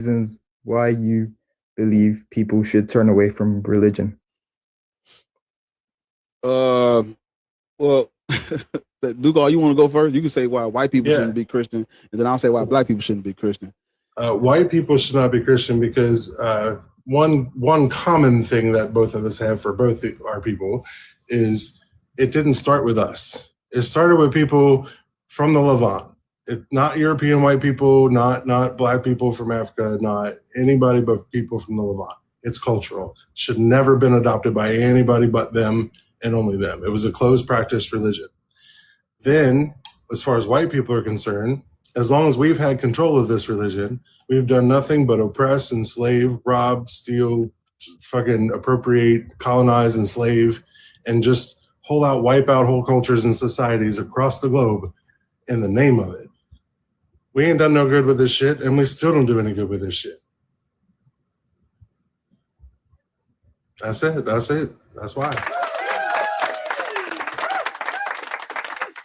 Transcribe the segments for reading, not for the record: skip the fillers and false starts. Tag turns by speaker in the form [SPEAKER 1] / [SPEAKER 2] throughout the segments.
[SPEAKER 1] reasons why you believe people should turn away from religion.
[SPEAKER 2] Well, Dugal, you want to go first? You can say why white people shouldn't be Christian, and then I'll say why black people shouldn't be Christian.
[SPEAKER 3] White people should not be Christian because one common thing that both of us have for both our people is it didn't start with us. It started with people from the Levant. Not European white people, not black people from Africa, not anybody but people from the Levant. It's cultural. Should never been adopted by anybody but them and only them. It was a closed practice religion. Then, as far as white people are concerned, as long as we've had control of this religion, we've done nothing but oppress, enslave, rob, steal, fucking appropriate, colonize, enslave, and just wipe out whole cultures and societies across the globe in the name of it. We ain't done no good with this shit, and we still don't do any good with this shit. That's it. That's why.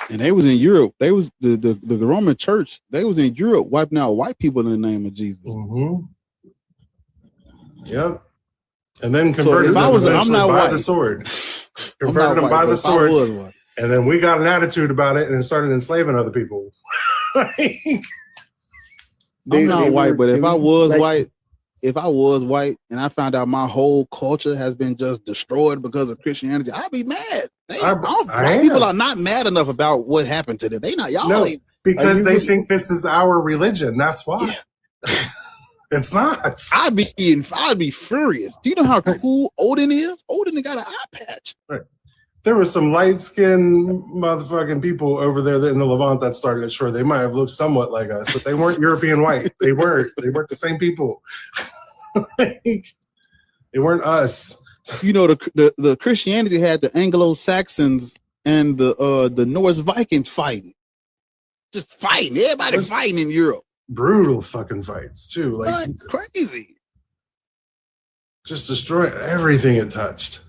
[SPEAKER 2] And they was in Europe. They was the Roman Church. They was in Europe wiping out white people in the name of Jesus.
[SPEAKER 3] Mm-hmm. Yep. And then converted them by the sword. Converted them by the sword. And then we got an attitude about it and started enslaving other people.
[SPEAKER 2] I'm not white, but if I was white and I found out my whole culture has been just destroyed because of Christianity, I'd be mad. White people are not mad enough about what happened to them. They not y'all.
[SPEAKER 3] No, because they think this is our religion. That's why. Yeah. It's not.
[SPEAKER 2] I'd be furious. Do you know how cool Odin is? Odin got an eye patch.
[SPEAKER 3] Right. There were some light-skinned motherfucking people over there in the Levant that started it. Sure, they might have looked somewhat like us, but they weren't European white. They weren't the same people. They weren't us.
[SPEAKER 2] You know, the Christianity had the Anglo-Saxons and the Norse Vikings fighting. Just fighting. Everybody fighting in Europe.
[SPEAKER 3] Brutal fucking fights, too. Like
[SPEAKER 2] crazy.
[SPEAKER 3] Just destroy everything it touched.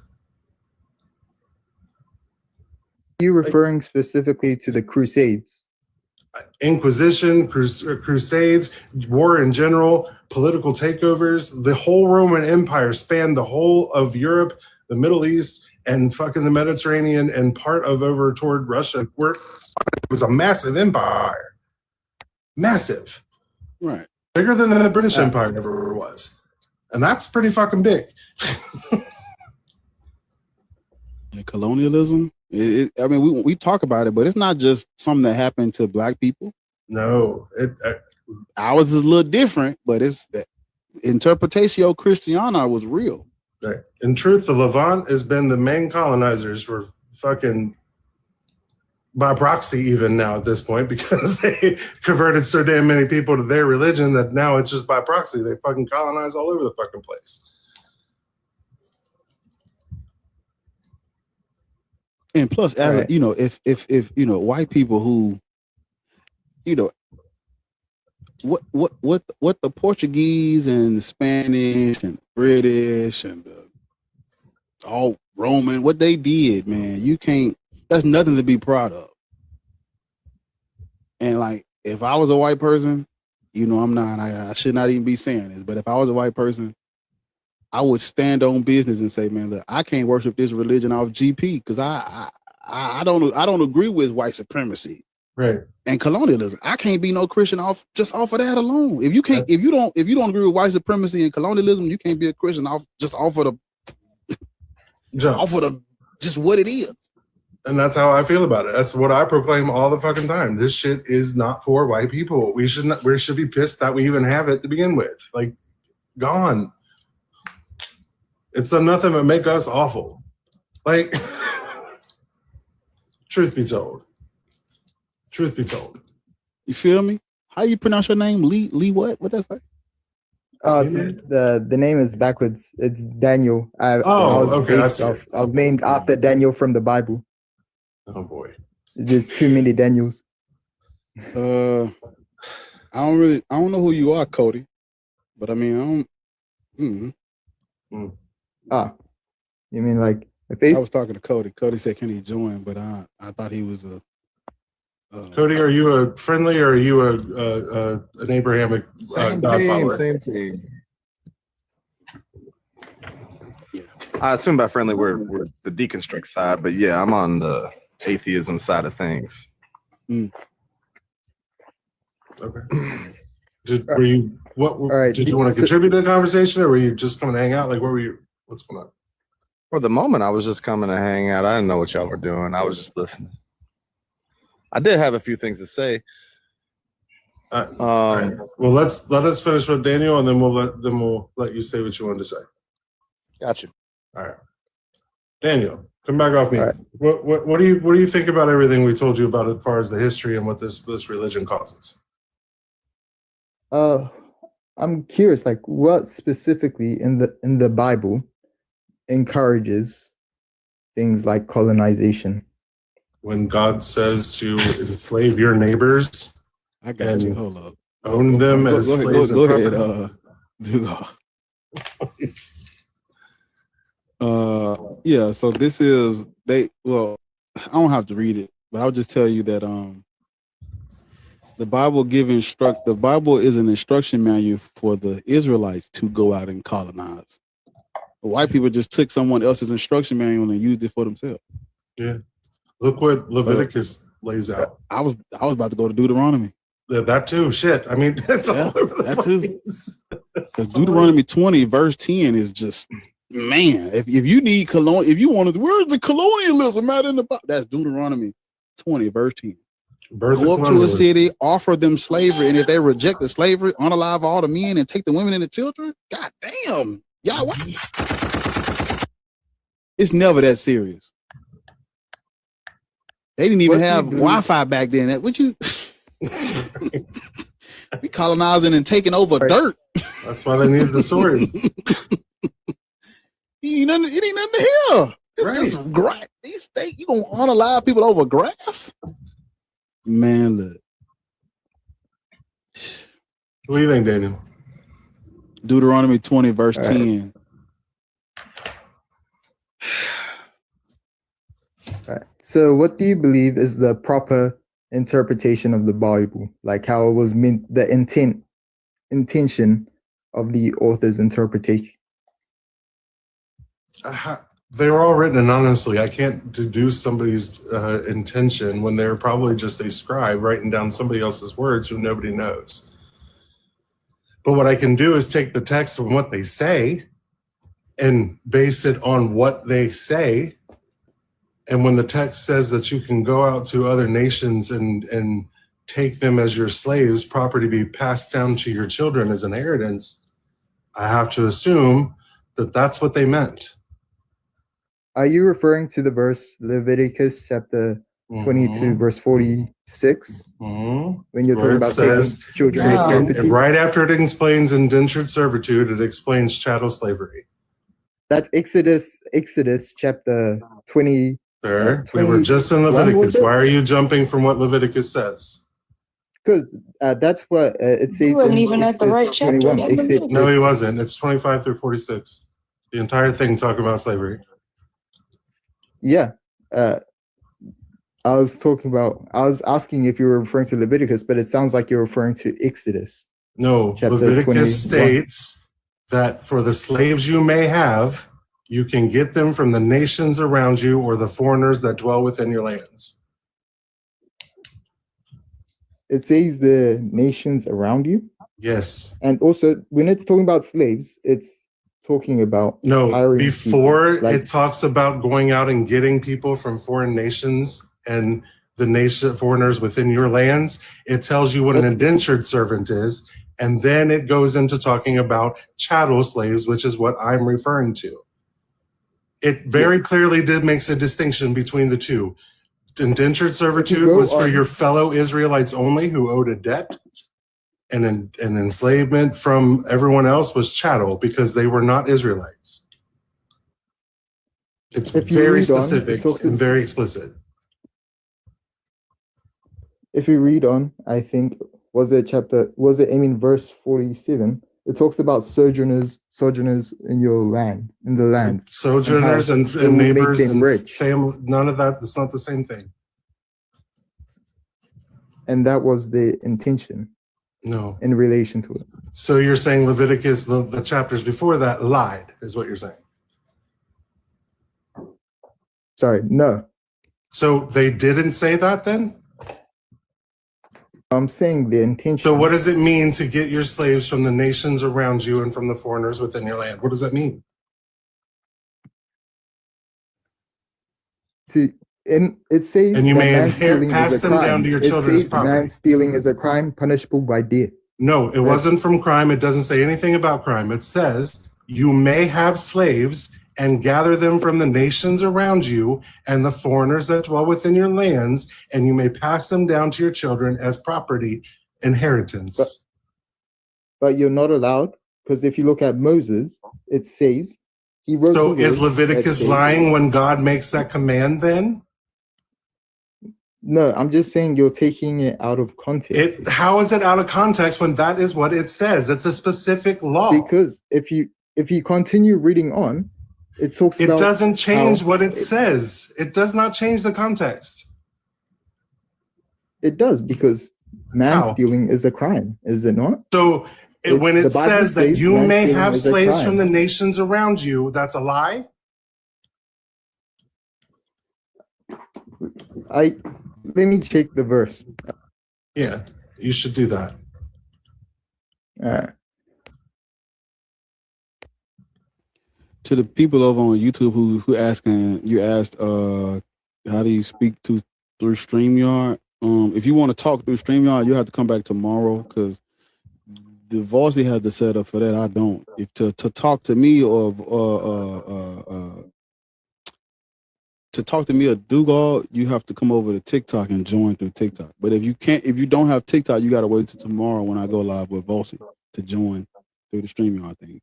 [SPEAKER 1] Are you referring specifically to the Crusades?
[SPEAKER 3] Inquisition, Crusades, war in general, political takeovers. The whole Roman Empire spanned the whole of Europe, the Middle East, and fucking the Mediterranean, and part of over toward Russia. It was a massive empire. Massive.
[SPEAKER 2] Right.
[SPEAKER 3] Bigger than the British Empire ever was. And that's pretty fucking big.
[SPEAKER 2] And colonialism? I mean, we talk about it, but it's not just something that happened to black people.
[SPEAKER 3] No.
[SPEAKER 2] Ours is a little different, but it's that Interpretatio Christiana was real.
[SPEAKER 3] Right. In truth, the Levant has been the main colonizers for fucking by proxy even now at this point, because they converted so damn many people to their religion that now it's just by proxy. They fucking colonize all over the fucking place.
[SPEAKER 2] And plus, as you know, if you know white people who, you know, what the Portuguese and the Spanish and the British and the all Roman, what they did, man, you can't. That's nothing to be proud of. And like, if I was a white person, you know, I'm not. I should not even be saying this, but if I was a white person, I would stand on business and say, man, look, I can't worship this religion off GP because I don't agree with white supremacy,
[SPEAKER 3] right?
[SPEAKER 2] And colonialism. I can't be no Christian off of that alone. If you don't agree with white supremacy and colonialism, you can't be a Christian off of just what it is.
[SPEAKER 3] And that's how I feel about it. That's what I proclaim all the fucking time. This shit is not for white people. We should be pissed that we even have it to begin with. Like, gone. It's done nothing but make us awful. Like, truth be told.
[SPEAKER 2] You feel me? How you pronounce your name? Lee what? What that say?
[SPEAKER 1] The name is backwards. It's Daniel. I was named after Daniel from the Bible.
[SPEAKER 3] Oh boy.
[SPEAKER 1] There's too many Daniels.
[SPEAKER 2] I don't know who you are, Cody. But I mean,
[SPEAKER 1] You mean like a face?
[SPEAKER 2] I was talking to Cody. Cody said, "Can he join?" But I thought he was
[SPEAKER 3] Cody, are you a friendly or are you an Abrahamic
[SPEAKER 4] Same
[SPEAKER 3] God
[SPEAKER 4] team,
[SPEAKER 3] follower?
[SPEAKER 4] same team.
[SPEAKER 5] I assume by friendly we're the deconstruct side, but yeah, I'm on the atheism side of things.
[SPEAKER 3] Okay. Were you did you want to contribute to the conversation, or were you just coming to hang out? Like, what's going on?
[SPEAKER 5] For the moment, I was just coming to hang out. I didn't know what y'all were doing. I was just listening. I did have a few things to say.
[SPEAKER 3] All right. Well, let us finish with Daniel, and then we'll let you say what you wanted to say.
[SPEAKER 5] Gotcha.
[SPEAKER 3] All right, Daniel, come back off me.
[SPEAKER 1] All right.
[SPEAKER 3] What do you think about everything we told you about as far as the history and what this religion causes?
[SPEAKER 1] I'm curious, like what specifically in the Bible encourages things like colonization?
[SPEAKER 3] When God says to enslave your neighbors,
[SPEAKER 2] I got you. Hold up.
[SPEAKER 3] Own them as slaves.
[SPEAKER 2] Go ahead. Yeah. So this is Well, I don't have to read it, but I'll just tell you that the Bible is an instruction manual for the Israelites to go out and colonize. The white people just took someone else's instruction manual and used it for themselves.
[SPEAKER 3] Yeah. Look what Leviticus lays out.
[SPEAKER 2] I was about to go to Deuteronomy.
[SPEAKER 3] Yeah, that too. Shit. I mean, that's all over the
[SPEAKER 2] that
[SPEAKER 3] place.
[SPEAKER 2] Because Deuteronomy 20 verse 10 is just, man, if you need if you wanted, where's the colonialism at in the Bible? That's Deuteronomy 20 verse 10. Go up to a city, offer them slavery, and if they reject the slavery, unalive all the men and take the women and the children. God damn, y'all, what? It's never that serious. They didn't even have Wi-Fi back then. What you? We colonizing and taking over dirt.
[SPEAKER 3] That's why they needed the sword.
[SPEAKER 2] It ain't nothing to hear. It's just grass. You gonna unalive people over grass? Man, look.
[SPEAKER 3] What do you think, Daniel?
[SPEAKER 2] Deuteronomy 20 verse 10.
[SPEAKER 1] All right. So what do you believe is the proper interpretation of the Bible? Like how it was meant, the intention of the author's interpretation?
[SPEAKER 3] They were all written anonymously. I can't deduce somebody's intention when they're probably just a scribe writing down somebody else's words who nobody knows. But what I can do is take the text and what they say and base it on what they say. And when the text says that you can go out to other nations and take them as your slaves, property be passed down to your children as inheritance, I have to assume that that's what they meant.
[SPEAKER 1] Are you referring to the verse Leviticus chapter 22, verse 46? When you're talking about taking children,
[SPEAKER 3] right after it explains indentured servitude, it explains chattel slavery.
[SPEAKER 1] That's Exodus chapter 20.
[SPEAKER 3] Sir, we were just in Leviticus. Why are you jumping from what Leviticus says?
[SPEAKER 1] Because that's what it says.
[SPEAKER 6] You weren't even at the right chapter.
[SPEAKER 3] No, he wasn't. It's 25 through 46. The entire thing talking about slavery.
[SPEAKER 1] Yeah. I was asking if you were referring to Leviticus, but it sounds like you're referring to Exodus.
[SPEAKER 3] No, Leviticus states that for the slaves you may have, you can get them from the nations around you or the foreigners that dwell within your lands.
[SPEAKER 1] It says the nations around you?
[SPEAKER 3] Yes.
[SPEAKER 1] And also, when it's talking about slaves, it's talking about
[SPEAKER 3] before it talks about going out and getting people from foreign nations and the foreigners within your lands, it tells you what an indentured servant is, and then it goes into talking about chattel slaves, which is what I'm referring to. It very clearly makes a distinction between the two. Indentured servitude was for your fellow Israelites only who owed a debt, and an enslavement from everyone else was chattel because they were not Israelites. It's very specific and very explicit.
[SPEAKER 1] If you read on, I think, verse 47, it talks about sojourners in your land, in the land.
[SPEAKER 3] Sojourners and neighbors and family, none of that. It's not the same thing.
[SPEAKER 1] And that was the intention
[SPEAKER 3] No.
[SPEAKER 1] in relation to it.
[SPEAKER 3] So you're saying Leviticus, the chapters before that, lied, is what you're saying.
[SPEAKER 1] Sorry, no.
[SPEAKER 3] So they didn't say that then?
[SPEAKER 1] I'm saying the intention.
[SPEAKER 3] So what does it mean to get your slaves from the nations around you and from the foreigners within your land? What does that mean?
[SPEAKER 1] It says
[SPEAKER 3] And you
[SPEAKER 1] that
[SPEAKER 3] may
[SPEAKER 1] man-stealing
[SPEAKER 3] pass
[SPEAKER 1] is a
[SPEAKER 3] them
[SPEAKER 1] crime.
[SPEAKER 3] down to your
[SPEAKER 1] It
[SPEAKER 3] children as
[SPEAKER 1] says
[SPEAKER 3] property.
[SPEAKER 1] man-stealing is a crime punishable by death.
[SPEAKER 3] No, it wasn't from crime. It doesn't say anything about crime. It says you may have slaves and gather them from the nations around you and the foreigners that dwell within your lands, and you may pass them down to your children as property, inheritance.
[SPEAKER 1] But you're not allowed, because if you look at Moses, it says he wrote.
[SPEAKER 3] So
[SPEAKER 1] the
[SPEAKER 3] is
[SPEAKER 1] word
[SPEAKER 3] Leviticus
[SPEAKER 1] that says-
[SPEAKER 3] lying when God makes that command then?
[SPEAKER 1] No, I'm just saying you're taking it out of context.
[SPEAKER 3] How is it out of context when that is what it says? It's a specific law.
[SPEAKER 1] Because if you continue reading on, it talks about.
[SPEAKER 3] It doesn't change
[SPEAKER 1] how
[SPEAKER 3] what it says. It does not change the context.
[SPEAKER 1] It does, because
[SPEAKER 3] How?
[SPEAKER 1] man-stealing is a crime, is it not?
[SPEAKER 3] So when it
[SPEAKER 1] the Bible
[SPEAKER 3] says that
[SPEAKER 1] says
[SPEAKER 3] you may
[SPEAKER 1] man-stealing
[SPEAKER 3] have
[SPEAKER 1] is a
[SPEAKER 3] slaves
[SPEAKER 1] crime.
[SPEAKER 3] from the nations around you, that's a lie?
[SPEAKER 1] Let me check the verse.
[SPEAKER 3] Yeah, you should do that.
[SPEAKER 2] To the people over on YouTube who asking, you asked, how do you speak through StreamYard? If you want to talk through StreamYard, you have to come back tomorrow, because the Voicy has the setup for that. I don't. If to talk to me or to talk to me or Dugard, you have to come over to TikTok and join through TikTok. But if you don't have TikTok, you got to wait till tomorrow when I go live with Voicy to join through the StreamYard thing.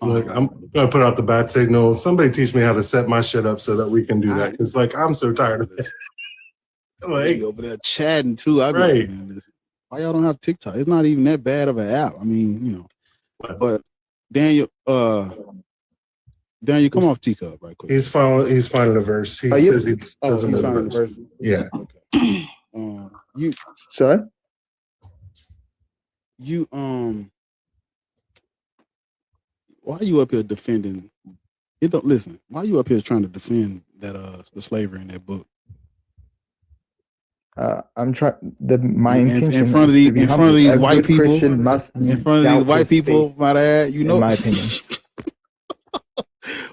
[SPEAKER 3] Look, I'm gonna put out the bat signal. Somebody teach me how to set my shit up so that we can do that. It's like I'm so tired of this.
[SPEAKER 2] Like, over there chatting too. I be
[SPEAKER 3] Right.
[SPEAKER 2] like, man, why y'all don't have TikTok? It's not even that bad of an app. I mean, you know. But Daniel, come off teacup right quick.
[SPEAKER 3] He's finding a verse. He says he doesn't
[SPEAKER 2] he's
[SPEAKER 3] know
[SPEAKER 2] finding
[SPEAKER 3] the verse.
[SPEAKER 2] the verse.
[SPEAKER 3] Yeah.
[SPEAKER 2] Okay.
[SPEAKER 1] Sorry?
[SPEAKER 2] Why are you up here defending? It don't listen. Why are you up here trying to defend that the slavery in that book?
[SPEAKER 1] I'm trying. My intention
[SPEAKER 2] in front of these white people.
[SPEAKER 1] Christian must be
[SPEAKER 2] in front of these white people, might add. You know,
[SPEAKER 1] in my opinion.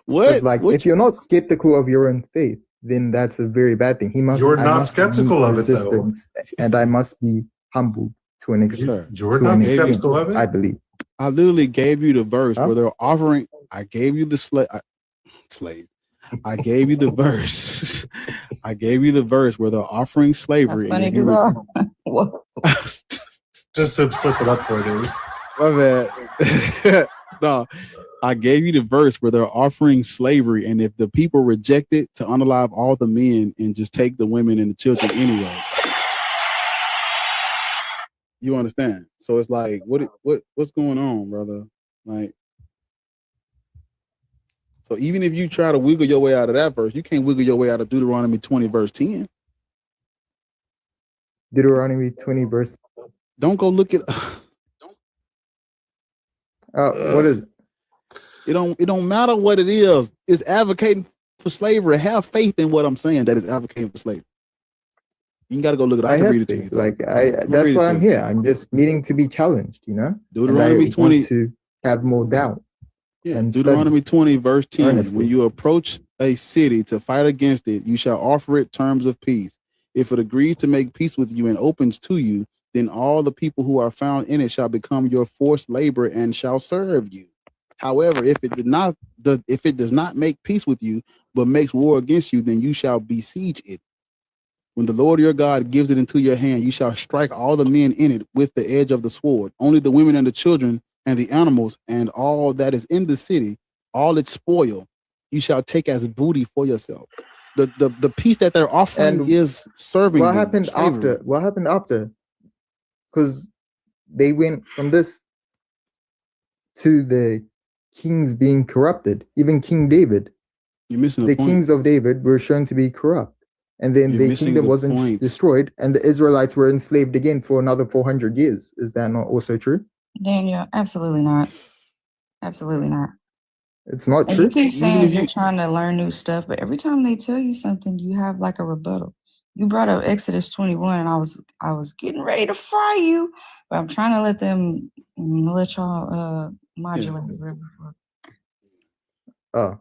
[SPEAKER 2] What?
[SPEAKER 1] Like, if you're not skeptical of your own faith, then that's a very bad thing.
[SPEAKER 3] You're not skeptical of it, though.
[SPEAKER 1] And I must be humble to an extent.
[SPEAKER 3] You're not skeptical of it?
[SPEAKER 1] I believe.
[SPEAKER 2] I literally gave you the verse where they're offering. I gave you the slave. I gave you the verse. I gave you the verse where they're offering slavery.
[SPEAKER 4] That's funny,
[SPEAKER 3] Just to slip it up for it is.
[SPEAKER 2] My bad. No, I gave you the verse where they're offering slavery, and if the people reject it, to unalive all the men and just take the women and the children anyway. You understand? So it's like, what's going on, brother? Like, so even if you try to wiggle your way out of that verse, you can't wiggle your way out of Deuteronomy 20, verse 10.
[SPEAKER 1] Deuteronomy 20, verse.
[SPEAKER 2] Don't go look at.
[SPEAKER 1] What is it?
[SPEAKER 2] It don't matter what it is. It's advocating for slavery. Have faith in what I'm saying. That is advocating for slavery. You got to go look at it. I can read it to you.
[SPEAKER 1] That's why I'm here. I'm just needing to be challenged. You know.
[SPEAKER 2] Deuteronomy 20
[SPEAKER 1] to have more doubt.
[SPEAKER 2] Yeah, Deuteronomy 20, verse 10.
[SPEAKER 1] Earnestly.
[SPEAKER 2] When you approach a city to fight against it, you shall offer it terms of peace. If it agrees to make peace with you and opens to you, then all the people who are found in it shall become your forced labor and shall serve you. However, if it does not make peace with you, but makes war against you, then you shall besiege it. When the Lord your God gives it into your hand, you shall strike all the men in it with the edge of the sword. Only the women and the children and the animals and all that is in the city, all its spoil, you shall take as booty for yourself. The peace that they're offering is serving.
[SPEAKER 1] What happened after? What happened after? Because they went from this to the kings being corrupted. Even King David.
[SPEAKER 2] You're missing
[SPEAKER 1] the kings of David were shown to be corrupt. and then
[SPEAKER 2] You're
[SPEAKER 1] their
[SPEAKER 2] missing
[SPEAKER 1] kingdom
[SPEAKER 2] the
[SPEAKER 1] wasn't
[SPEAKER 2] point.
[SPEAKER 1] destroyed, and the Israelites were enslaved again for another 400 years. Is that not also true?
[SPEAKER 4] Daniel, absolutely not. Absolutely not.
[SPEAKER 1] It's not
[SPEAKER 4] And you
[SPEAKER 1] true.
[SPEAKER 4] keep
[SPEAKER 2] Even
[SPEAKER 4] saying
[SPEAKER 2] if
[SPEAKER 4] you're
[SPEAKER 2] you,
[SPEAKER 4] trying to learn new stuff, but every time they tell you something, you have like a rebuttal. You brought up Exodus 21, and I was getting ready to fry you, but I'm trying to let y'all modulate it real quick.
[SPEAKER 1] Uh,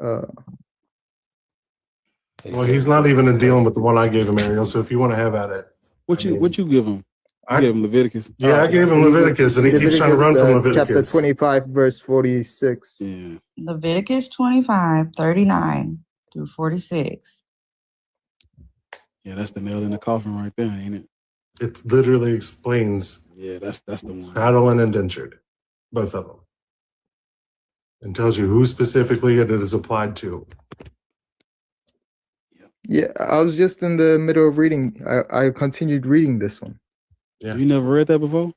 [SPEAKER 1] uh,
[SPEAKER 3] Well, he's not even dealing with the one I gave him, Ariel. So if you want to have at it,
[SPEAKER 2] what you give him? You
[SPEAKER 3] I-
[SPEAKER 2] gave him Leviticus.
[SPEAKER 3] yeah, I gave him Leviticus, and he keeps trying to run from
[SPEAKER 1] Chapter
[SPEAKER 3] Leviticus.
[SPEAKER 1] 25, verse 46.
[SPEAKER 2] Yeah.
[SPEAKER 4] Leviticus 25, 39 through 46.
[SPEAKER 2] Yeah, that's the nail in the coffin right there, ain't it?
[SPEAKER 3] It literally explains
[SPEAKER 2] Yeah, that's the one.
[SPEAKER 3] chattel and indentured, both of them, and tells you who specifically it is applied to.
[SPEAKER 1] Yeah, I was just in the middle of reading. I continued reading this one.
[SPEAKER 3] Yeah.
[SPEAKER 2] You never read that before?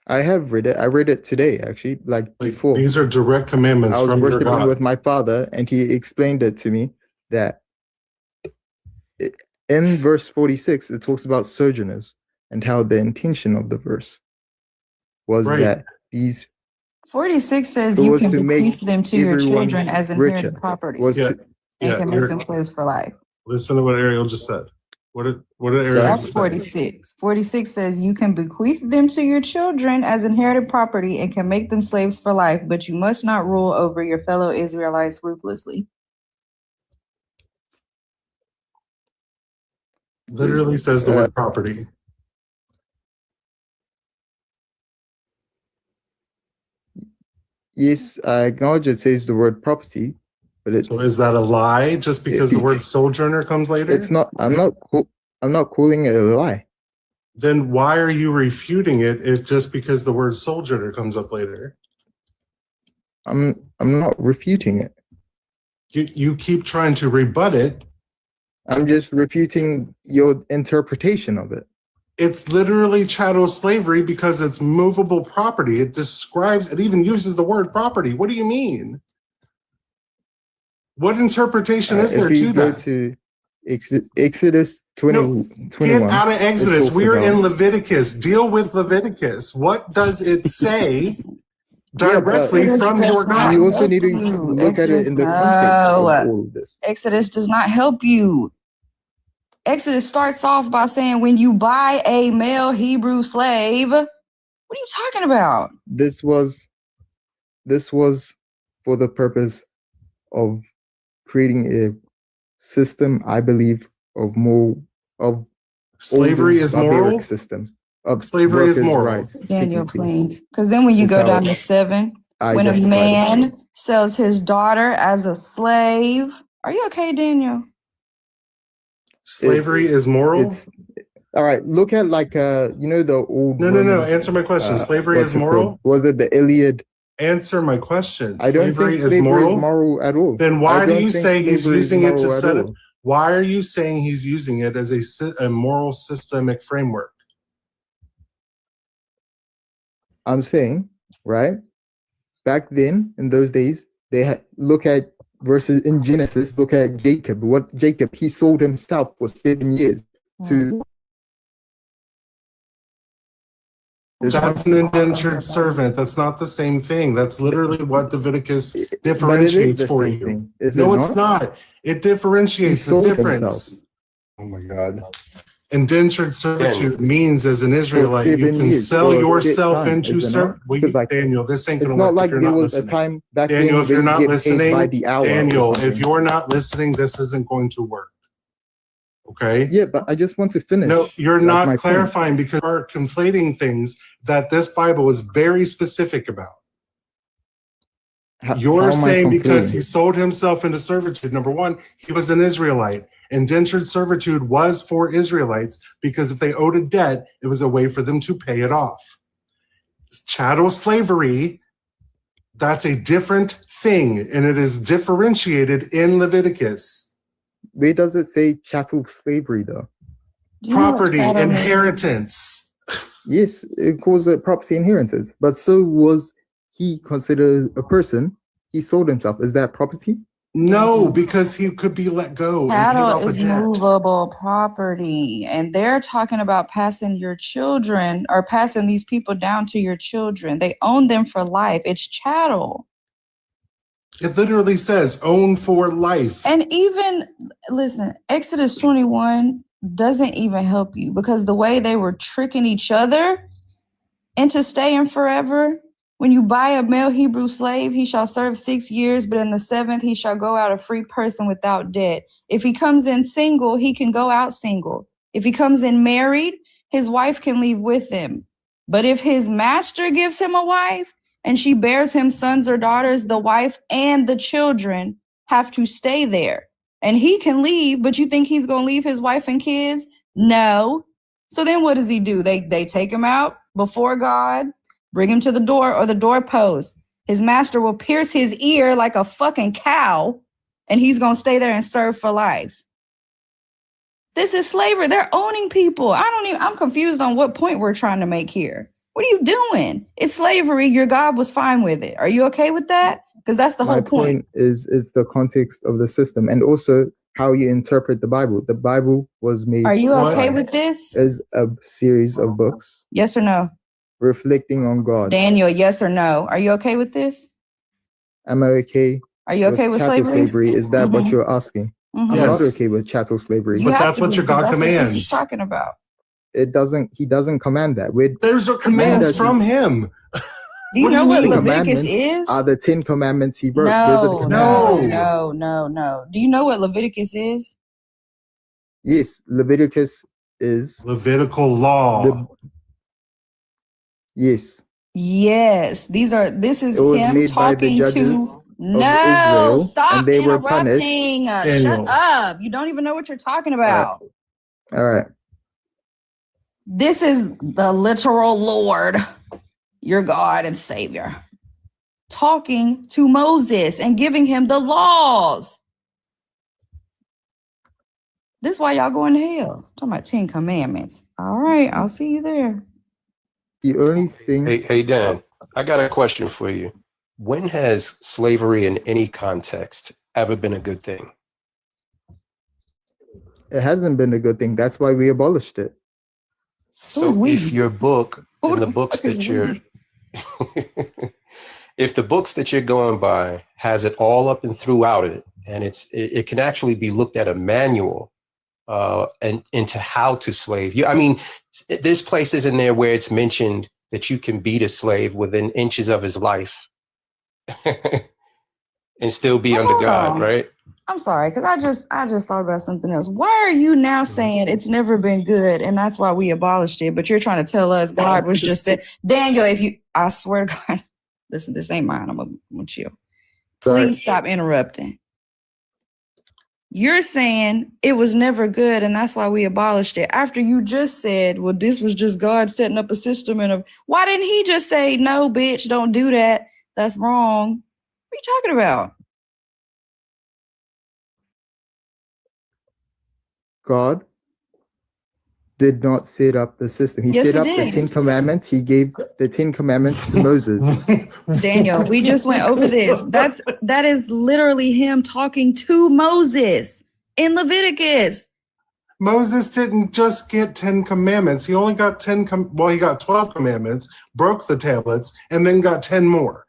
[SPEAKER 1] I have read it. I read it today, actually, like
[SPEAKER 3] Like,
[SPEAKER 1] before.
[SPEAKER 3] these are direct commandments
[SPEAKER 1] I was
[SPEAKER 3] from your
[SPEAKER 1] worshiping
[SPEAKER 3] God.
[SPEAKER 1] with my father, and he explained it to me that in verse 46, it talks about sojourners and how the intention of the verse was
[SPEAKER 3] Right.
[SPEAKER 1] that these
[SPEAKER 4] 46 says
[SPEAKER 1] It
[SPEAKER 4] you
[SPEAKER 1] was
[SPEAKER 4] can
[SPEAKER 1] to make
[SPEAKER 4] bequeath them to your
[SPEAKER 1] everyone
[SPEAKER 4] children as
[SPEAKER 1] richer.
[SPEAKER 4] inherited property
[SPEAKER 1] was
[SPEAKER 3] Yeah.
[SPEAKER 1] to,
[SPEAKER 4] and
[SPEAKER 3] Yeah,
[SPEAKER 4] can make
[SPEAKER 3] you're-
[SPEAKER 4] them slaves for life.
[SPEAKER 3] Listen to what Ariel just said. What did Ariel
[SPEAKER 4] That's
[SPEAKER 3] just say?
[SPEAKER 4] 46. 46 says you can bequeath them to your children as inherited property and can make them slaves for life, but you must not rule over your fellow Israelites ruthlessly.
[SPEAKER 3] Literally says the word property.
[SPEAKER 1] yes, I acknowledge it says the word property, but
[SPEAKER 3] So is that a lie just because the word sojourner comes later?
[SPEAKER 1] it's not. I'm not calling it a lie.
[SPEAKER 3] Then why are you refuting it if just because the word sojourner comes up later?
[SPEAKER 1] I'm not refuting it.
[SPEAKER 3] You keep trying to rebut it.
[SPEAKER 1] I'm just refuting your interpretation of it.
[SPEAKER 3] It's literally chattel slavery because it's movable property. It describes, it even uses the word property. What do you mean? What interpretation is there
[SPEAKER 1] If you
[SPEAKER 3] to
[SPEAKER 1] go
[SPEAKER 3] that?
[SPEAKER 1] to Exodus 20,
[SPEAKER 3] No,
[SPEAKER 1] 21,
[SPEAKER 3] Get out of Exodus.
[SPEAKER 1] talks
[SPEAKER 3] We're
[SPEAKER 1] about-
[SPEAKER 3] in Leviticus. Deal with Leviticus. What does it say directly
[SPEAKER 1] but
[SPEAKER 3] from your God?
[SPEAKER 1] you also need to
[SPEAKER 4] You.
[SPEAKER 1] look at it
[SPEAKER 4] Exodus,
[SPEAKER 1] in the context of
[SPEAKER 4] no.
[SPEAKER 1] all of this.
[SPEAKER 4] Exodus does not help you. Exodus starts off by saying when you buy a male Hebrew slave, what are you talking about?
[SPEAKER 1] This was for the purpose of creating a system, I believe, of
[SPEAKER 3] Slavery
[SPEAKER 1] older
[SPEAKER 3] is
[SPEAKER 1] barbaric
[SPEAKER 3] moral.
[SPEAKER 1] systems of
[SPEAKER 3] Slavery is
[SPEAKER 1] workers'
[SPEAKER 3] moral.
[SPEAKER 1] rights,
[SPEAKER 4] Daniel,
[SPEAKER 1] technically.
[SPEAKER 4] please. Because then when you
[SPEAKER 1] It's
[SPEAKER 4] go
[SPEAKER 1] how
[SPEAKER 4] down to 7,
[SPEAKER 1] I
[SPEAKER 4] when a
[SPEAKER 1] justify the
[SPEAKER 4] man
[SPEAKER 1] Bible.
[SPEAKER 4] sells his daughter as a slave. Are you okay, Daniel?
[SPEAKER 3] Slavery is moral.
[SPEAKER 1] It's all right. Look at the old.
[SPEAKER 3] No.
[SPEAKER 1] Roman,
[SPEAKER 3] Answer my question. Slavery
[SPEAKER 1] what's
[SPEAKER 3] is
[SPEAKER 1] it
[SPEAKER 3] moral.
[SPEAKER 1] called? Was it the Iliad?
[SPEAKER 3] Answer my question.
[SPEAKER 1] I don't
[SPEAKER 3] Slavery
[SPEAKER 1] think
[SPEAKER 3] is
[SPEAKER 1] slavery
[SPEAKER 3] moral.
[SPEAKER 1] is moral at all.
[SPEAKER 3] Then
[SPEAKER 1] I
[SPEAKER 3] why do
[SPEAKER 1] don't
[SPEAKER 3] you
[SPEAKER 1] think
[SPEAKER 3] say he's
[SPEAKER 1] slavery is
[SPEAKER 3] using it to
[SPEAKER 1] moral at
[SPEAKER 3] set it?
[SPEAKER 1] all.
[SPEAKER 3] Why are you saying he's using it as a moral systemic framework?
[SPEAKER 1] I'm saying, right? Back then, in those days, they had look at verses in Genesis. Look at Jacob. What Jacob he sold himself for 7 years to.
[SPEAKER 3] That's an indentured servant. That's not the same thing. That's literally what Leviticus
[SPEAKER 1] But it is
[SPEAKER 3] differentiates
[SPEAKER 1] the
[SPEAKER 3] for
[SPEAKER 1] same
[SPEAKER 3] you.
[SPEAKER 1] thing. Is
[SPEAKER 3] No,
[SPEAKER 1] it
[SPEAKER 3] it's not. It differentiates
[SPEAKER 1] He
[SPEAKER 3] the
[SPEAKER 1] sold
[SPEAKER 3] difference.
[SPEAKER 1] himself.
[SPEAKER 5] Oh my God.
[SPEAKER 3] Indentured servitude means, as an Israelite, you
[SPEAKER 1] 7
[SPEAKER 3] can
[SPEAKER 1] years,
[SPEAKER 3] sell
[SPEAKER 1] for a
[SPEAKER 3] yourself
[SPEAKER 1] set time,
[SPEAKER 3] into
[SPEAKER 1] is it not?
[SPEAKER 3] service.
[SPEAKER 1] Because, like,
[SPEAKER 3] Daniel, this ain't
[SPEAKER 1] It's
[SPEAKER 3] gonna
[SPEAKER 1] not
[SPEAKER 3] work
[SPEAKER 1] like
[SPEAKER 3] if you're
[SPEAKER 1] there
[SPEAKER 3] not
[SPEAKER 1] was a
[SPEAKER 3] listening.
[SPEAKER 1] time back
[SPEAKER 3] Daniel,
[SPEAKER 1] then
[SPEAKER 3] if
[SPEAKER 1] where
[SPEAKER 3] you're
[SPEAKER 1] you
[SPEAKER 3] not
[SPEAKER 1] get paid
[SPEAKER 3] listening,
[SPEAKER 1] by the hour. or
[SPEAKER 3] Daniel, if
[SPEAKER 1] something.
[SPEAKER 3] you're not listening, this isn't going to work. Okay?
[SPEAKER 1] Yeah, but I just want to finish.
[SPEAKER 3] No, you're
[SPEAKER 1] like, my
[SPEAKER 3] not
[SPEAKER 1] point.
[SPEAKER 3] clarifying because you are conflating things that this Bible is very specific about.
[SPEAKER 1] How
[SPEAKER 3] You're
[SPEAKER 1] am I
[SPEAKER 3] saying because
[SPEAKER 1] conflating?
[SPEAKER 3] he sold himself into servitude. Number one, he was an Israelite. Indentured servitude was for Israelites because if they owed a debt, it was a way for them to pay it off. Chattel slavery, that's a different thing, and it is differentiated in Leviticus.
[SPEAKER 1] Where does it say chattel slavery though?
[SPEAKER 4] Do you know what
[SPEAKER 3] Property,
[SPEAKER 4] chattel means?
[SPEAKER 3] inheritance.
[SPEAKER 1] Yes, it calls it property inheritances, but so was he considered a person. He sold himself. Is that property?
[SPEAKER 3] No, because he could be let go and paid
[SPEAKER 4] Cattle
[SPEAKER 3] off a
[SPEAKER 4] is
[SPEAKER 3] debt.
[SPEAKER 4] movable property, and they're talking about passing your children or passing these people down to your children. They own them for life. It's chattel.
[SPEAKER 3] It literally says own for life.
[SPEAKER 4] And even, listen, Exodus 21 doesn't even help you because the way they were tricking each other into staying forever. When you buy a male Hebrew slave, he shall serve 6 years, but in the 7th, he shall go out a free person without debt. If he comes in single, he can go out single. If he comes in married, his wife can leave with him. But if his master gives him a wife and she bears him sons or daughters, the wife and the children have to stay there. And he can leave, but you think he's going to leave his wife and kids? No. So then what does he do? They take him out before God, bring him to the door or the doorpost. His master will pierce his ear like a fucking cow, and he's going to stay there and serve for life. This is slavery. They're owning people. I'm confused on what point we're trying to make here. What are you doing? It's slavery. Your God was fine with it. Are you okay with that? Because that's the whole point.
[SPEAKER 1] My point is the context of the system and also how you interpret the Bible. The Bible was made.
[SPEAKER 4] Are you okay with this?
[SPEAKER 1] As a series of books.
[SPEAKER 4] Yes or no?
[SPEAKER 1] Reflecting on God.
[SPEAKER 4] Daniel, yes or no? Are you okay with this?
[SPEAKER 1] Am I okay?
[SPEAKER 4] Are you okay with
[SPEAKER 1] chattel
[SPEAKER 4] slavery?
[SPEAKER 1] Is that what you're asking? I'm not okay with chattel slavery.
[SPEAKER 3] But that's what your God commands.
[SPEAKER 4] What he's talking about.
[SPEAKER 1] He doesn't command that.
[SPEAKER 3] There's a commands from him.
[SPEAKER 4] Do you know what Leviticus is?
[SPEAKER 1] Are the 10 commandments he wrote?
[SPEAKER 4] No. Do you know what Leviticus is?
[SPEAKER 1] Yes, Leviticus is
[SPEAKER 3] Levitical law.
[SPEAKER 1] Yes.
[SPEAKER 4] This is him talking to
[SPEAKER 1] Israel,
[SPEAKER 4] stop
[SPEAKER 1] and they were
[SPEAKER 4] interrupting. Shut up. You don't even know what you're talking about.
[SPEAKER 1] All right.
[SPEAKER 4] This is the literal Lord, your God and Savior, talking to Moses and giving him the laws. This is why y'all going to hell. Talking about 10 commandments. All right, I'll see you there.
[SPEAKER 1] The only thing.
[SPEAKER 6] Hey, Dan, I got a question for you. When has slavery in any context ever been a good thing?
[SPEAKER 1] It hasn't been a good thing. That's why we abolished it.
[SPEAKER 6] So if your book and the books that you're if the books that you're going by has it all up and throughout it, and it can actually be looked at a manual and into how to slave you. I mean, there's places in there where it's mentioned that you can beat a slave within inches of his life and still be under God, right?
[SPEAKER 4] I'm sorry, because I just thought about something else. Why are you now saying it's never been good and that's why we abolished it? But you're trying to tell us God was just saying, Daniel, I swear to God, listen, this ain't mine. I'm gonna chill. Please stop interrupting. You're saying it was never good and that's why we abolished it. After you just said, well, this was just God setting up a system why didn't he just say, no, bitch, don't do that. That's wrong. What are you talking about?
[SPEAKER 1] God did not set up the system. He set up the 10 commandments. He gave the 10 commandments to Moses.
[SPEAKER 4] Daniel, we just went over this. That is literally him talking to Moses in Leviticus.
[SPEAKER 3] Moses didn't just get 10 commandments. He only got he got 12 commandments, broke the tablets, and then got 10 more.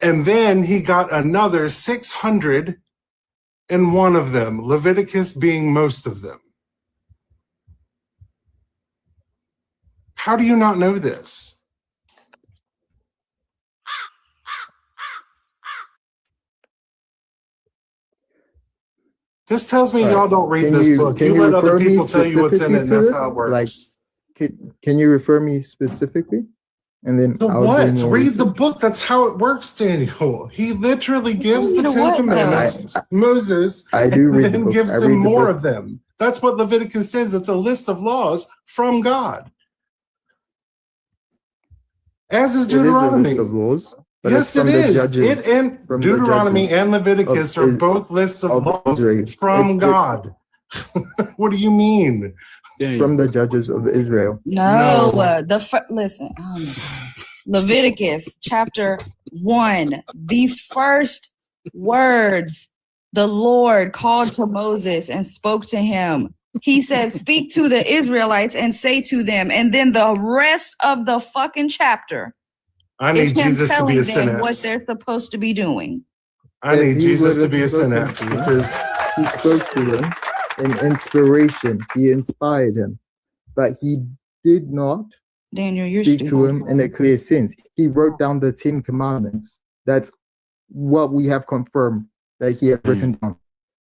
[SPEAKER 3] And then he got another 600 in one of them, Leviticus being most of them. How do you not know this? This tells me y'all don't read this book. You let other people tell you what's in it, and that's how it works.
[SPEAKER 1] Can you refer me specifically? And then
[SPEAKER 3] what? Read the book. That's how it works, Daniel. He literally gives the 10 commandments, Moses, and then gives them more of them. That's what Leviticus says. It's a list of laws from God. As is Deuteronomy.
[SPEAKER 1] It is a list of laws,
[SPEAKER 3] yes, it is. It and Deuteronomy and Leviticus are both lists of laws from God. What do you mean?
[SPEAKER 1] From the judges of Israel.
[SPEAKER 4] No. Listen. Oh my God. Leviticus chapter 1. The first words the Lord called to Moses and spoke to him. He said, speak to the Israelites and say to them. And then the rest of the fucking chapter
[SPEAKER 3] I
[SPEAKER 4] is
[SPEAKER 3] need
[SPEAKER 4] him
[SPEAKER 3] Jesus to be
[SPEAKER 4] telling
[SPEAKER 3] a
[SPEAKER 4] them what
[SPEAKER 3] synapse.
[SPEAKER 4] they're supposed to be doing.
[SPEAKER 3] I
[SPEAKER 1] If
[SPEAKER 3] need
[SPEAKER 1] he
[SPEAKER 3] Jesus
[SPEAKER 1] would
[SPEAKER 3] to
[SPEAKER 1] have
[SPEAKER 3] be a
[SPEAKER 1] spoken
[SPEAKER 3] synapse
[SPEAKER 1] to him,
[SPEAKER 3] because
[SPEAKER 1] he spoke to him in inspiration. He inspired him, but he did not
[SPEAKER 4] Daniel, you're
[SPEAKER 1] speak to
[SPEAKER 4] stupid.
[SPEAKER 1] him in a clear sense. He wrote down the 10 commandments. That's what we have confirmed that he had written down.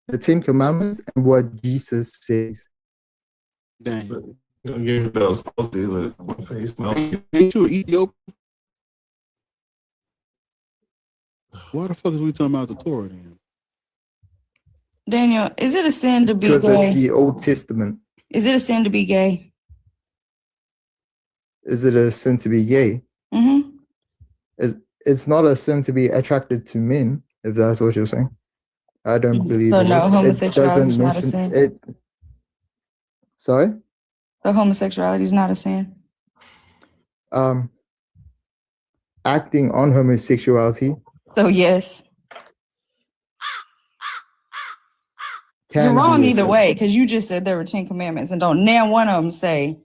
[SPEAKER 1] The 10 commandments and what Jesus says.
[SPEAKER 2] Daniel,
[SPEAKER 3] give those palsy look on my face. No.
[SPEAKER 2] ain't you Ethiopian? Why the fuck is we talking about the Torah then?
[SPEAKER 4] Daniel, is it a sin to be
[SPEAKER 1] Because it's
[SPEAKER 4] gay?
[SPEAKER 1] the Old Testament.
[SPEAKER 4] Is it a sin to be gay?
[SPEAKER 1] Is it a sin to be gay?
[SPEAKER 4] Mm-hmm.
[SPEAKER 1] It's not a sin to be attracted to men, if that's what you're saying. I don't believe
[SPEAKER 4] So
[SPEAKER 1] it
[SPEAKER 4] no,
[SPEAKER 1] is.
[SPEAKER 4] homosexuality is
[SPEAKER 1] It doesn't
[SPEAKER 4] not a
[SPEAKER 1] mention
[SPEAKER 4] sin?
[SPEAKER 1] it. Sorry?
[SPEAKER 4] So homosexuality is not a sin?
[SPEAKER 1] Acting on homosexuality
[SPEAKER 4] So yes.
[SPEAKER 1] can
[SPEAKER 4] You're wrong
[SPEAKER 1] be a
[SPEAKER 4] either
[SPEAKER 1] sin.
[SPEAKER 4] way, because you just said there were 10 commandments and don't now one of them say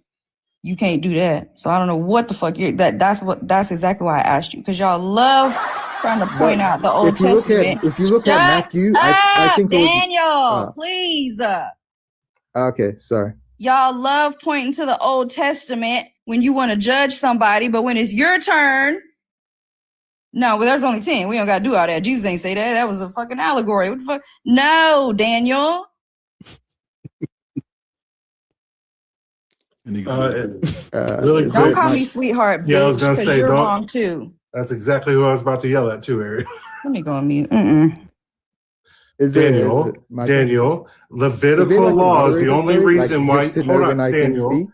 [SPEAKER 4] you can't do that. So I don't know what the fuck that's exactly why I asked you, because y'all love trying to point
[SPEAKER 1] But
[SPEAKER 4] out the Old Testament.
[SPEAKER 1] if you look
[SPEAKER 4] Shut
[SPEAKER 1] at Matthew, I
[SPEAKER 4] up,
[SPEAKER 1] think it was
[SPEAKER 4] Daniel, please.
[SPEAKER 1] okay, sorry.
[SPEAKER 4] Y'all love pointing to the Old Testament when you want to judge somebody, but when it's your turn, no, well, there's only 10. We don't got to do all that. Jesus ain't say that. That was a fucking allegory. What the fuck? No, Daniel.
[SPEAKER 3] Really
[SPEAKER 4] Don't
[SPEAKER 3] quick.
[SPEAKER 4] call me sweetheart, bitch.
[SPEAKER 3] Yeah, I was gonna say,
[SPEAKER 4] you're
[SPEAKER 3] don't.
[SPEAKER 4] wrong too.
[SPEAKER 3] That's exactly who I was about to yell at too, Eric.
[SPEAKER 4] Let me go on mute.
[SPEAKER 3] Daniel, Levitical law is the only reason why. Hold on, Daniel.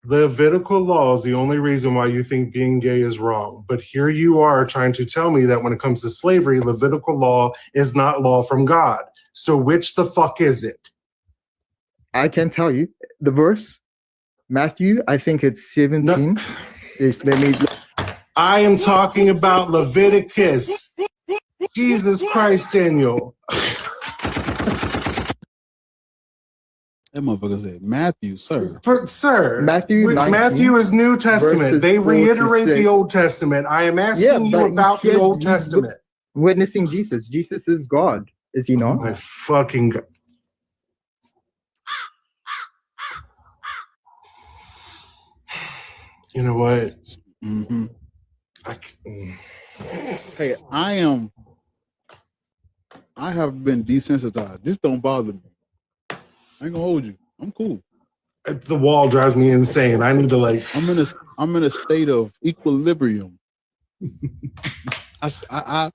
[SPEAKER 3] Levitical law is the only reason why you think being gay is wrong. But here you are trying to tell me that when it comes to slavery, Levitical law is not law from God. So which the fuck is it?
[SPEAKER 1] I can tell you the verse. Matthew, I think it's 17.
[SPEAKER 3] I am talking about Leviticus. Jesus Christ, Daniel.
[SPEAKER 2] That motherfucker said Matthew, sir.
[SPEAKER 3] Sir,
[SPEAKER 1] Matthew
[SPEAKER 3] is New Testament. They reiterate the Old Testament. I am asking you about the Old Testament.
[SPEAKER 1] Witnessing Jesus. Jesus is God, is he not?
[SPEAKER 3] My fucking God. You know what?
[SPEAKER 2] Mm-hmm. Hey, I have been desensitized. This don't bother me. I ain't gonna hold you. I'm cool.
[SPEAKER 3] The wall drives me insane. I need to
[SPEAKER 2] I'm in a state of equilibrium. I cursed out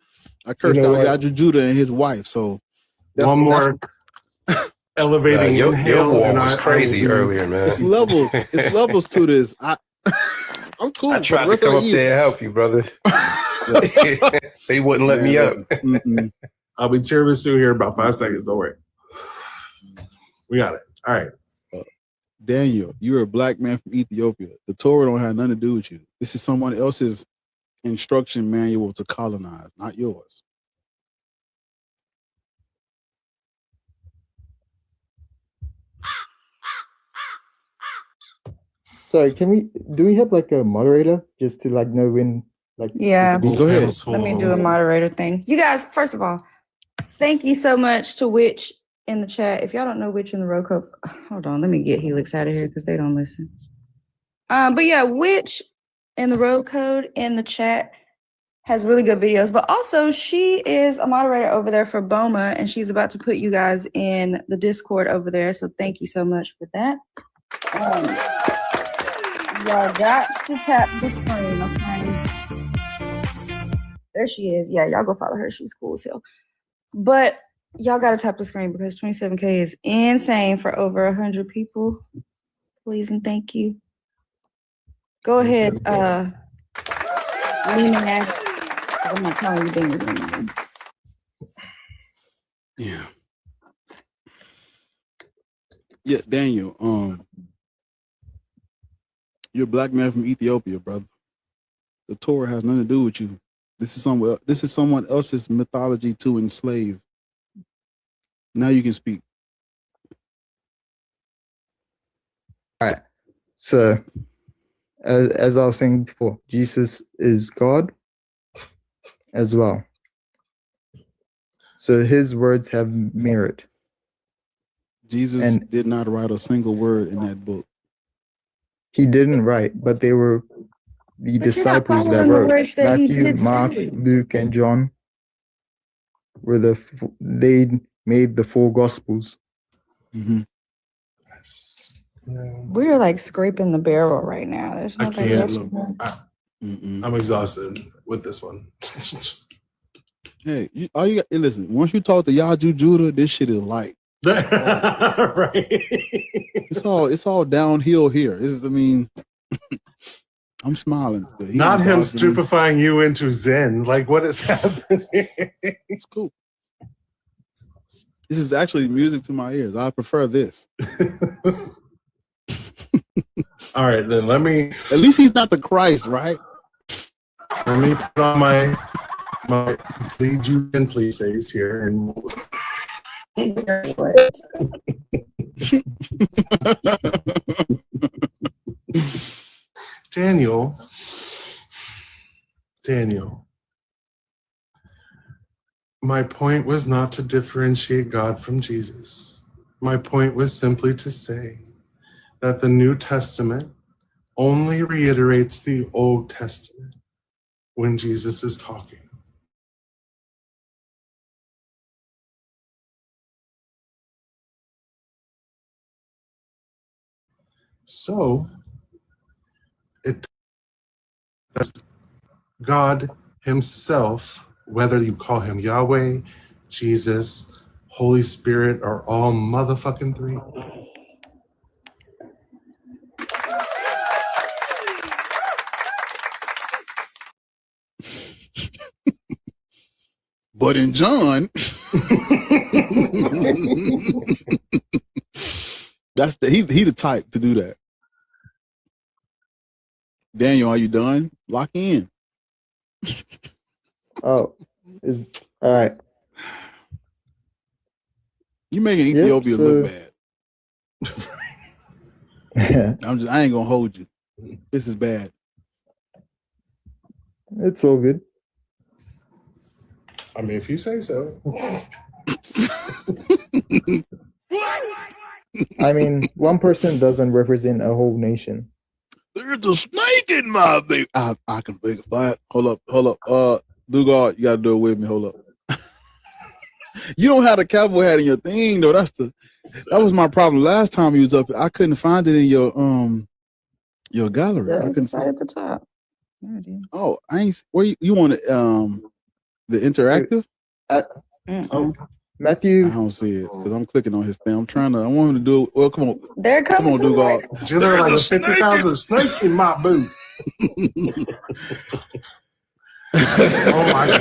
[SPEAKER 2] Yadru Judah and his wife. So
[SPEAKER 3] one more elevating
[SPEAKER 6] your
[SPEAKER 3] inhale.
[SPEAKER 6] wall was crazy earlier, man.
[SPEAKER 2] It's levels to this. I'm cool.
[SPEAKER 6] I tried to come up there and help you, brother. They wouldn't let me up.
[SPEAKER 3] I'll be tiramisu here in about 5 seconds. Don't worry. We got it. All right.
[SPEAKER 2] Daniel, you're a black man from Ethiopia. The Torah don't have nothing to do with you. This is someone else's instruction manual to colonize, not yours.
[SPEAKER 1] Sorry, do we have like a moderator just to like know when
[SPEAKER 4] Yeah.
[SPEAKER 2] Go ahead.
[SPEAKER 4] Let me do a moderator thing. You guys, first of all, thank you so much to Witch in the chat. If y'all don't know Witch in the row code, hold on, let me get Helix out of here because they don't listen. But yeah, Witch in the row code in the chat has really good videos, but also she is a moderator over there for BOMA, and she's about to put you guys in the Discord over there. So thank you so much for that. Y'all got to tap the screen, okay? There she is. Yeah, y'all go follow her. She's cool as hell. But y'all got to tap the screen because 27K is insane for over 100 people. Please and thank you. Go ahead, Lena. I'm not calling you Daniel's name.
[SPEAKER 2] Yeah. Yeah, Daniel. You're a black man from Ethiopia, brother. The Torah has nothing to do with you. This is someone else's mythology to enslave. Now you can speak.
[SPEAKER 1] So, as I was saying before, Jesus is God as well. So his words have merit.
[SPEAKER 2] Jesus
[SPEAKER 1] And-
[SPEAKER 2] did not write a single word in that book.
[SPEAKER 1] He didn't write, but they were the
[SPEAKER 4] But you're not
[SPEAKER 1] disciples that
[SPEAKER 4] following the
[SPEAKER 1] wrote.
[SPEAKER 4] words that he
[SPEAKER 1] Matthew,
[SPEAKER 4] did
[SPEAKER 1] Mark,
[SPEAKER 4] say.
[SPEAKER 1] Luke, and John were they made the four gospels.
[SPEAKER 2] Mhm.
[SPEAKER 4] We're like scraping the barrel right now. There's
[SPEAKER 3] I
[SPEAKER 4] nobody
[SPEAKER 3] can't
[SPEAKER 4] else.
[SPEAKER 3] look.
[SPEAKER 2] Mm-mm.
[SPEAKER 3] I'm exhausted with this one.
[SPEAKER 2] Hey, all you got, listen, once you talk to Yaju Judah, this shit is light.
[SPEAKER 3] Right.
[SPEAKER 2] It's all downhill here. This is, I mean, I'm smiling still. He
[SPEAKER 3] Not him
[SPEAKER 2] indulged in-
[SPEAKER 3] stupefying you into Zen. Like, what is happening?
[SPEAKER 2] It's cool. This is actually music to my ears. I prefer this.
[SPEAKER 3] All right, then let me
[SPEAKER 2] At least he's not the Christ, right?
[SPEAKER 3] put on my plead you and please face here, and Daniel. My point was not to differentiate God from Jesus. My point was simply to say that the New Testament only reiterates the Old Testament when Jesus is talking. So, that's God himself, whether you call him Yahweh, Jesus, Holy Spirit, or all motherfucking three.
[SPEAKER 2] But in John, that's he the type to do that. Daniel, are you done? Lock in.
[SPEAKER 1] Oh, is all right.
[SPEAKER 2] You making
[SPEAKER 1] Yep,
[SPEAKER 2] Ethiopia look bad. I ain't gonna hold you. This is bad.
[SPEAKER 1] It's all good.
[SPEAKER 3] I mean, if you say so.
[SPEAKER 1] I mean, one person doesn't represent a whole nation.
[SPEAKER 2] There's a snake in my baby. I can make it fly. Hold up. Dugard, you gotta do it with me. Hold up. You don't have the cowboy hat in your thing though. That was my problem last time you was up. I couldn't find it in your gallery.
[SPEAKER 4] Yeah,
[SPEAKER 2] I
[SPEAKER 4] it's
[SPEAKER 2] couldn't
[SPEAKER 4] just right at the top. There it is.
[SPEAKER 2] Oh, I ain't. Where you want it? The interactive?
[SPEAKER 3] Oh,
[SPEAKER 2] I
[SPEAKER 1] Matthew,
[SPEAKER 2] don't see it because I'm clicking on his thing. I want him to do it. Well, come on,
[SPEAKER 4] They're
[SPEAKER 2] come
[SPEAKER 4] coming
[SPEAKER 2] on,
[SPEAKER 4] through.
[SPEAKER 2] Dugard.
[SPEAKER 3] there like a 50,000 snakes in my boot. Oh my God.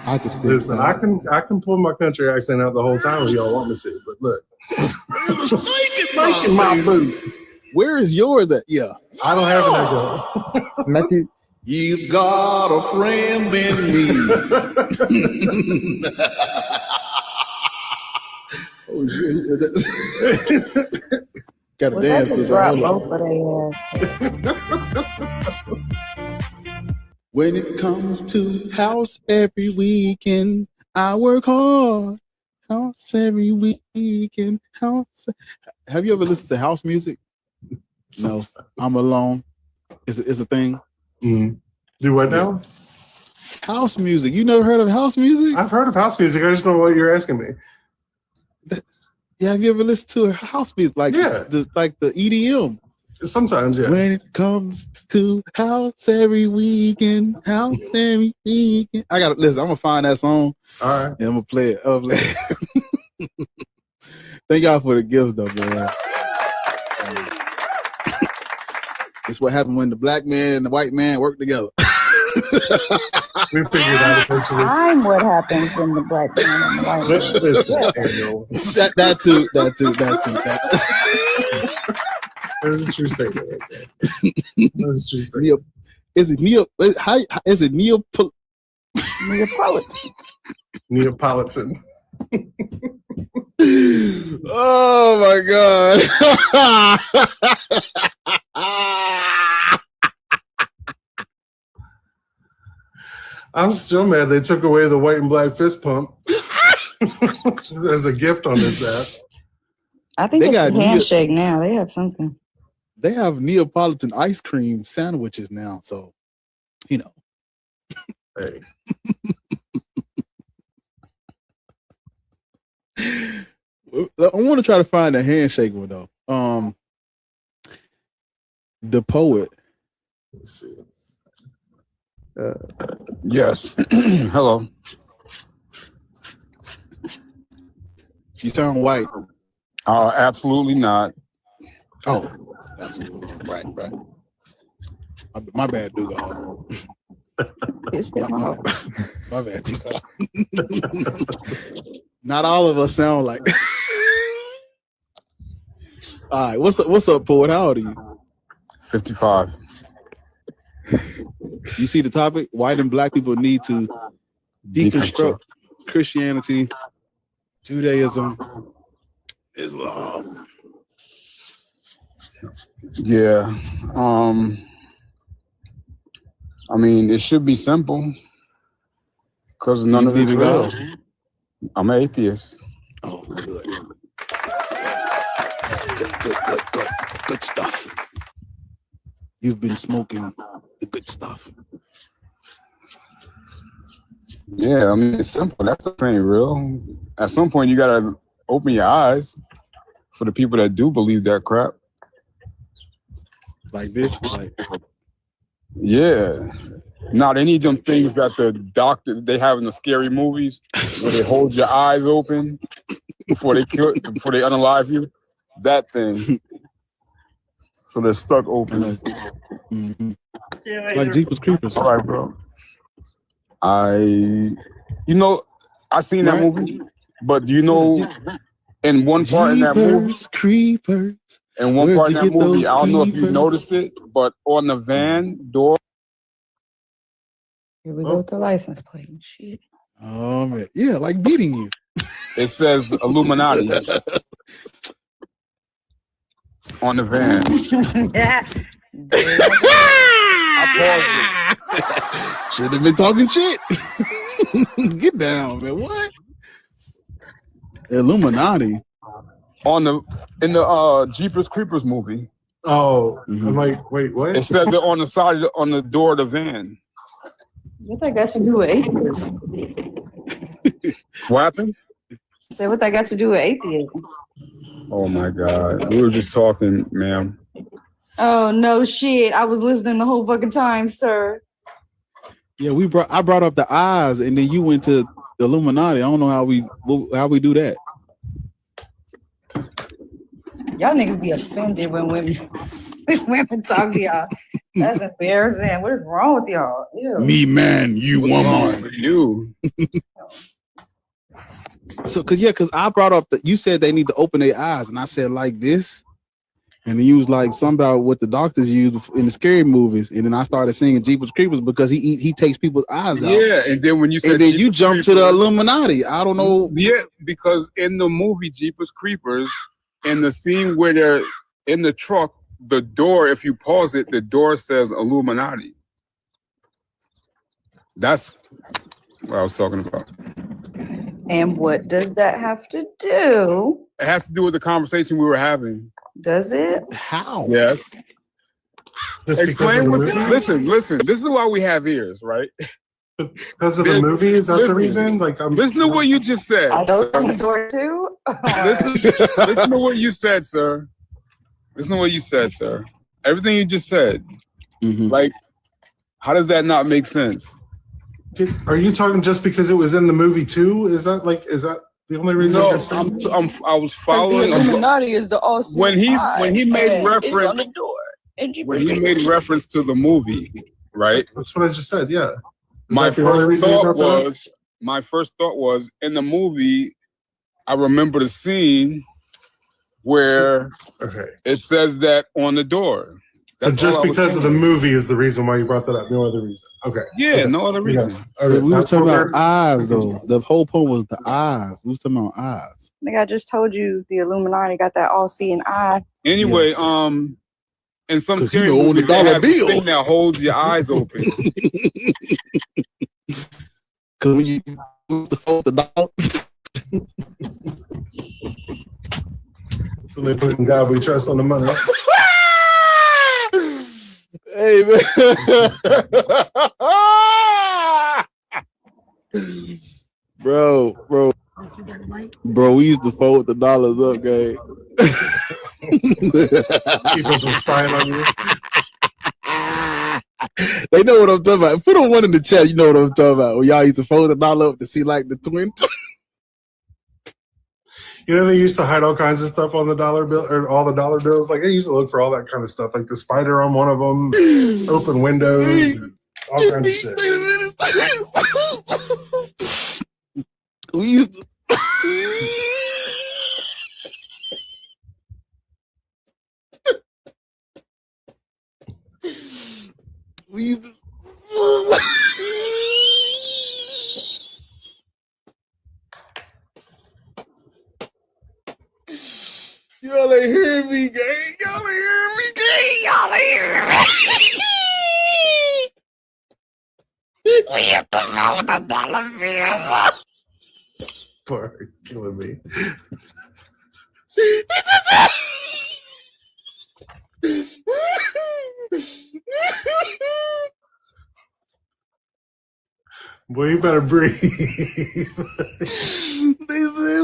[SPEAKER 2] I can
[SPEAKER 3] Listen, I can pull my country accent out the whole time if y'all want me to, but look.
[SPEAKER 2] There's a snake
[SPEAKER 3] In my boot.
[SPEAKER 2] Where is yours at? Yeah.
[SPEAKER 3] I don't have an echo.
[SPEAKER 1] Matthew,
[SPEAKER 2] You've got a friend in me. Oh shit! Got to
[SPEAKER 4] Was that
[SPEAKER 2] dance.
[SPEAKER 4] to
[SPEAKER 2] with
[SPEAKER 4] drop
[SPEAKER 2] her.
[SPEAKER 4] both of their
[SPEAKER 2] When it comes to house every weekend, I work hard. House every weekend. House. Have you ever listened to house music? No, I'm alone. It's a thing.
[SPEAKER 3] Mm. Do what now?
[SPEAKER 2] House music. You never heard of house music?
[SPEAKER 3] I've heard of house music. I just don't know what you're asking me.
[SPEAKER 2] Yeah, have you ever listened to house music? Like
[SPEAKER 3] Yeah.
[SPEAKER 2] the EDM.
[SPEAKER 3] Sometimes, yeah.
[SPEAKER 2] When it comes to house every weekend, house every weekend. I gotta listen. I'm gonna find that song
[SPEAKER 3] All right.
[SPEAKER 2] and I'm gonna play it. Thank y'all for the gifts, though, man. It's what happened when the black man and the white man work together.
[SPEAKER 3] We figured out eventually.
[SPEAKER 4] I'm what happens when the black man and the white man.
[SPEAKER 3] Listen, Daniel.
[SPEAKER 2] that too.
[SPEAKER 3] There's a true statement right there. That's a true statement.
[SPEAKER 2] Is it Neil? Is it Neil?
[SPEAKER 4] Neapolitan.
[SPEAKER 3] Neapolitan.
[SPEAKER 2] Oh my god.
[SPEAKER 3] I'm still mad they took away the white and black fist pump as a gift on this app.
[SPEAKER 4] I think
[SPEAKER 2] They
[SPEAKER 4] it's a
[SPEAKER 2] got
[SPEAKER 4] handshake now. They have something.
[SPEAKER 2] They have Neapolitan ice cream sandwiches now, so you know.
[SPEAKER 3] Hey.
[SPEAKER 2] I want to try to find a handshake one though. The poet.
[SPEAKER 3] Let's see.
[SPEAKER 7] Yes. Hello.
[SPEAKER 2] You sound white.
[SPEAKER 7] Absolutely not.
[SPEAKER 2] Oh, absolutely. Right. My bad, dude. My bad, dude. Not all of us sound like. All right, what's up, poet? How old are you?
[SPEAKER 7] 55.
[SPEAKER 2] You see the topic? White and black people need to deconstruct Christianity, Judaism, Islam.
[SPEAKER 7] Yeah. I mean, it should be simple because none of it's
[SPEAKER 2] believe in
[SPEAKER 7] real.
[SPEAKER 2] God?
[SPEAKER 7] I'm an atheist.
[SPEAKER 2] Oh, good. Good stuff. You've been smoking the good stuff.
[SPEAKER 7] Yeah, I mean, it's simple. That's ain't real. At some point, you gotta open your eyes for the people that do believe that crap.
[SPEAKER 2] Like this, like
[SPEAKER 7] Yeah. Not any of them things that the doctors they have in the scary movies where they hold your eyes open before they unalive you. That thing. So they're stuck open.
[SPEAKER 2] Mm-hmm. Like Jeepers Creepers.
[SPEAKER 7] All right, bro. I seen that movie, but do you know in one part in that movie,
[SPEAKER 2] Creepers.
[SPEAKER 7] in one part in that movie, I don't know if you noticed it, but on the van door.
[SPEAKER 4] Here we go with the license plate and shit.
[SPEAKER 2] Oh man, yeah, like beating you.
[SPEAKER 7] It says Illuminati on the van.
[SPEAKER 2] I paused it. Should have been talking shit. Get down, man. What? Illuminati
[SPEAKER 7] in the Jeepers Creepers movie.
[SPEAKER 3] Oh, I'm like, wait, what?
[SPEAKER 7] It says it on the side on the door of the van.
[SPEAKER 4] What that got to do with atheism?
[SPEAKER 7] What happened?
[SPEAKER 4] Say what that got to do with atheism?
[SPEAKER 7] Oh my God, we were just talking, ma'am.
[SPEAKER 4] Oh no shit! I was listening the whole fucking time, sir.
[SPEAKER 2] Yeah, I brought up the eyes, and then you went to the Illuminati. I don't know how we do that.
[SPEAKER 4] Y'all niggas be offended when women talk to y'all. That's embarrassing. What is wrong with y'all? Ew.
[SPEAKER 2] Me, man, you woman.
[SPEAKER 7] You.
[SPEAKER 2] So, because I brought up that you said they need to open their eyes, and I said like this, and then you was like something about what the doctors use in the scary movies, and then I started singing Jeepers Creepers because he takes people's eyes out.
[SPEAKER 7] Yeah, and then when you said
[SPEAKER 2] and then you jumped to the Illuminati. I don't know.
[SPEAKER 7] Yeah, because in the movie Jeepers Creepers, in the scene where they're in the truck, the door, if you pause it, the door says Illuminati. That's what I was talking about.
[SPEAKER 4] And what does that have to do?
[SPEAKER 7] It has to do with the conversation we were having.
[SPEAKER 4] Does it?
[SPEAKER 2] How?
[SPEAKER 7] Yes.
[SPEAKER 3] Explain
[SPEAKER 7] what. Listen. This is why we have ears, right?
[SPEAKER 3] Because of the movie? Is that the reason? Like,
[SPEAKER 7] listen to what you just said.
[SPEAKER 4] I opened the door too.
[SPEAKER 7] Listen to what you said, sir. Listen to what you said, sir. Everything you just said.
[SPEAKER 2] Mm-hmm.
[SPEAKER 7] Like, how does that not make sense?
[SPEAKER 3] Are you talking just because it was in the movie too? Is that the only reason?
[SPEAKER 7] No,
[SPEAKER 3] you're saying?
[SPEAKER 7] I was following.
[SPEAKER 4] The Illuminati is the awesome.
[SPEAKER 7] When he made reference
[SPEAKER 4] on the door.
[SPEAKER 7] When he made reference to the movie, right?
[SPEAKER 3] That's what I just said. Yeah.
[SPEAKER 7] My first thought was in the movie. I remember the scene where it says that on the door.
[SPEAKER 3] So
[SPEAKER 7] That's
[SPEAKER 3] just
[SPEAKER 7] all I was
[SPEAKER 3] because of the
[SPEAKER 7] saying.
[SPEAKER 3] movie is the reason why you brought that up. No other reason. Okay.
[SPEAKER 7] Yeah,
[SPEAKER 3] Okay.
[SPEAKER 7] no other reason.
[SPEAKER 3] All
[SPEAKER 2] We
[SPEAKER 3] right.
[SPEAKER 2] were
[SPEAKER 3] Fast
[SPEAKER 2] talking about
[SPEAKER 3] forward.
[SPEAKER 2] eyes, though. The whole point was the eyes. We was talking about eyes.
[SPEAKER 4] Nigga, I just told you the Illuminati got that all-seeing eye.
[SPEAKER 7] Anyway, in some
[SPEAKER 2] 'Cause
[SPEAKER 7] scary
[SPEAKER 2] you know, on the
[SPEAKER 7] movies, they
[SPEAKER 2] dollar
[SPEAKER 7] have this
[SPEAKER 2] bill.
[SPEAKER 7] thing that holds your eyes open.
[SPEAKER 2] Because when you use the phone, the dollar.
[SPEAKER 3] So they put in God we trust on the money.
[SPEAKER 2] Hey, man. Bro, we used to fold the dollars up, gang.
[SPEAKER 3] People from spying on you.
[SPEAKER 2] They know what I'm talking about. Put on one in the chat, you know what I'm talking about. When y'all used to fold the dollar up to see like the twin.
[SPEAKER 3] You know, they used to hide all kinds of stuff on the dollar bill or all the dollar bills. Like they used to look for all that kind of stuff, like the spider on one of them, open windows, all kinds of shit.
[SPEAKER 2] Wait a minute. We used to. We used to. Y'all ain't hearing me, gang. Y'all ain't hearing me, gang. Y'all ain't hearing me. We used to fold the dollar bills.
[SPEAKER 3] For killing me. Boy, you better breathe.
[SPEAKER 2] They said,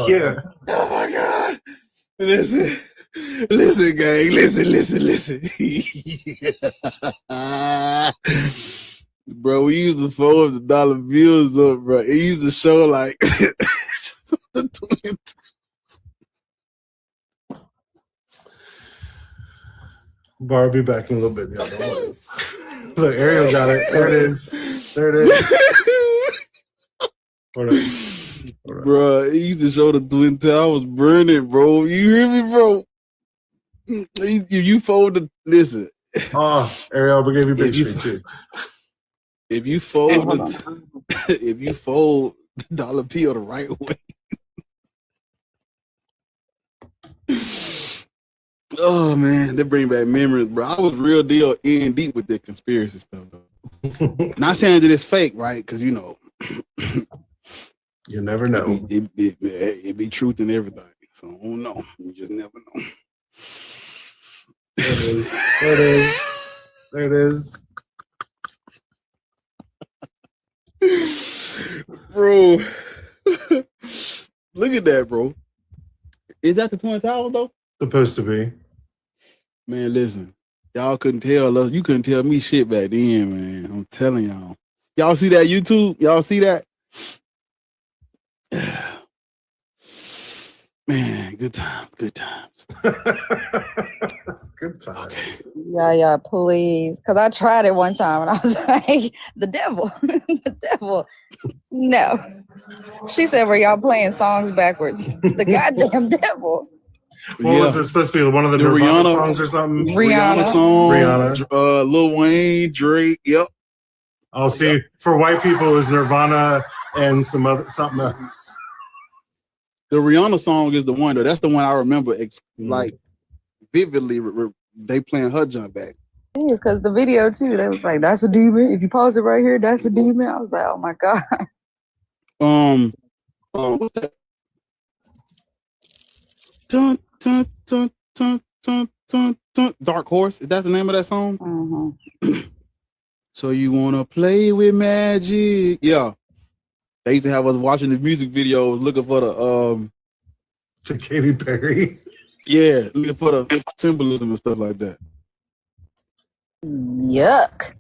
[SPEAKER 3] Yeah.
[SPEAKER 2] oh my God. Listen, gang. Listen. Bro, we used to fold the dollar bills up, bro. It used to show like the twins.
[SPEAKER 3] Bar, be back in a little bit, y'all. Don't worry. Look, Ariel got it. There it is. There it is. Hold on.
[SPEAKER 2] Bro, it used to show the twin towers burning, bro. You hear me, bro? If you fold the listen.
[SPEAKER 3] Oh, Ariel, we gave you big
[SPEAKER 2] If you-
[SPEAKER 3] screen too.
[SPEAKER 2] If you fold if you fold the dollar bill the right way. Oh man, that bring back memories, bro. I was real deal in deep with the conspiracy stuff, though. Not saying that it's fake, right? Because you know,
[SPEAKER 3] You never know.
[SPEAKER 2] it be truth in everything. So I don't know. You just never know.
[SPEAKER 3] There it is. There it is. There it is.
[SPEAKER 2] Bro, look at that, bro. Is that the Twin Towers, though?
[SPEAKER 3] Supposed to be.
[SPEAKER 2] Man, listen. Y'all couldn't tell us. You couldn't tell me shit back then, man. I'm telling y'all. Y'all see that YouTube? Y'all see that? Man, good times. Good times.
[SPEAKER 3] Good time.
[SPEAKER 2] Okay.
[SPEAKER 4] Yeah, please. Because I tried it one time and I was like, the devil. The devil. No. She said, were y'all playing songs backwards? The goddamn devil.
[SPEAKER 3] What was it supposed to be? One of the Nirvana songs or something?
[SPEAKER 4] Rihanna.
[SPEAKER 2] song.
[SPEAKER 3] Rihanna.
[SPEAKER 2] Lil Wayne, Drake. Yep.
[SPEAKER 3] I'll see. For white people, it was Nirvana and something else.
[SPEAKER 2] The Rihanna song is the one, though. That's the one I remember, like, vividly. They playing her jump back.
[SPEAKER 4] It is because the video, too, they was like, that's a demon. If you pause it right here, that's a demon. I was like, oh, my God.
[SPEAKER 2] What's that? Dun, dun, dun, dun, dun, dun, dun. Dark Horse. Is that the name of that song?
[SPEAKER 4] Mm-hmm.
[SPEAKER 2] So you wanna play with magic? Yeah. They used to have us watching the music videos, looking for the
[SPEAKER 3] To Katy Perry.
[SPEAKER 2] yeah, looking for the symbolism and stuff like that.
[SPEAKER 4] Yuck.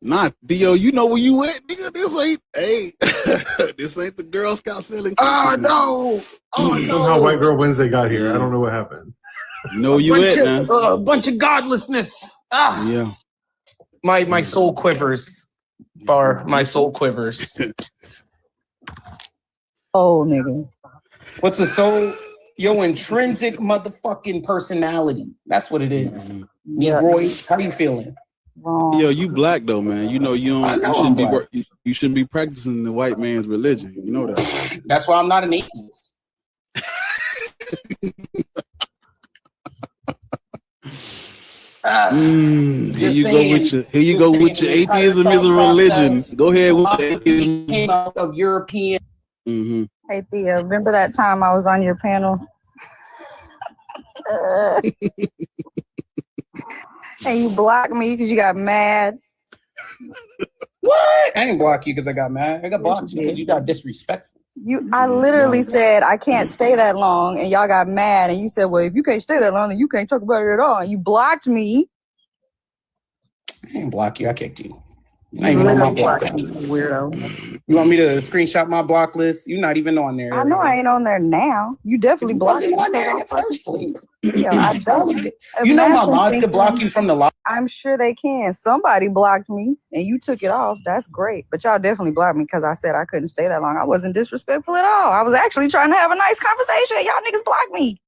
[SPEAKER 2] Not Theo, you know where you at, nigga. This ain't this ain't the Girl Scout selling.
[SPEAKER 1] Oh no! Oh
[SPEAKER 3] Somehow
[SPEAKER 1] no!
[SPEAKER 3] White Girl Wednesday got here. I don't know what happened.
[SPEAKER 2] You know where you at now.
[SPEAKER 1] Bunch of godlessness. Ah,
[SPEAKER 2] Yeah.
[SPEAKER 1] my soul quivers.
[SPEAKER 8] bar. My soul quivers.
[SPEAKER 4] Oh, nigga.
[SPEAKER 8] What's a soul? Your intrinsic motherfucking personality. That's what it is.
[SPEAKER 4] Yeah.
[SPEAKER 8] Negroid, how you feeling?
[SPEAKER 4] Wrong.
[SPEAKER 2] Yo, you black though, man. You know you
[SPEAKER 8] I
[SPEAKER 2] don't.
[SPEAKER 8] know
[SPEAKER 2] You shouldn't
[SPEAKER 8] I'm
[SPEAKER 2] be.
[SPEAKER 8] black.
[SPEAKER 2] You shouldn't be practicing the white man's religion. You know that.
[SPEAKER 8] That's why I'm not an atheist.
[SPEAKER 2] Here
[SPEAKER 8] Just
[SPEAKER 2] you
[SPEAKER 8] saying.
[SPEAKER 2] go with your. Here you go
[SPEAKER 8] Just
[SPEAKER 2] with your
[SPEAKER 8] saying, the
[SPEAKER 2] atheism
[SPEAKER 8] entire
[SPEAKER 2] is a religion.
[SPEAKER 8] process
[SPEAKER 2] Go ahead with your atheism.
[SPEAKER 8] came out of European.
[SPEAKER 2] Mm-hmm.
[SPEAKER 4] Hey, Thea, remember that time I was on your panel? And you blocked me because you got mad.
[SPEAKER 8] What? I didn't block you because I got mad. I got blocked you because you got disrespectful.
[SPEAKER 4] I literally said I can't stay that long, and y'all got mad, and you said, well, if you can't stay that long, then you can't talk about it at all. And you blocked me.
[SPEAKER 8] I didn't block you. I kicked you. Not even on my block.
[SPEAKER 4] Weirdo.
[SPEAKER 8] You want me to screenshot my block list? You're not even on there.
[SPEAKER 4] I know I ain't on there now. You definitely blocked me.
[SPEAKER 8] Wasn't on there in the first place.
[SPEAKER 4] Yeah, I don't.
[SPEAKER 8] You know my
[SPEAKER 4] Imagine
[SPEAKER 8] mods could
[SPEAKER 4] thinking-
[SPEAKER 8] block you from the live.
[SPEAKER 4] I'm sure they can. Somebody blocked me and you took it off. That's great. But y'all definitely blocked me because I said I couldn't stay that long. I wasn't disrespectful at all. I was actually trying to have a nice conversation. Y'all niggas blocked me.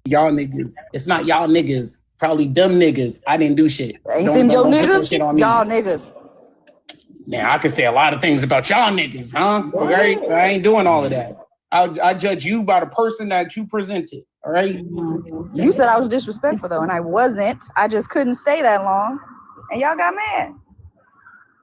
[SPEAKER 8] Y'all niggas. It's not y'all niggas. Probably dumb niggas. I didn't do shit.
[SPEAKER 4] Ain't
[SPEAKER 8] Don't
[SPEAKER 4] them your
[SPEAKER 8] put that
[SPEAKER 4] niggas?
[SPEAKER 8] shit on me.
[SPEAKER 4] Y'all niggas.
[SPEAKER 8] Now I could say a lot of things about y'all niggas, huh? All right, I ain't doing all of that. I judge you by the person that you presented. All right.
[SPEAKER 4] You said I was disrespectful though, and I wasn't. I just couldn't stay that long, and y'all got mad.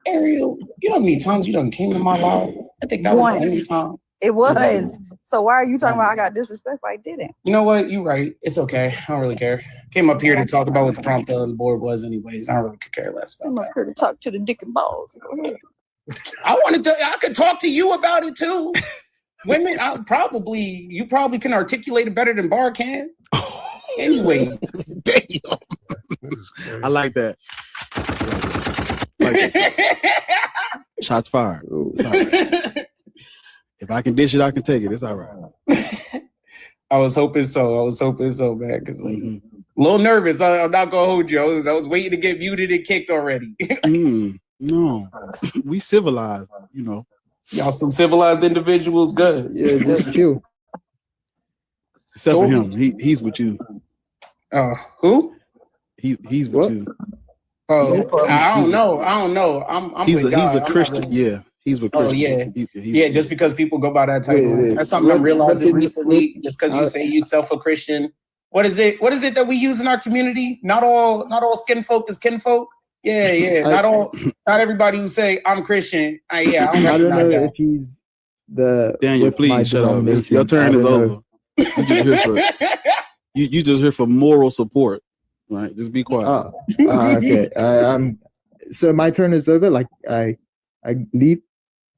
[SPEAKER 8] Ariel, you know how many times you done came to my life? I think that was the only time.
[SPEAKER 4] It was. So why are you talking about I got disrespectful? I didn't.
[SPEAKER 8] You know what? You're right. It's okay. I don't really care. Came up here to talk about what the prompt on the board was, anyways. I don't really care less about
[SPEAKER 4] I'm
[SPEAKER 8] that.
[SPEAKER 4] up here to talk to the dick and balls. Go ahead.
[SPEAKER 8] I could talk to you about it too. Women, you probably can articulate it better than Bar can. Anyway.
[SPEAKER 2] Damn. I like that. Shots fired. It's all right. If I can dish it, I can take it. It's all right.
[SPEAKER 8] I was hoping so, man. Because a little nervous. I'm not gonna hold you. I was waiting to get muted and kicked already.
[SPEAKER 2] No, we civilized. You know,
[SPEAKER 8] y'all some civilized individuals. Good.
[SPEAKER 1] Yeah, just chill.
[SPEAKER 2] Except for him, he's with you.
[SPEAKER 8] Who?
[SPEAKER 2] He's with you.
[SPEAKER 8] Oh, I don't know. I'm
[SPEAKER 2] he's
[SPEAKER 8] with
[SPEAKER 2] a
[SPEAKER 8] God.
[SPEAKER 2] Christian. Yeah, he's with Christian.
[SPEAKER 8] Oh yeah, just because people go by that title. That's something I'm realizing recently. Just because you say yourself a Christian, what is it? What is it that we use in our community? Not all skin folk is kinfolk. Yeah. Not everybody who say I'm Christian. I don't
[SPEAKER 1] I don't know
[SPEAKER 8] recognize that.
[SPEAKER 1] if he's the
[SPEAKER 2] Daniel, please shut up. Your turn is over. You just here for moral support, right? Just be quiet.
[SPEAKER 1] Okay. So my turn is over. Like I leave.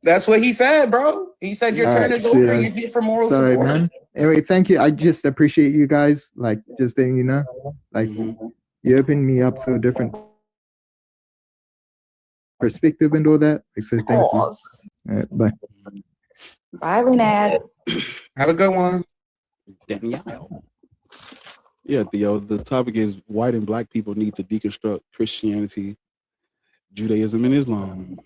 [SPEAKER 8] That's what he said, bro. He said your turn is over. You're here for moral
[SPEAKER 1] Sorry,
[SPEAKER 8] support.
[SPEAKER 1] man. Anyway, thank you. I just appreciate you guys. Like just letting you know, like you opened me up to a different perspective and all that. So thank you. All right, bye.
[SPEAKER 4] Bye, Renad.
[SPEAKER 8] Have a good one.
[SPEAKER 2] Danielle. Yeah, Theo, the topic is white and black people need to deconstruct Christianity, Judaism, and Islam.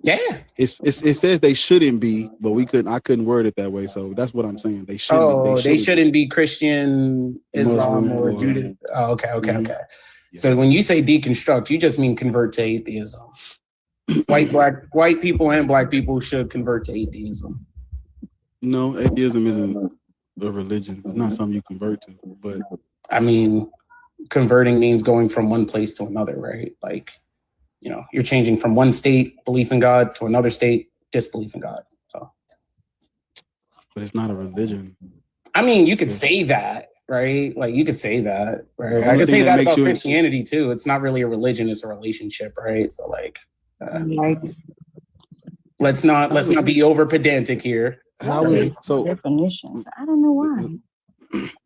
[SPEAKER 8] Yeah.
[SPEAKER 2] It says they shouldn't be, but I couldn't word it that way. So that's what I'm saying. They shouldn't.
[SPEAKER 8] They shouldn't be Christian, Islam,
[SPEAKER 2] Muslim,
[SPEAKER 8] or Judaism. Oh, okay. Yeah. So when you say deconstruct, you just mean convert to atheism. White people and black people should convert to atheism.
[SPEAKER 2] No, atheism isn't a religion. It's not something you convert to. But
[SPEAKER 8] I mean, converting means going from one place to another, right? Like, you're changing from one state, belief in God, to another state, disbelief in God. So,
[SPEAKER 2] but it's not a religion.
[SPEAKER 8] I mean, you could say that, right? Like, you could say that, right? I could say that about Christianity too. It's not really a religion; it's a relationship, right? So, like, let's not be over pedantic here.
[SPEAKER 4] Definitions? I don't know why.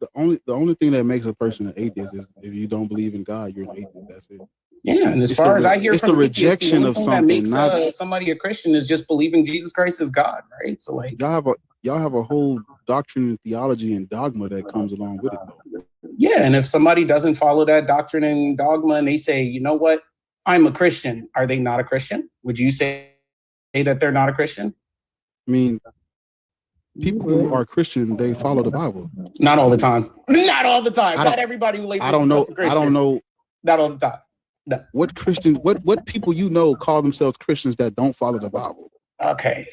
[SPEAKER 2] The only thing that makes a person an atheist is if you don't believe in God, you're an atheist. That's it.
[SPEAKER 8] Yeah, and as far as I hear,
[SPEAKER 2] it's the rejection of something.
[SPEAKER 8] That makes somebody a Christian is just believing Jesus Christ is God, right? So like,
[SPEAKER 2] y'all have a whole doctrine and theology and dogma that comes along with it, though.
[SPEAKER 8] Yeah, and if somebody doesn't follow that doctrine and dogma and they say, you know what, I'm a Christian, are they not a Christian? Would you say that they're not a Christian?
[SPEAKER 2] I mean, people who are Christian, they follow the Bible.
[SPEAKER 8] Not all the time. Not all the time. Not everybody who labels
[SPEAKER 2] I don't know.
[SPEAKER 8] themselves a Christian.
[SPEAKER 2] I don't know.
[SPEAKER 8] Not all the time. No.
[SPEAKER 2] What Christians, what people you know call themselves Christians that don't follow the Bible?
[SPEAKER 8] Okay.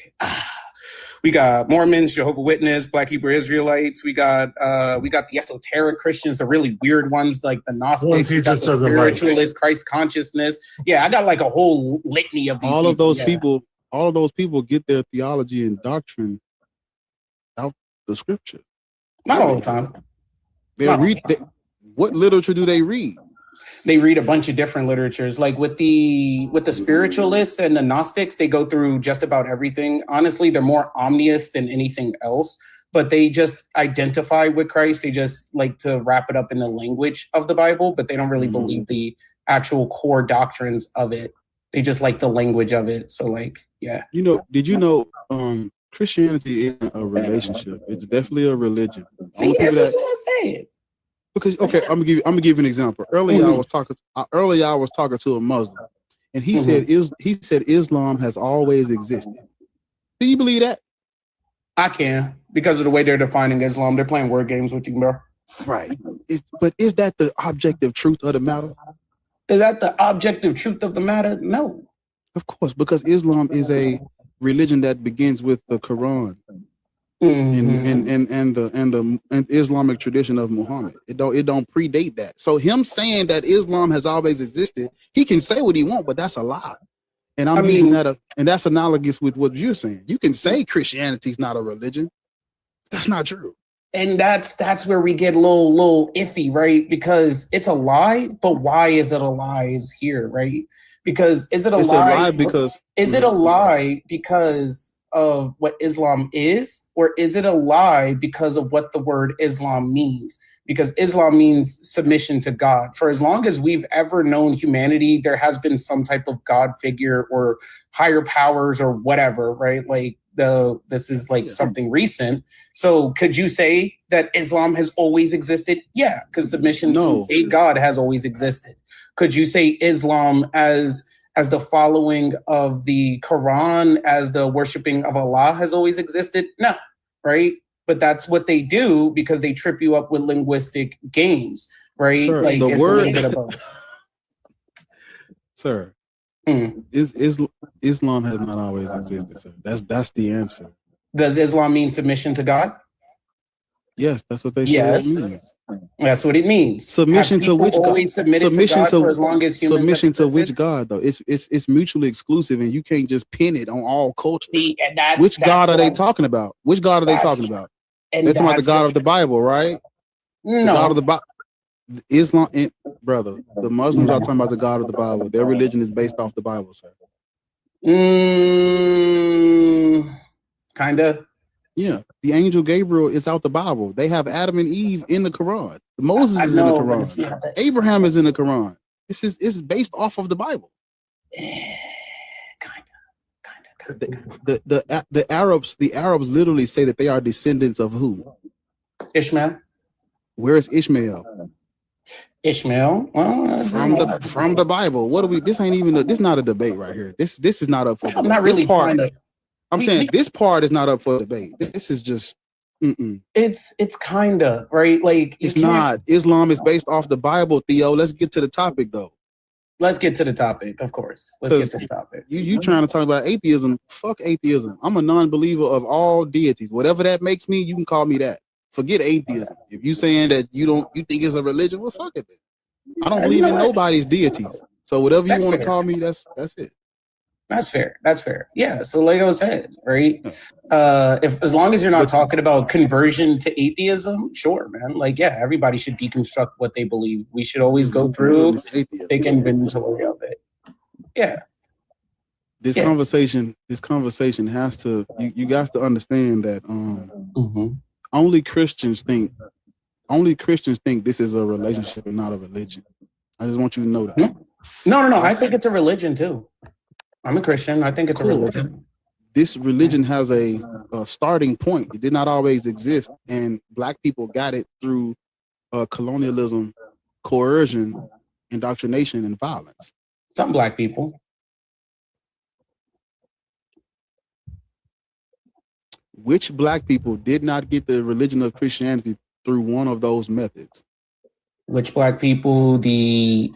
[SPEAKER 8] We got Mormons, Jehovah's Witness, Black Hebrew Israelites. We got the esoteric Christians, the really weird ones like the Gnostics,
[SPEAKER 3] Ones he
[SPEAKER 8] we got
[SPEAKER 3] just
[SPEAKER 8] the
[SPEAKER 3] doesn't like.
[SPEAKER 8] spiritualists, Christ consciousness. Yeah, I got like a whole litany of these.
[SPEAKER 2] All of those
[SPEAKER 8] yeah.
[SPEAKER 2] people, all of those people get their theology and doctrine out the scripture.
[SPEAKER 8] Not all the time.
[SPEAKER 2] What literature do they read?
[SPEAKER 8] They read a bunch of different literatures. Like with the spiritualists and the Gnostics, they go through just about everything. Honestly, they're more omnious than anything else, but they just identify with Christ. They just like to wrap it up in the language of the Bible, but they don't really believe the actual core doctrines of it. They just like the language of it. So like, yeah.
[SPEAKER 2] You know, did you know Christianity isn't a relationship? It's definitely a religion.
[SPEAKER 8] See, that's what I'm saying.
[SPEAKER 2] Because okay, I'm gonna give you an example. Earlier I was talking to a Muslim, and he said Islam has always existed. Do you believe that?
[SPEAKER 8] I can, because of the way they're defining Islam. They're playing word games with you, bro.
[SPEAKER 2] Right. But is that the objective truth of the matter?
[SPEAKER 8] Is that the objective truth of the matter? No.
[SPEAKER 2] Of course, because Islam is a religion that begins with the Quran. And the Islamic tradition of Muhammad. It don't predate that. So him saying that Islam has always existed, he can say what he wants, but that's a lie. And I'm using that and that's analogous with what you're saying. You can say Christianity is not a religion. That's not true.
[SPEAKER 8] And that's where we get a little iffy, right? Because it's a lie, but why is it a lie is here, right? Because is it a lie because is it a lie because of what Islam is, or is it a lie because of what the word Islam means? Because Islam means submission to God. For as long as we've ever known humanity, there has been some type of God figure or higher powers or whatever, right? Like this is like something recent. So could you say that Islam has always existed? Yeah, because submission to a God has always existed. Could you say Islam as the following of the Quran, as the worshiping of Allah has always existed? No, right? But that's what they do because they trip you up with linguistic games, right?
[SPEAKER 2] Sir,
[SPEAKER 8] like
[SPEAKER 2] the
[SPEAKER 8] it's
[SPEAKER 2] word,
[SPEAKER 8] a little bit of both.
[SPEAKER 2] Sir, Islam has not always existed, sir. That's the answer.
[SPEAKER 8] Does Islam mean submission to God?
[SPEAKER 2] Yes, that's what they say it means.
[SPEAKER 8] That's what it means.
[SPEAKER 2] Submission to which God?
[SPEAKER 8] Submission to as long as
[SPEAKER 2] submission to which God though? It's mutually exclusive, and you can't just pin it on all culture.
[SPEAKER 8] See, and
[SPEAKER 2] which God are they talking about? Which God are they talking about? They're talking about the God of the Bible, right?
[SPEAKER 8] No.
[SPEAKER 2] The God of the Bible. Islam, brother, the Muslims are talking about the God of the Bible. Their religion is based off the Bible, sir.
[SPEAKER 8] Kinda.
[SPEAKER 2] Yeah, the angel Gabriel is out the Bible. They have Adam and Eve in the Quran. Moses is in the Quran. Abraham is in the Quran. It's based off of the Bible. The Arabs literally say that they are descendants of who?
[SPEAKER 8] Ishmael.
[SPEAKER 2] Where is Ishmael?
[SPEAKER 8] Ishmael. Well,
[SPEAKER 2] from the Bible. What do we? This ain't even. This not a debate right here. This is not up for.
[SPEAKER 8] I'm not really
[SPEAKER 2] part. I'm saying this part is not up for debate. This is just.
[SPEAKER 8] It's kinda right. Like
[SPEAKER 2] it's not. Islam is based off the Bible, Theo. Let's get to the topic though.
[SPEAKER 8] Let's get to the topic, of course. Let's get to the topic.
[SPEAKER 2] You trying to talk about atheism? Fuck atheism. I'm a non-believer of all deities. Whatever that makes me, you can call me that. Forget atheism. If you saying that you think it's a religion, well, fuck it then. I don't believe in nobody's deities. So whatever you want to call me, that's it.
[SPEAKER 8] That's fair. That's fair. Yeah. So like I was saying, right? If as long as you're not talking about conversion to atheism, sure, man. Like, yeah, everybody should deconstruct what they believe. We should always go through, take inventory of it. Yeah.
[SPEAKER 2] This conversation has to. You guys to understand that only Christians think this is a relationship and not a religion. I just want you to know that.
[SPEAKER 8] No. I think it's a religion too. I'm a Christian. I think it's a religion.
[SPEAKER 2] This religion has a starting point. It did not always exist, and Black people got it through colonialism, coercion, indoctrination, and violence.
[SPEAKER 8] Some black people.
[SPEAKER 2] Which black people did not get the religion of Christianity through one of those methods?
[SPEAKER 8] Which black people? The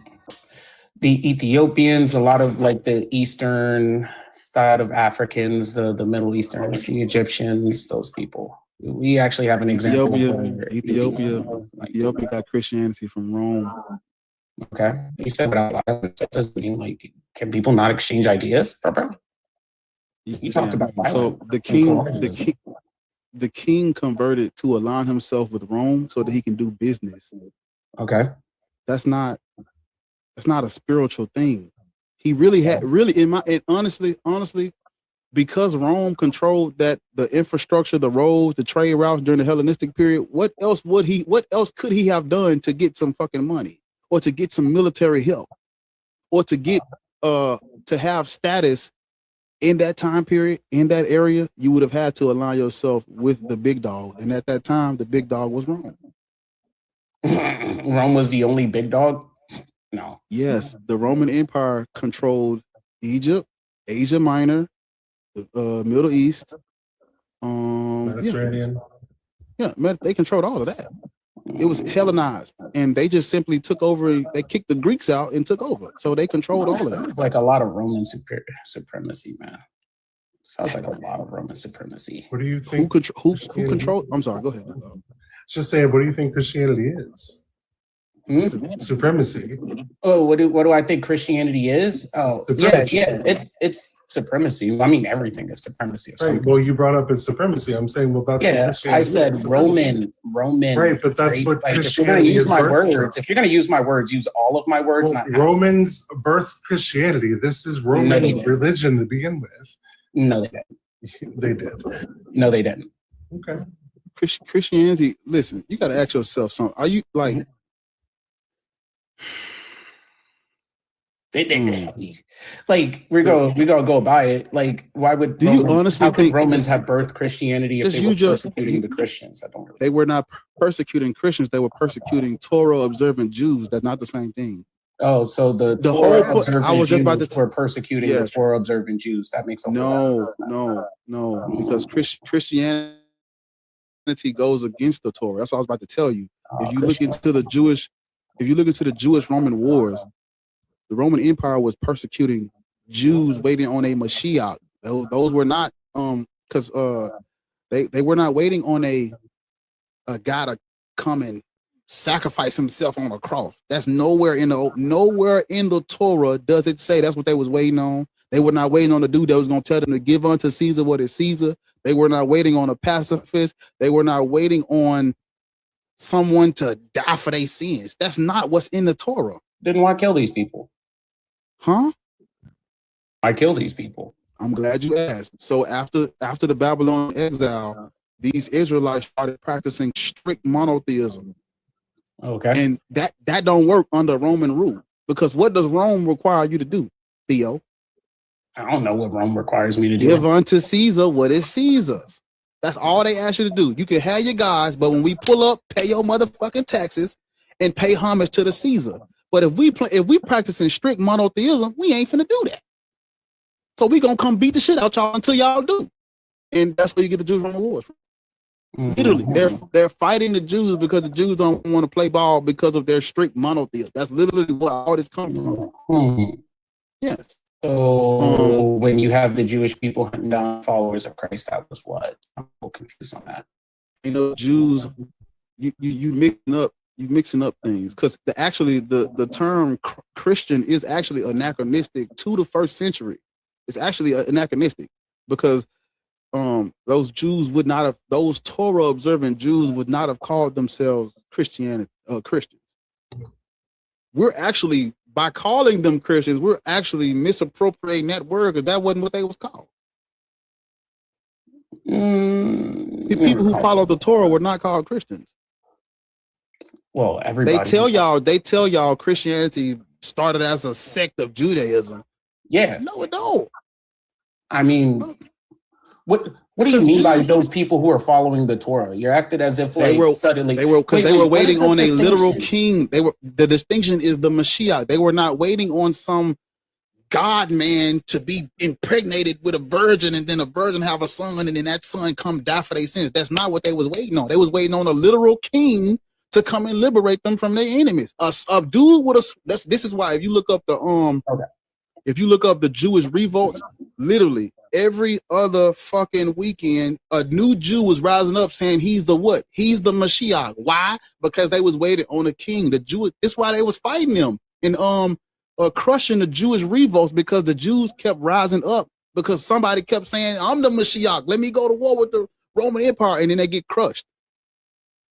[SPEAKER 8] Ethiopians, a lot of like the Eastern side of Africans, the Middle Easterns, the Egyptians, those people. We actually have an example.
[SPEAKER 2] Ethiopia got Christianity from Rome.
[SPEAKER 8] Okay, you said without violence. That doesn't mean like can people not exchange ideas, bro? You talked about violence.
[SPEAKER 2] So the king converted to align himself with Rome so that he can do business.
[SPEAKER 8] Okay,
[SPEAKER 2] that's not a spiritual thing. He really had honestly, because Rome controlled the infrastructure, the roads, the trade routes during the Hellenistic period. What else could he have done to get some fucking money, or to get some military help, or to get to have status in that time period, in that area? You would have had to align yourself with the big dog, and at that time, the big dog was Rome.
[SPEAKER 8] Rome was the only big dog. No.
[SPEAKER 2] Yes, the Roman Empire controlled Egypt, Asia Minor, Middle East,
[SPEAKER 3] Mediterranean.
[SPEAKER 2] Yeah, they controlled all of that. It was Hellenized, and they just simply took over. They kicked the Greeks out and took over, so they controlled all of that.
[SPEAKER 8] It's like a lot of Roman supremacy, man. Sounds like a lot of Roman supremacy.
[SPEAKER 3] What do you think?
[SPEAKER 2] Who controlled? I'm sorry. Go ahead.
[SPEAKER 3] Just saying. What do you think Christianity is? Supremacy.
[SPEAKER 8] Oh, what do I think Christianity is? Oh, supremacy. It's supremacy. I mean, everything is supremacy.
[SPEAKER 3] Right. Well, you brought up its supremacy. I'm saying, well, that's
[SPEAKER 8] I said Roman.
[SPEAKER 3] Right, but that's what
[SPEAKER 8] like,
[SPEAKER 3] Christianity is.
[SPEAKER 8] If you're going to use my words, use all of my words.
[SPEAKER 3] Well, Romans birthed Christianity. This is Roman religion to begin with.
[SPEAKER 8] No, they didn't.
[SPEAKER 3] They did.
[SPEAKER 8] No, they didn't.
[SPEAKER 3] Okay.
[SPEAKER 2] Christianity. Listen, you got to ask yourself something. Are you like?
[SPEAKER 8] Like we're gonna go by it. Like, why would Romans have birthed Christianity if they were persecuting the Christians?
[SPEAKER 2] They were not persecuting Christians. They were persecuting Torah observant Jews. That's not the same thing.
[SPEAKER 8] Oh, so the Torah observant Jews were persecuting the Torah observant Jews. That makes
[SPEAKER 2] no, because Christianity goes against the Torah. That's what I was about to tell you. If you look into the Jewish Roman wars, the Roman Empire was persecuting Jews waiting on a Mashiach. Those were not because they were not waiting on a guy to come and sacrifice himself on a cross. That's nowhere in the Torah does it say that's what they was waiting on. They were not waiting on the dude that was going to tell them to give unto Caesar what is Caesar. They were not waiting on a pacifist. They were not waiting on someone to die for their sins. That's not what's in the Torah.
[SPEAKER 8] Didn't want to kill these people.
[SPEAKER 2] Huh?
[SPEAKER 8] I kill these people.
[SPEAKER 2] I'm glad you asked. So after the Babylonian exile, these Israelites started practicing strict monotheism.
[SPEAKER 8] Okay.
[SPEAKER 2] And that don't work under Roman rule, because what does Rome require you to do, Theo?
[SPEAKER 8] I don't know what Rome requires me to do.
[SPEAKER 2] Give unto Caesar what is Caesar's. That's all they ask you to do. You can have your guys, but when we pull up, pay your motherfucking taxes and pay homage to the Caesar. But if we practicing strict monotheism, we ain't finna do that. So we gonna come beat the shit out y'all until y'all do. And that's where you get the Jews Roman wars from. Literally, they're fighting the Jews because the Jews don't want to play ball because of their strict monotheism. That's literally where all this comes from. Yes.
[SPEAKER 8] So when you have the Jewish people hunting down followers of Christ, that was what? I'm a little confused on that.
[SPEAKER 2] You know, Jews, you mixing up things, because the term Christian is actually anachronistic to the first century. It's actually anachronistic because those Torah observant Jews would not have called themselves Christians. We're actually, by calling them Christians, we're actually misappropriating that word, because that wasn't what they was called. The people who follow the Torah were not called Christians.
[SPEAKER 8] Well, everybody.
[SPEAKER 2] They tell y'all Christianity started as a sect of Judaism.
[SPEAKER 8] Yeah.
[SPEAKER 2] No, it don't.
[SPEAKER 8] I mean, What do you
[SPEAKER 2] Because
[SPEAKER 8] mean by
[SPEAKER 2] Jews-
[SPEAKER 8] those people who are following the Torah? You're acted as if like suddenly
[SPEAKER 2] they were
[SPEAKER 8] Wait, what
[SPEAKER 2] waiting
[SPEAKER 8] is this
[SPEAKER 2] on a literal
[SPEAKER 8] distinction?
[SPEAKER 2] king. The distinction is the Mashiach. They were not waiting on some God man to be impregnated with a virgin and then a virgin have a son and then that son come die for their sins. That's not what they was waiting on. They was waiting on a literal king to come and liberate them from their enemies. A dude with a this is why if you look up the if you look up the Jewish revolts, literally every other fucking weekend, a new Jew was rising up saying he's the what? He's the Mashiach. Why? Because they was waiting on a king. The Jew. That's why they was fighting them and crushing the Jewish revolts, because the Jews kept rising up because somebody kept saying, "I'm the Mashiach. Let me go to war with the Roman Empire," and then they get crushed.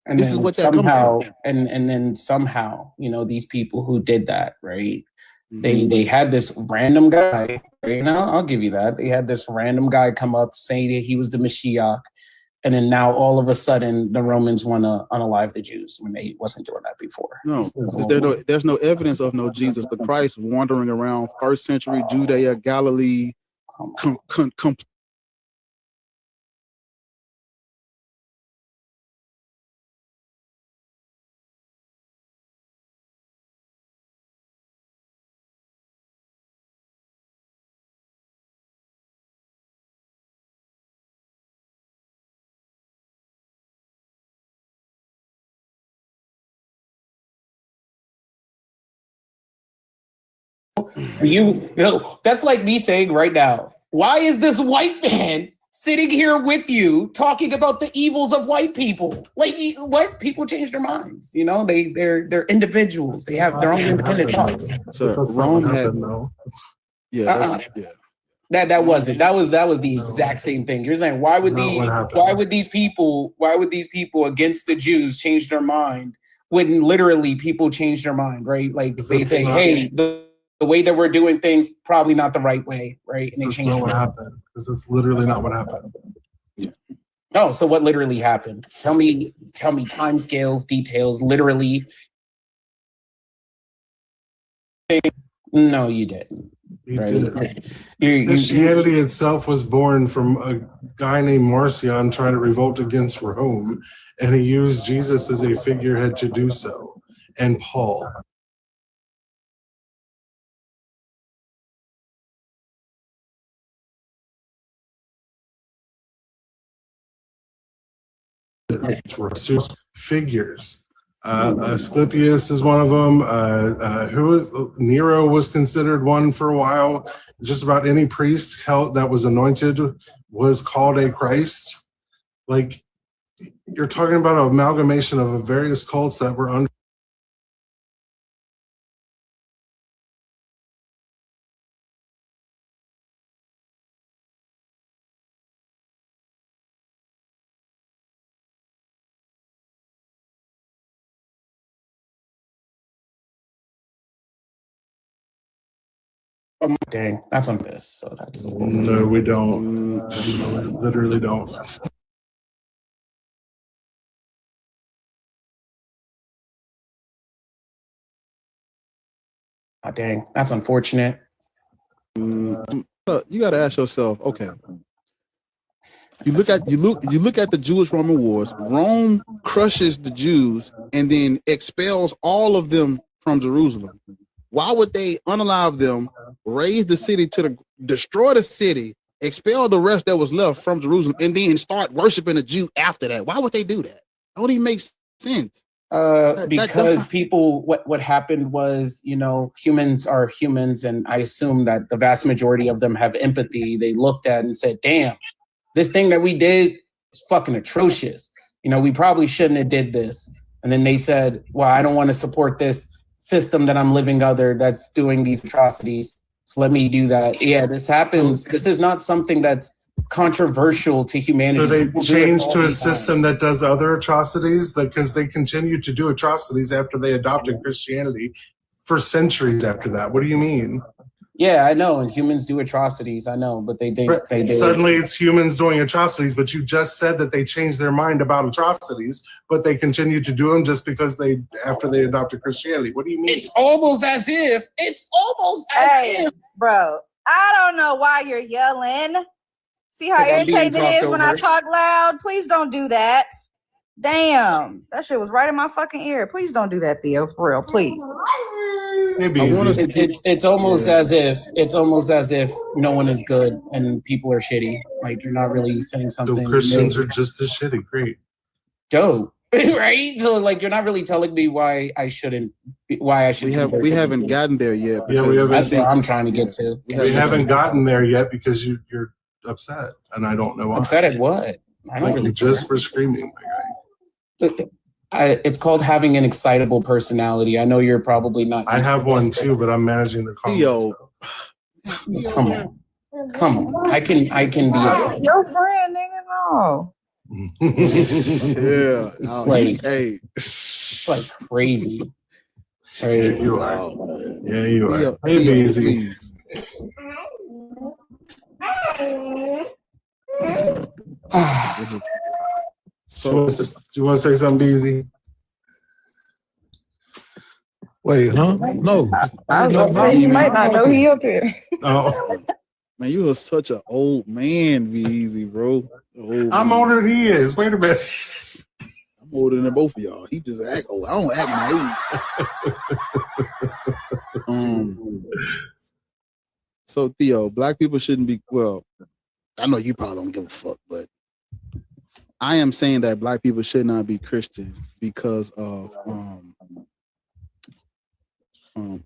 [SPEAKER 8] And
[SPEAKER 2] this is what that comes
[SPEAKER 8] somehow,
[SPEAKER 2] from.
[SPEAKER 8] and then somehow, you know, these people who did that, right? They had this random guy, right? Now I'll give you that. They had this random guy come up saying that he was the Mashiach, and then now all of a sudden the Romans want to unalive the Jews when they wasn't doing that before.
[SPEAKER 2] No, there's no evidence of no Jesus the Christ wandering around first century Judea, Galilee.
[SPEAKER 8] That's like me saying right now, why is this white man sitting here with you talking about the evils of white people? Like, what? People change their minds, you know, they're individuals, they have their own independent thoughts.
[SPEAKER 2] So Rome had
[SPEAKER 8] That was the exact same thing. You're saying why would these people against the Jews change their mind when literally people change their mind, right? Like they say, hey, the way that we're doing things probably not the right way, right? And they
[SPEAKER 3] That's
[SPEAKER 8] change
[SPEAKER 3] not what happened, because that's literally not what happened.
[SPEAKER 8] Oh, so what literally happened? Tell me timescales, details, literally. No, you didn't.
[SPEAKER 3] He
[SPEAKER 8] Right?
[SPEAKER 3] did. Christianity itself was born from a guy named Marcion trying to revolt against Rome, and he used Jesus as a figurehead to do so, and Paul. Figures. Asclepius is one of them. Nero was considered one for a while. Just about any priest that was anointed was called a Christ. Like, you're talking about an amalgamation of various cults that were under.
[SPEAKER 8] Oh, dang, that's on this. So that's
[SPEAKER 3] No, we don't. Literally don't.
[SPEAKER 8] oh, dang, that's unfortunate.
[SPEAKER 2] You got to ask yourself, okay. You look at the Jewish-Roman wars. Rome crushes the Jews and then expels all of them from Jerusalem. Why would they unalive them, raise the city destroy the city, expel the rest that was left from Jerusalem, and then start worshiping a Jew after that? Why would they do that? That don't even make sense.
[SPEAKER 8] Because people, what happened was, you know, humans are humans, and I assume that the vast majority of them have empathy. They looked at it and said, damn, this thing that we did is fucking atrocious. You know, we probably shouldn't have did this. And then they said, well, I don't want to support this system that I'm living under that's doing these atrocities. So let me do that. Yeah, this happens. This is not something that's controversial to humanity.
[SPEAKER 3] So they changed to a system that does other atrocities, because they continue to do atrocities after they adopted Christianity for centuries after that. What do you mean?
[SPEAKER 8] Yeah, I know, and humans do atrocities. I know, but they do.
[SPEAKER 3] Suddenly it's humans doing atrocities, but you just said that they changed their mind about atrocities, but they continue to do them just because after they adopted Christianity. What do you mean?
[SPEAKER 8] It's almost as if.
[SPEAKER 9] Bro, I don't know why you're yelling.
[SPEAKER 4] See how
[SPEAKER 7] 'Cause I'm being
[SPEAKER 4] irritating it is
[SPEAKER 7] talked
[SPEAKER 4] when I
[SPEAKER 7] over.
[SPEAKER 4] talk loud? Please don't do that. Damn. That shit was right in my fucking ear. Please don't do that, Theo. For real, please.
[SPEAKER 3] Maybe
[SPEAKER 2] I want us
[SPEAKER 3] easy.
[SPEAKER 2] to get.
[SPEAKER 8] It's almost
[SPEAKER 2] Yeah.
[SPEAKER 8] as if no one is good and people are shitty. Like you're not really saying
[SPEAKER 3] So
[SPEAKER 8] something
[SPEAKER 3] Christians
[SPEAKER 8] new.
[SPEAKER 3] are just as shitty. Great.
[SPEAKER 8] Dope. Right? So like you're not really telling me why I shouldn't be, why I should
[SPEAKER 2] We
[SPEAKER 8] be
[SPEAKER 2] haven't gotten there yet.
[SPEAKER 3] Yeah, we
[SPEAKER 2] because
[SPEAKER 3] haven't-
[SPEAKER 8] That's
[SPEAKER 2] think-
[SPEAKER 8] what I'm trying to get
[SPEAKER 2] yeah,
[SPEAKER 8] to.
[SPEAKER 3] We haven't gotten there yet because you're upset, and I don't know why.
[SPEAKER 8] Upset at what? I don't
[SPEAKER 3] Like
[SPEAKER 8] really
[SPEAKER 3] you just
[SPEAKER 8] care.
[SPEAKER 3] for screaming, my guy.
[SPEAKER 8] Look, it's called having an excitable personality. I know you're probably not.
[SPEAKER 3] I
[SPEAKER 8] used
[SPEAKER 3] have
[SPEAKER 8] to
[SPEAKER 3] one
[SPEAKER 8] this,
[SPEAKER 3] too, but I'm managing the
[SPEAKER 2] Theo.
[SPEAKER 3] comments.
[SPEAKER 8] Come on, come on. I can be excited.
[SPEAKER 4] Your friend, nigga, no.
[SPEAKER 2] Yeah.
[SPEAKER 8] Like-
[SPEAKER 2] hey.
[SPEAKER 8] It's like crazy.
[SPEAKER 3] Yeah,
[SPEAKER 8] Right?
[SPEAKER 3] you are. Yeah, you are.
[SPEAKER 2] Theo,
[SPEAKER 3] Hey,
[SPEAKER 2] Theo,
[SPEAKER 3] easy.
[SPEAKER 2] please.
[SPEAKER 3] So, do you want to say something, Easy?
[SPEAKER 9] Wait, huh? No.
[SPEAKER 4] I was about to say he might not know he up here.
[SPEAKER 3] Oh,
[SPEAKER 2] Man, you are such an old man, be easy, bro.
[SPEAKER 3] I'm older than he is. Wait a minute.
[SPEAKER 2] I'm older than both of y'all. He just act old. I don't act my age. So Theo, black people shouldn't be. Well, I know you probably don't give a fuck, but I am saying that black people should not be Christian because of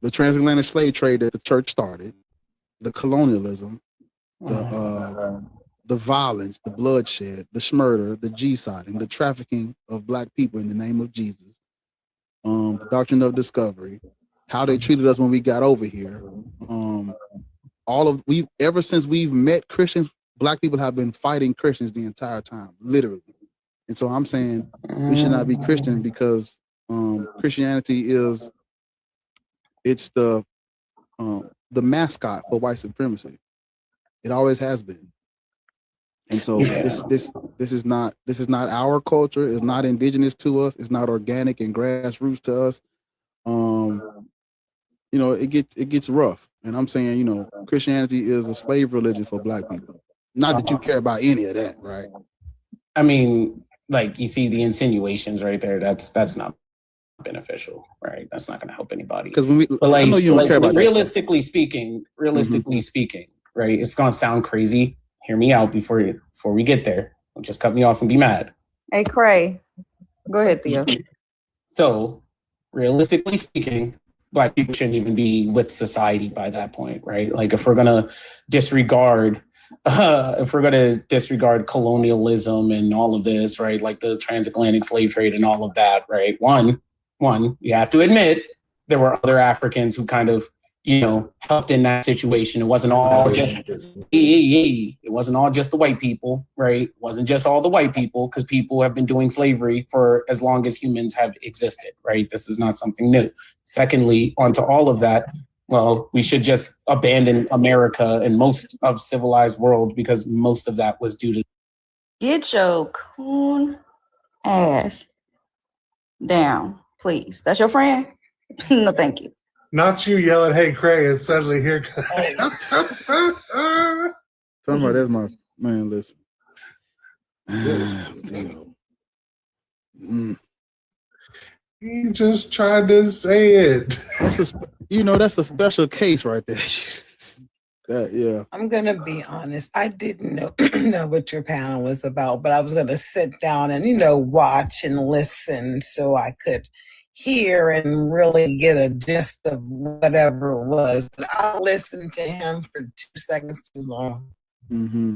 [SPEAKER 2] the transatlantic slave trade that the church started, the colonialism, the violence, the bloodshed, the smurder, the G-siding, the trafficking of black people in the name of Jesus, the doctrine of discovery, how they treated us when we got over here. Ever since we've met Christians, black people have been fighting Christians the entire time, literally. And so I'm saying we should not be Christian because Christianity it's the mascot for white supremacy. It always has been. And so this is not our culture. It's not indigenous to us. It's not organic and grassroots to us. It gets rough. And I'm saying, Christianity is a slave religion for black people. Not that you care about any of that, right?
[SPEAKER 8] I mean, like you see the insinuations right there. That's not beneficial, right? That's not going to help anybody.
[SPEAKER 2] Because
[SPEAKER 8] I
[SPEAKER 2] know you don't care about that stuff.
[SPEAKER 8] realistically speaking, right? It's going to sound crazy. Hear me out before we get there. Don't just cut me off and be mad.
[SPEAKER 4] Hey, Cray. Go ahead, Theo.
[SPEAKER 8] So, realistically speaking, black people shouldn't even be with society by that point, right? Like if we're going to disregard colonialism and all of this, right? Like the transatlantic slave trade and all of that, right? One, you have to admit there were other Africans who kind of, helped in that situation. It wasn't all just it wasn't all just the white people, right? It wasn't just all the white people, because people have been doing slavery for as long as humans have existed, right? This is not something new. Secondly, onto all of that, well, we should just abandon America and most of civilized world because most of that was due to.
[SPEAKER 4] Get your coon ass down, please. That's your friend? No, thank you.
[SPEAKER 3] Not you yelling, "Hey, Cray!" and suddenly here comes.
[SPEAKER 2] Talking about that's my man. Listen,
[SPEAKER 3] He just tried to say it.
[SPEAKER 2] that's a special case right there. Yeah.
[SPEAKER 10] I'm gonna be honest. I didn't know what your panel was about, but I was gonna sit down and watch and listen so I could hear and really get a gist of whatever it was. But I listened to him for 2 seconds too long.
[SPEAKER 2] Mm-hmm.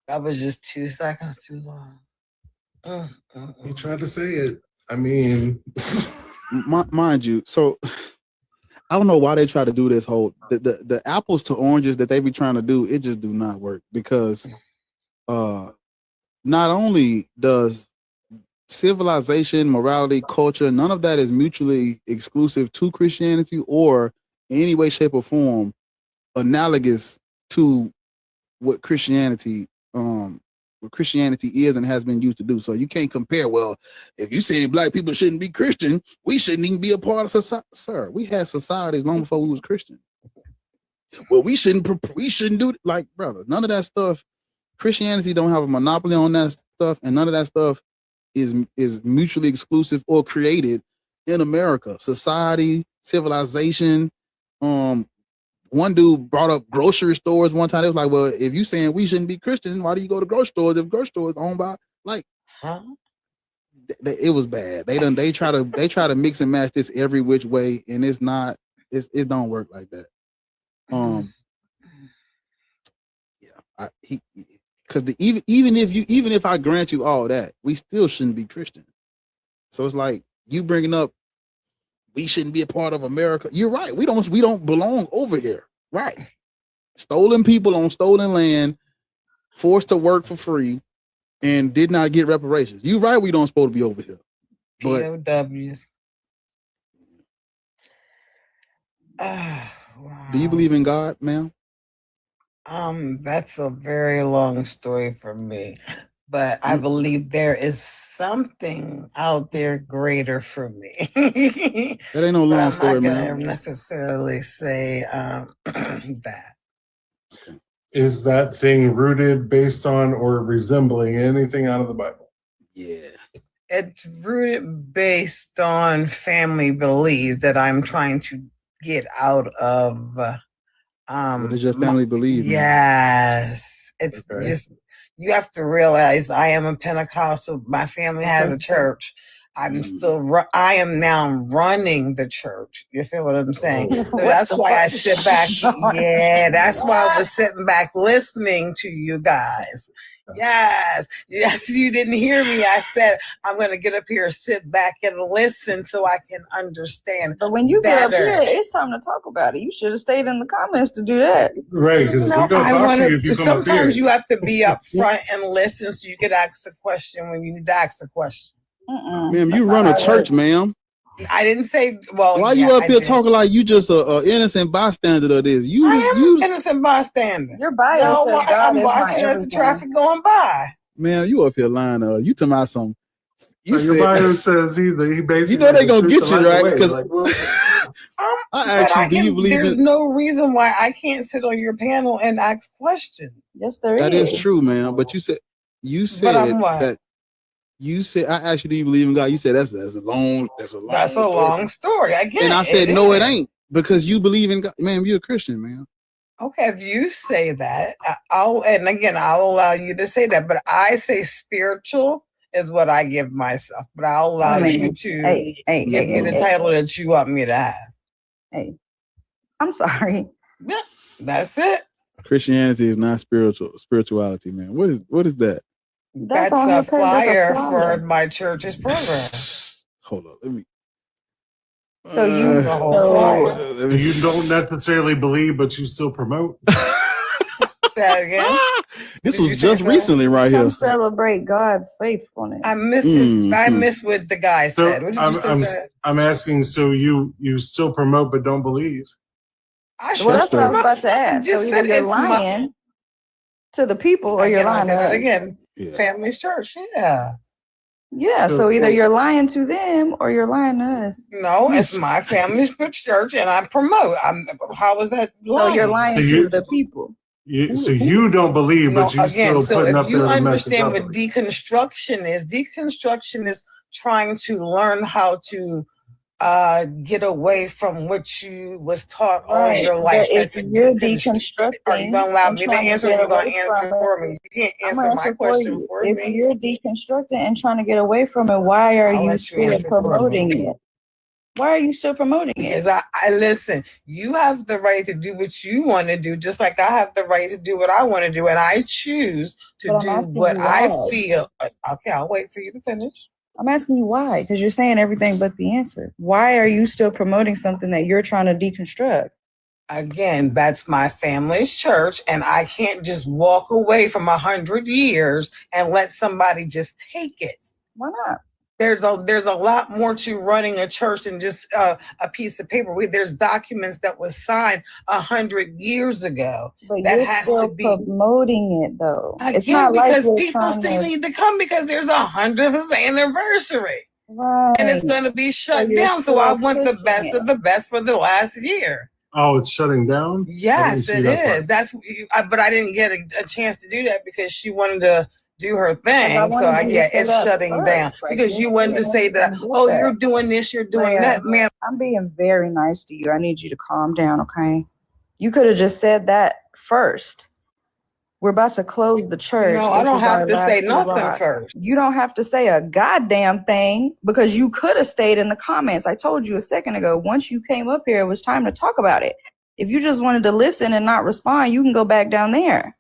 [SPEAKER 10] That was just 2 seconds too long.
[SPEAKER 3] He tried to say it. I mean,
[SPEAKER 2] mind you, so I don't know why they try to do this whole the apples to oranges that they be trying to do. It just do not work because not only does civilization, morality, culture, none of that is mutually exclusive to Christianity or in any way, shape, or form analogous to what Christianity is and has been used to do. So you can't compare, well, if you say black people shouldn't be Christian, we shouldn't even be a part of society. Sir, we had societies long before we was Christian. Well, we shouldn't do it. Like, brother, none of that stuff Christianity don't have a monopoly on that stuff, and none of that stuff is mutually exclusive or created in America. Society, civilization. One dude brought up grocery stores one time. It was like, well, if you saying we shouldn't be Christian, why do you go to grocery stores if grocery stores owned by like?
[SPEAKER 10] Huh?
[SPEAKER 2] It was bad. They try to mix and match this every which way, and it don't work like that. Because even if I grant you all that, we still shouldn't be Christian. So it's like you bringing up we shouldn't be a part of America. You're right. We don't belong over here. Right. Stolen people on stolen land, forced to work for free, and did not get reparations. You're right. We don't supposed to be over here. But
[SPEAKER 10] POWs.
[SPEAKER 2] Wow. Do you believe in God, ma'am?
[SPEAKER 10] That's a very long story for me, but I believe there is something out there greater for me.
[SPEAKER 2] That ain't no long story,
[SPEAKER 10] I'm not
[SPEAKER 2] man.
[SPEAKER 10] gonna necessarily say that.
[SPEAKER 3] Is that thing rooted based on or resembling anything out of the Bible?
[SPEAKER 2] Yeah.
[SPEAKER 10] It's rooted based on family belief that I'm trying to get out of.
[SPEAKER 2] What does your family believe?
[SPEAKER 10] Yes. It's just, you have to realize I am a Pentecostal. My family has a church. I am now running the church. You feel what I'm saying? So that's why I sit back. Yeah, that's why I was sitting back listening to you guys. Yes, you didn't hear me. I said, I'm going to get up here, sit back and listen so I can understand.
[SPEAKER 4] But when you get up here, it's time to talk about it. You should have stayed in the comments to do that.
[SPEAKER 3] Right, because we're going to talk to you if you come up here.
[SPEAKER 10] Sometimes you have to be up front and listen so you can ask a question when you need to ask a question.
[SPEAKER 2] Ma'am, you run a church, ma'am.
[SPEAKER 10] I didn't say, well,
[SPEAKER 2] why you up here talking like you just a innocent bystander of this?
[SPEAKER 10] I am an innocent bystander.
[SPEAKER 4] Your bio says God
[SPEAKER 10] I'm
[SPEAKER 4] is
[SPEAKER 10] watching as the traffic going by.
[SPEAKER 2] Man, you up here lying. You talking about something.
[SPEAKER 3] Your bio says he basically.
[SPEAKER 2] You know they gonna get you, right? Because
[SPEAKER 10] I asked you, do you believe there's no reason why I can't sit on your panel and ask questions.
[SPEAKER 4] Yes, there is.
[SPEAKER 2] That is true, man. But you said that. You said, I asked you, do you believe in God? You said that's a long
[SPEAKER 10] story. I get it.
[SPEAKER 2] And I said, no, it ain't, because you believe in God. Man, you're a Christian, man.
[SPEAKER 10] Okay, if you say that, I'll allow you to say that. But I say spiritual is what I give myself. But I'll allow you to give me the title that you want me to have.
[SPEAKER 4] Hey, I'm sorry.
[SPEAKER 10] Yeah, that's it.
[SPEAKER 2] Christianity is not spirituality, man. What is that?
[SPEAKER 10] That's a flyer for my church's program.
[SPEAKER 2] Hold on, let me.
[SPEAKER 3] So you don't necessarily believe, but you still promote.
[SPEAKER 10] That again?
[SPEAKER 2] This was just recently, right here.
[SPEAKER 4] Celebrate God's faithfulness.
[SPEAKER 10] I missed what the guy said. What did you say?
[SPEAKER 3] I'm asking. So you still promote, but don't believe?
[SPEAKER 4] That's what I was about to ask. So either you're lying to the people, or you're lying to us.
[SPEAKER 10] Again. Yeah. Family's church, yeah.
[SPEAKER 4] So either you're lying to them or you're lying to us.
[SPEAKER 10] No, it's my family's church, and I promote. How is that lying?
[SPEAKER 4] So you're lying to the people.
[SPEAKER 3] So you don't believe, but you still putting up there the message.
[SPEAKER 10] You understand what deconstruction is? Deconstruction is trying to learn how to get away from what you was taught all your life.
[SPEAKER 4] If you're deconstructing,
[SPEAKER 10] are you gonna allow me to answer? Or are you gonna answer for me? You can't answer my question for me.
[SPEAKER 4] If you're deconstructing and trying to get away from it, why are you still promoting it? Why are you still promoting it?
[SPEAKER 10] Because I listen. You have the right to do what you want to do, just like I have the right to do what I want to do, and I choose to do what I feel. Okay, I'll wait for you to finish.
[SPEAKER 4] I'm asking you why, because you're saying everything but the answer. Why are you still promoting something that you're trying to deconstruct?
[SPEAKER 10] Again, that's my family's church, and I can't just walk away from 100 years and let somebody just take it.
[SPEAKER 4] Why not?
[SPEAKER 10] There's a lot more to running a church than just a piece of paper. There's documents that was signed 100 years ago.
[SPEAKER 4] But
[SPEAKER 10] that
[SPEAKER 4] you're
[SPEAKER 10] has
[SPEAKER 4] still
[SPEAKER 10] to be
[SPEAKER 4] promoting it, though.
[SPEAKER 10] It's not because people still need to come because there's 100th anniversary,
[SPEAKER 4] right?
[SPEAKER 10] And it's going to be shut down. So I want the best of the best for the last year.
[SPEAKER 3] Oh, it's shutting down?
[SPEAKER 10] Yes, it is. But I didn't get a chance to do that because she wanted to do her thing. So it's shutting down because you wanted to say that, oh, you're doing this, you're doing that, man.
[SPEAKER 4] I'm being very nice to you. I need you to calm down, okay? You could have just said that first. We're about to close the church.
[SPEAKER 10] No, I don't have to say nothing first.
[SPEAKER 4] You don't have to say a goddamn thing because you could have stayed in the comments. I told you a second ago, once you came up here, it was time to talk about it. If you just wanted to listen and not respond, you can go back down there.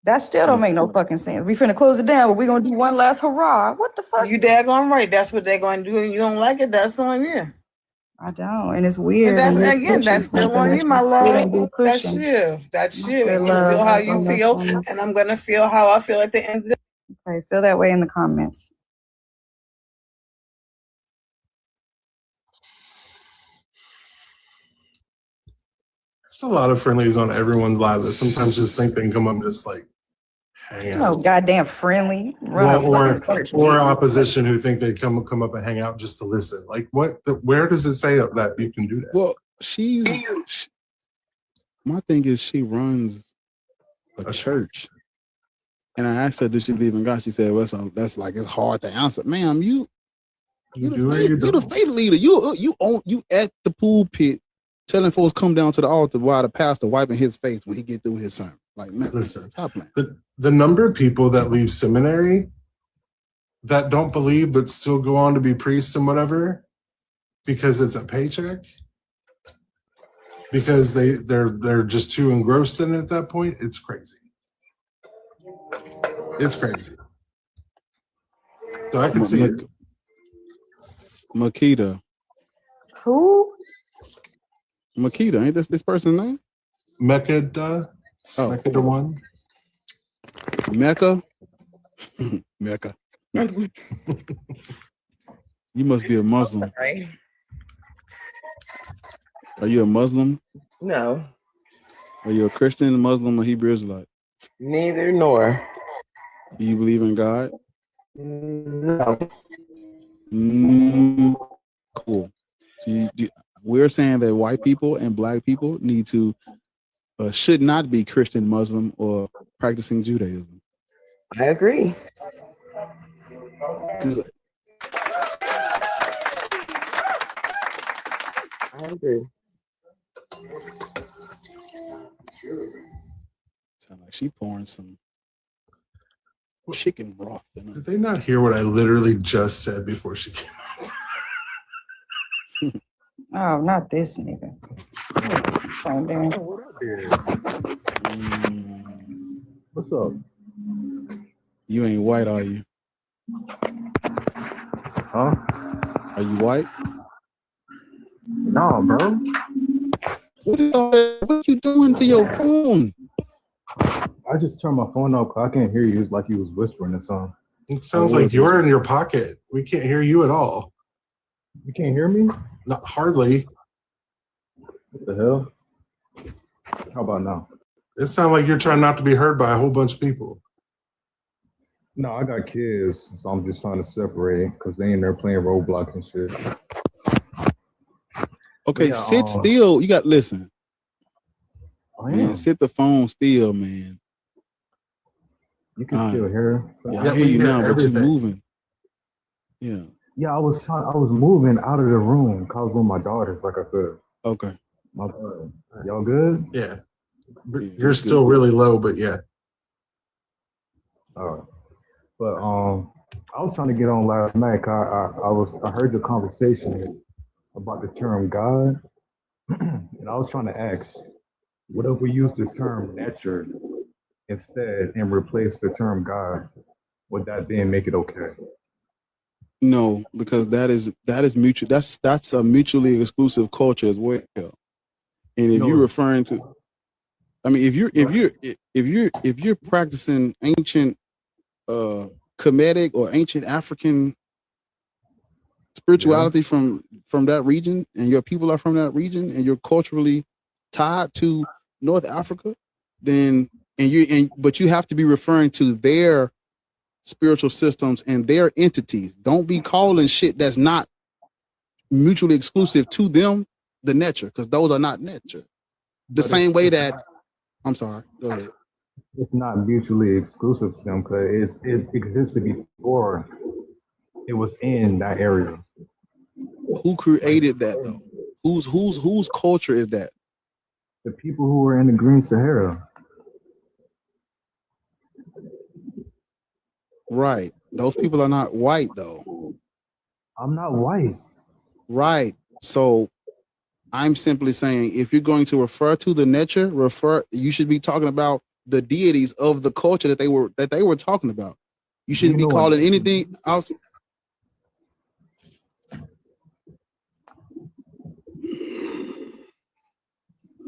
[SPEAKER 4] That still don't make no fucking sense. We finna close it down, but we gonna do one last hurrah. What the fuck?
[SPEAKER 10] You daggone right. That's what they're going to do. And you don't like it, that's on you.
[SPEAKER 4] I don't, and it's weird.
[SPEAKER 10] And that's still on you, my love. That's you. That's you. And you feel how you feel, and I'm gonna feel how I feel at the end of the day.
[SPEAKER 4] Okay, feel that way in the comments.
[SPEAKER 3] There's a lot of friendlies on everyone's live that sometimes just think they can come up and just like hang out.
[SPEAKER 4] No goddamn friendly.
[SPEAKER 3] Or opposition who think they come up and hang out just to listen. Like where does it say that you can do that?
[SPEAKER 2] Well, my thing is she runs a church. And I asked her, does she believe in God? She said, well, that's like, it's hard to answer. Ma'am, you the faith leader. You at the pulpit telling folks come down to the altar while the pastor wiping his face when he get through his sermon. Like, man,
[SPEAKER 3] listen,
[SPEAKER 2] stop playing.
[SPEAKER 3] The number of people that leave seminary that don't believe but still go on to be priests and whatever because it's a paycheck, because they're just too engrossed in it at that point, it's crazy. It's crazy. So I can see it.
[SPEAKER 2] Makita.
[SPEAKER 4] Who?
[SPEAKER 2] Makita, ain't this person's name?
[SPEAKER 3] Mecca. Mecca the one.
[SPEAKER 2] Mecca. Mecca. You must be a Muslim.
[SPEAKER 11] Right.
[SPEAKER 2] Are you a Muslim?
[SPEAKER 11] No.
[SPEAKER 2] Are you a Christian, Muslim, or Hebrew Israelite?
[SPEAKER 11] Neither nor.
[SPEAKER 2] Do you believe in God?
[SPEAKER 11] No.
[SPEAKER 2] Cool. So we're saying that white people and black people need to should not be Christian, Muslim, or practicing Judaism.
[SPEAKER 11] I agree.
[SPEAKER 2] Good.
[SPEAKER 11] I agree.
[SPEAKER 2] Sound like she pouring some chicken broth in it.
[SPEAKER 3] Did they not hear what I literally just said before she came out?
[SPEAKER 4] Oh, not this nigga. Calm down.
[SPEAKER 5] What's up?
[SPEAKER 2] You ain't white, are you?
[SPEAKER 5] Huh?
[SPEAKER 2] Are you white?
[SPEAKER 5] No, bro.
[SPEAKER 2] What you doing to your phone?
[SPEAKER 5] I just turned my phone off. I can't hear you. It's like you was whispering or something.
[SPEAKER 3] It sounds like you're in your pocket. We can't hear you at all.
[SPEAKER 5] You can't hear me?
[SPEAKER 3] Not hardly.
[SPEAKER 5] What the hell? How about now?
[SPEAKER 3] It sounds like you're trying not to be heard by a whole bunch of people.
[SPEAKER 5] No, I got kids, so I'm just trying to separate because they in there playing Roblox and shit.
[SPEAKER 2] Okay,
[SPEAKER 5] Yeah,
[SPEAKER 2] sit still. You got listen.
[SPEAKER 5] I
[SPEAKER 2] Man,
[SPEAKER 5] am.
[SPEAKER 2] sit the phone still, man.
[SPEAKER 5] You can still hear.
[SPEAKER 2] Yeah, I hear you now, but you're moving. Yeah.
[SPEAKER 5] Yeah, I was moving out of the room because I was with my daughters, like I said.
[SPEAKER 2] Okay.
[SPEAKER 5] My y'all good?
[SPEAKER 3] Yeah. You're still really low, but yeah.
[SPEAKER 5] All right. But I was trying to get on last night. I heard the conversation about the term God, and I was trying to ask, what if we use the term nature instead and replace the term God? Would that then make it okay?
[SPEAKER 2] No, because that is mutual. That's a mutually exclusive culture as well. And if you're referring to, I mean, if you're practicing ancient Kemetic or ancient African spirituality from that region, and your people are from that region, and you're culturally tied to North Africa, then but you have to be referring to their spiritual systems and their entities. Don't be calling shit that's not mutually exclusive to them the nature, because those are not nature. The same way that, I'm sorry, go ahead.
[SPEAKER 5] It's not mutually exclusive to them because it existed before it was in that area.
[SPEAKER 2] Who created that though? Whose culture is that?
[SPEAKER 5] The people who were in the Green Sahara.
[SPEAKER 2] Right. Those people are not white though.
[SPEAKER 5] I'm not white.
[SPEAKER 2] Right. So I'm simply saying, if you're going to refer to the nature, you should be talking about the deities of the culture that they were talking about. You shouldn't be calling anything else.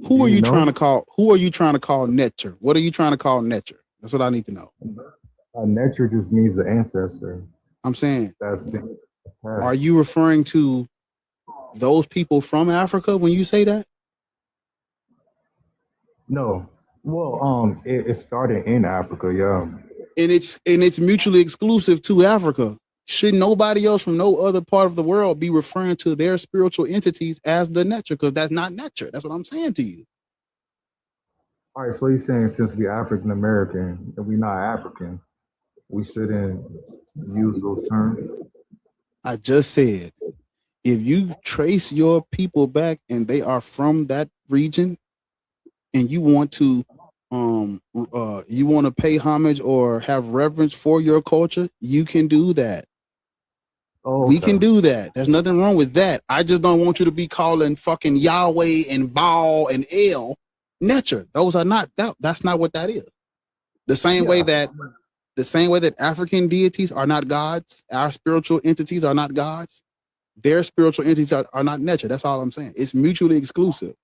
[SPEAKER 2] Who are you trying to call? Who are you trying to call nature? What are you trying to call nature? That's what I need to know.
[SPEAKER 5] Nature just means the ancestor.
[SPEAKER 2] I'm saying,
[SPEAKER 5] that's been.
[SPEAKER 2] Are you referring to those people from Africa when you say that?
[SPEAKER 5] No. Well, it started in Africa, yeah.
[SPEAKER 2] And it's mutually exclusive to Africa. Should nobody else from no other part of the world be referring to their spiritual entities as the nature? Because that's not nature. That's what I'm saying to you.
[SPEAKER 5] All right, so you're saying since we're African American and we're not African, we shouldn't use those terms?
[SPEAKER 2] I just said, if you trace your people back and they are from that region, and you want to pay homage or have reverence for your culture, you can do that.
[SPEAKER 5] Oh, okay.
[SPEAKER 2] We can do that. There's nothing wrong with that. I just don't want you to be calling fucking Yahweh and Baal and El nature. Those are not that. That's not what that is. The same way that African deities are not gods, our spiritual entities are not gods. Their spiritual entities are not nature. That's all I'm saying. It's mutually exclusive.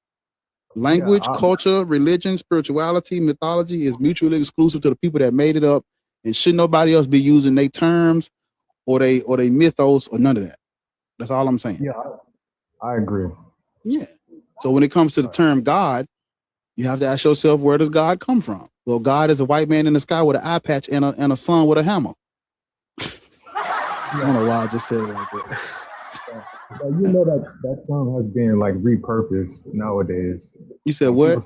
[SPEAKER 2] Language, culture, religion, spirituality, mythology is mutually exclusive to the people that made it up, and should nobody else be using their terms or they mythos or none of that. That's all I'm saying.
[SPEAKER 5] Yeah, I agree.
[SPEAKER 2] Yeah. So when it comes to the term God, you have to ask yourself, where does God come from? Well, God is a white man in the sky with an eye patch and a son with a hammer. I don't know why I just said it like that.
[SPEAKER 5] You know that term has been like repurposed nowadays.
[SPEAKER 2] You said what?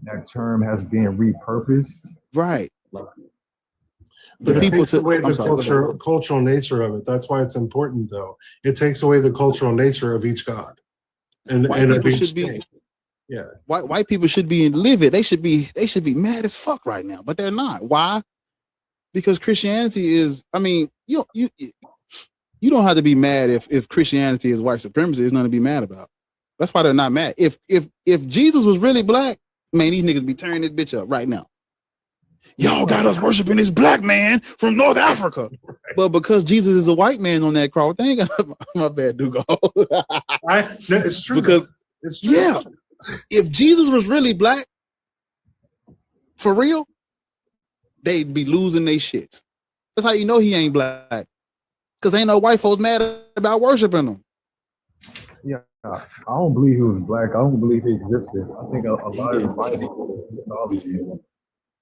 [SPEAKER 5] That term has been repurposed.
[SPEAKER 2] Right.
[SPEAKER 3] But it takes away the cultural nature of it. That's why it's important, though. It takes away the cultural nature of each god, and of each state. Yeah,
[SPEAKER 2] white people should be livid. They should be mad as fuck right now, but they're not. Why? Because Christianity is. I mean, you don't have to be mad if Christianity is white supremacy. There's nothing to be mad about. That's why they're not mad. If Jesus was really black, man, these niggas be tearing this bitch up right now. Y'all got us worshiping this black man from North Africa. But because Jesus is a white man on that cross, they ain't got my bad, Dugo.
[SPEAKER 3] It's true.
[SPEAKER 2] Because
[SPEAKER 3] it's true.
[SPEAKER 2] Yeah, if Jesus was really black, for real, they'd be losing their shits. That's how you know he ain't black. Because ain't no white folks mad about worshiping him.
[SPEAKER 5] Yeah, I don't believe he was black. I don't believe he existed. I think a lot of the Bible mythology.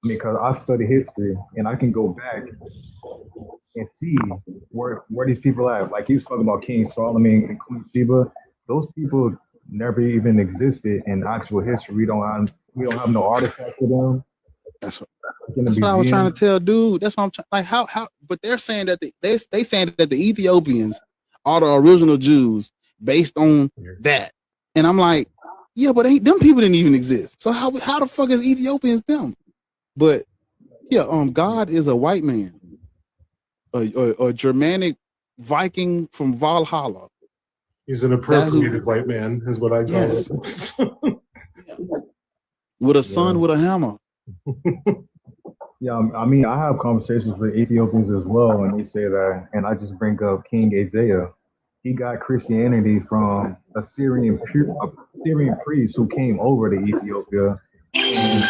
[SPEAKER 5] Because I study history and I can go back and see where these people at. Like he was talking about King Solomon and Queen Sheba. Those people never even existed in actual history. We don't have no artifacts of them.
[SPEAKER 2] That's what I was trying to tell, dude. That's what I'm trying. Like how? But they're saying that they saying that the Ethiopians are the original Jews based on that, and I'm like, yeah, but them people didn't even exist. So how the fuck is Ethiopians them? But yeah, God is a white man, a Germanic Viking from Valhalla.
[SPEAKER 3] He's an appropriated white man, is what I call it.
[SPEAKER 2] With a son with a hammer.
[SPEAKER 5] Yeah, I mean, I have conversations with Ethiopians as well, and they say that, and I just bring up King Isaiah. He got Christianity from a Syrian priest who came over to Ethiopia and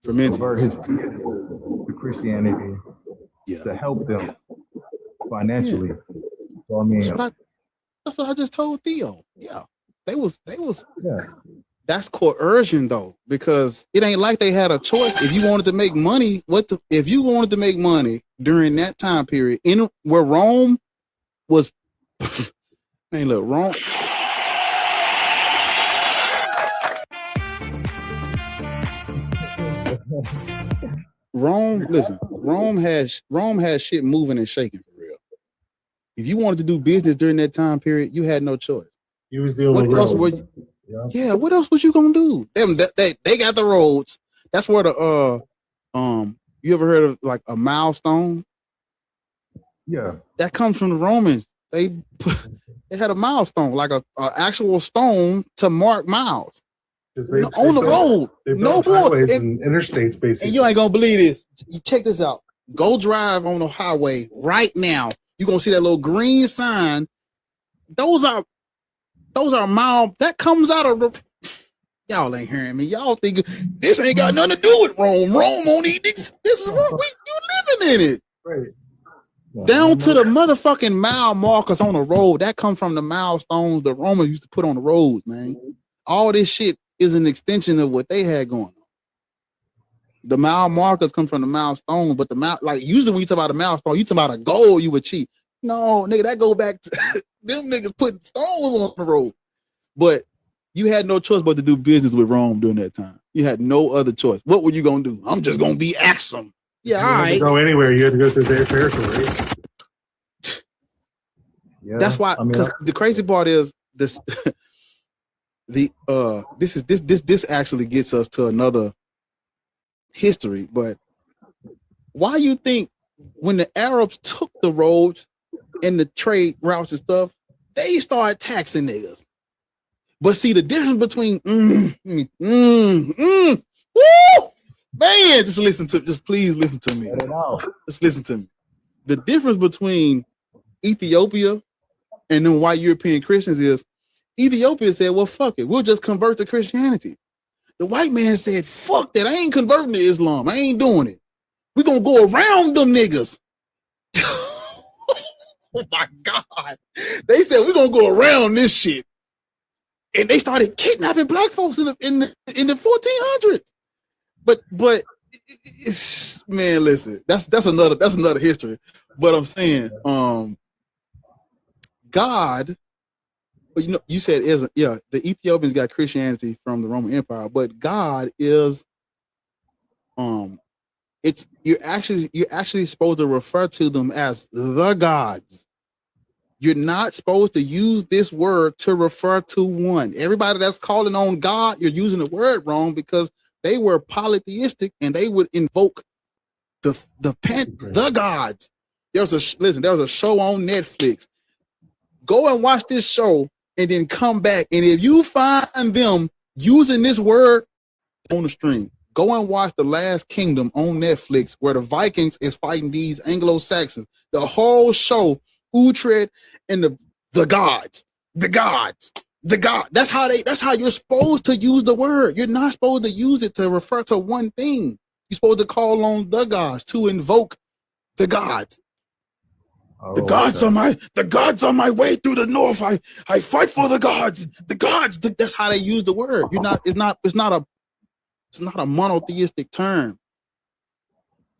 [SPEAKER 5] convert his people to Christianity to help them financially. So I mean,
[SPEAKER 2] that's what I just told Theo. Yeah, they was that's coercion though, because it ain't like they had a choice. If you wanted to make money, if you wanted to make money during that time period in where Rome was, man, look, Rome has shit moving and shaking for real. If you wanted to do business during that time period, you had no choice.
[SPEAKER 3] You was dealing with
[SPEAKER 2] else were you, yeah, what else was you gonna do? They got the roads. That's where the you ever heard of like a milestone?
[SPEAKER 5] Yeah.
[SPEAKER 2] That comes from the Romans. They had a milestone, like a actual stone to mark miles. On the road. No more.
[SPEAKER 3] And interstates, basically.
[SPEAKER 2] And you ain't gonna believe this. You check this out. Go drive on the highway right now. You're gonna see that little green sign. Those are mile that comes out of the. Y'all ain't hearing me. Y'all think this ain't got nothing to do with Rome. Rome only this is you living in it.
[SPEAKER 3] Right.
[SPEAKER 2] Down to the motherfucking mile markers on the road. That come from the milestones the Romans used to put on the roads, man. All this shit is an extension of what they had going on. The mile markers come from the milestone, but the mile, like usually when you talk about a milestone, you talk about a goal you achieve. No, nigga, that go back to them niggas putting stones on the road. But you had no choice but to do business with Rome during that time. You had no other choice. What were you gonna do? I'm just gonna be Axum. Yeah, all right.
[SPEAKER 3] Go anywhere, you had to go through their territory.
[SPEAKER 5] Yeah,
[SPEAKER 2] that's why. Because the crazy part is this. This actually gets us to another history. But why you think when the Arabs took the roads and the trade routes and stuff, they started taxing niggas? But see the difference between woo, man, just please listen to me. Just listen to me. The difference between Ethiopia and then white European Christians is Ethiopia said, well, fuck it, we'll just convert to Christianity. The white man said, fuck that, I ain't converting to Islam. I ain't doing it. We're gonna go around them niggas. Oh my God. They said we're gonna go around this shit. And they started kidnapping black folks in the 1400s. But it's, man, listen, that's another history. But I'm saying, God, you know, you said the Ethiopians got Christianity from the Roman Empire, but God is, you're actually supposed to refer to them as the gods. You're not supposed to use this word to refer to one. Everybody that's calling on God, you're using the word wrong because they were polytheistic and they would invoke the gods. There was a show on Netflix. Go and watch this show and then come back. And if you find them using this word on the stream, go and watch The Last Kingdom on Netflix, where the Vikings is fighting these Anglo-Saxons. The whole show, Utrecht and the gods. That's how you're supposed to use the word. You're not supposed to use it to refer to one thing. You're supposed to call on the gods, to invoke the gods. The gods on my way through the north. I fight for the gods. The gods. That's how they use the word. It's not a monotheistic term.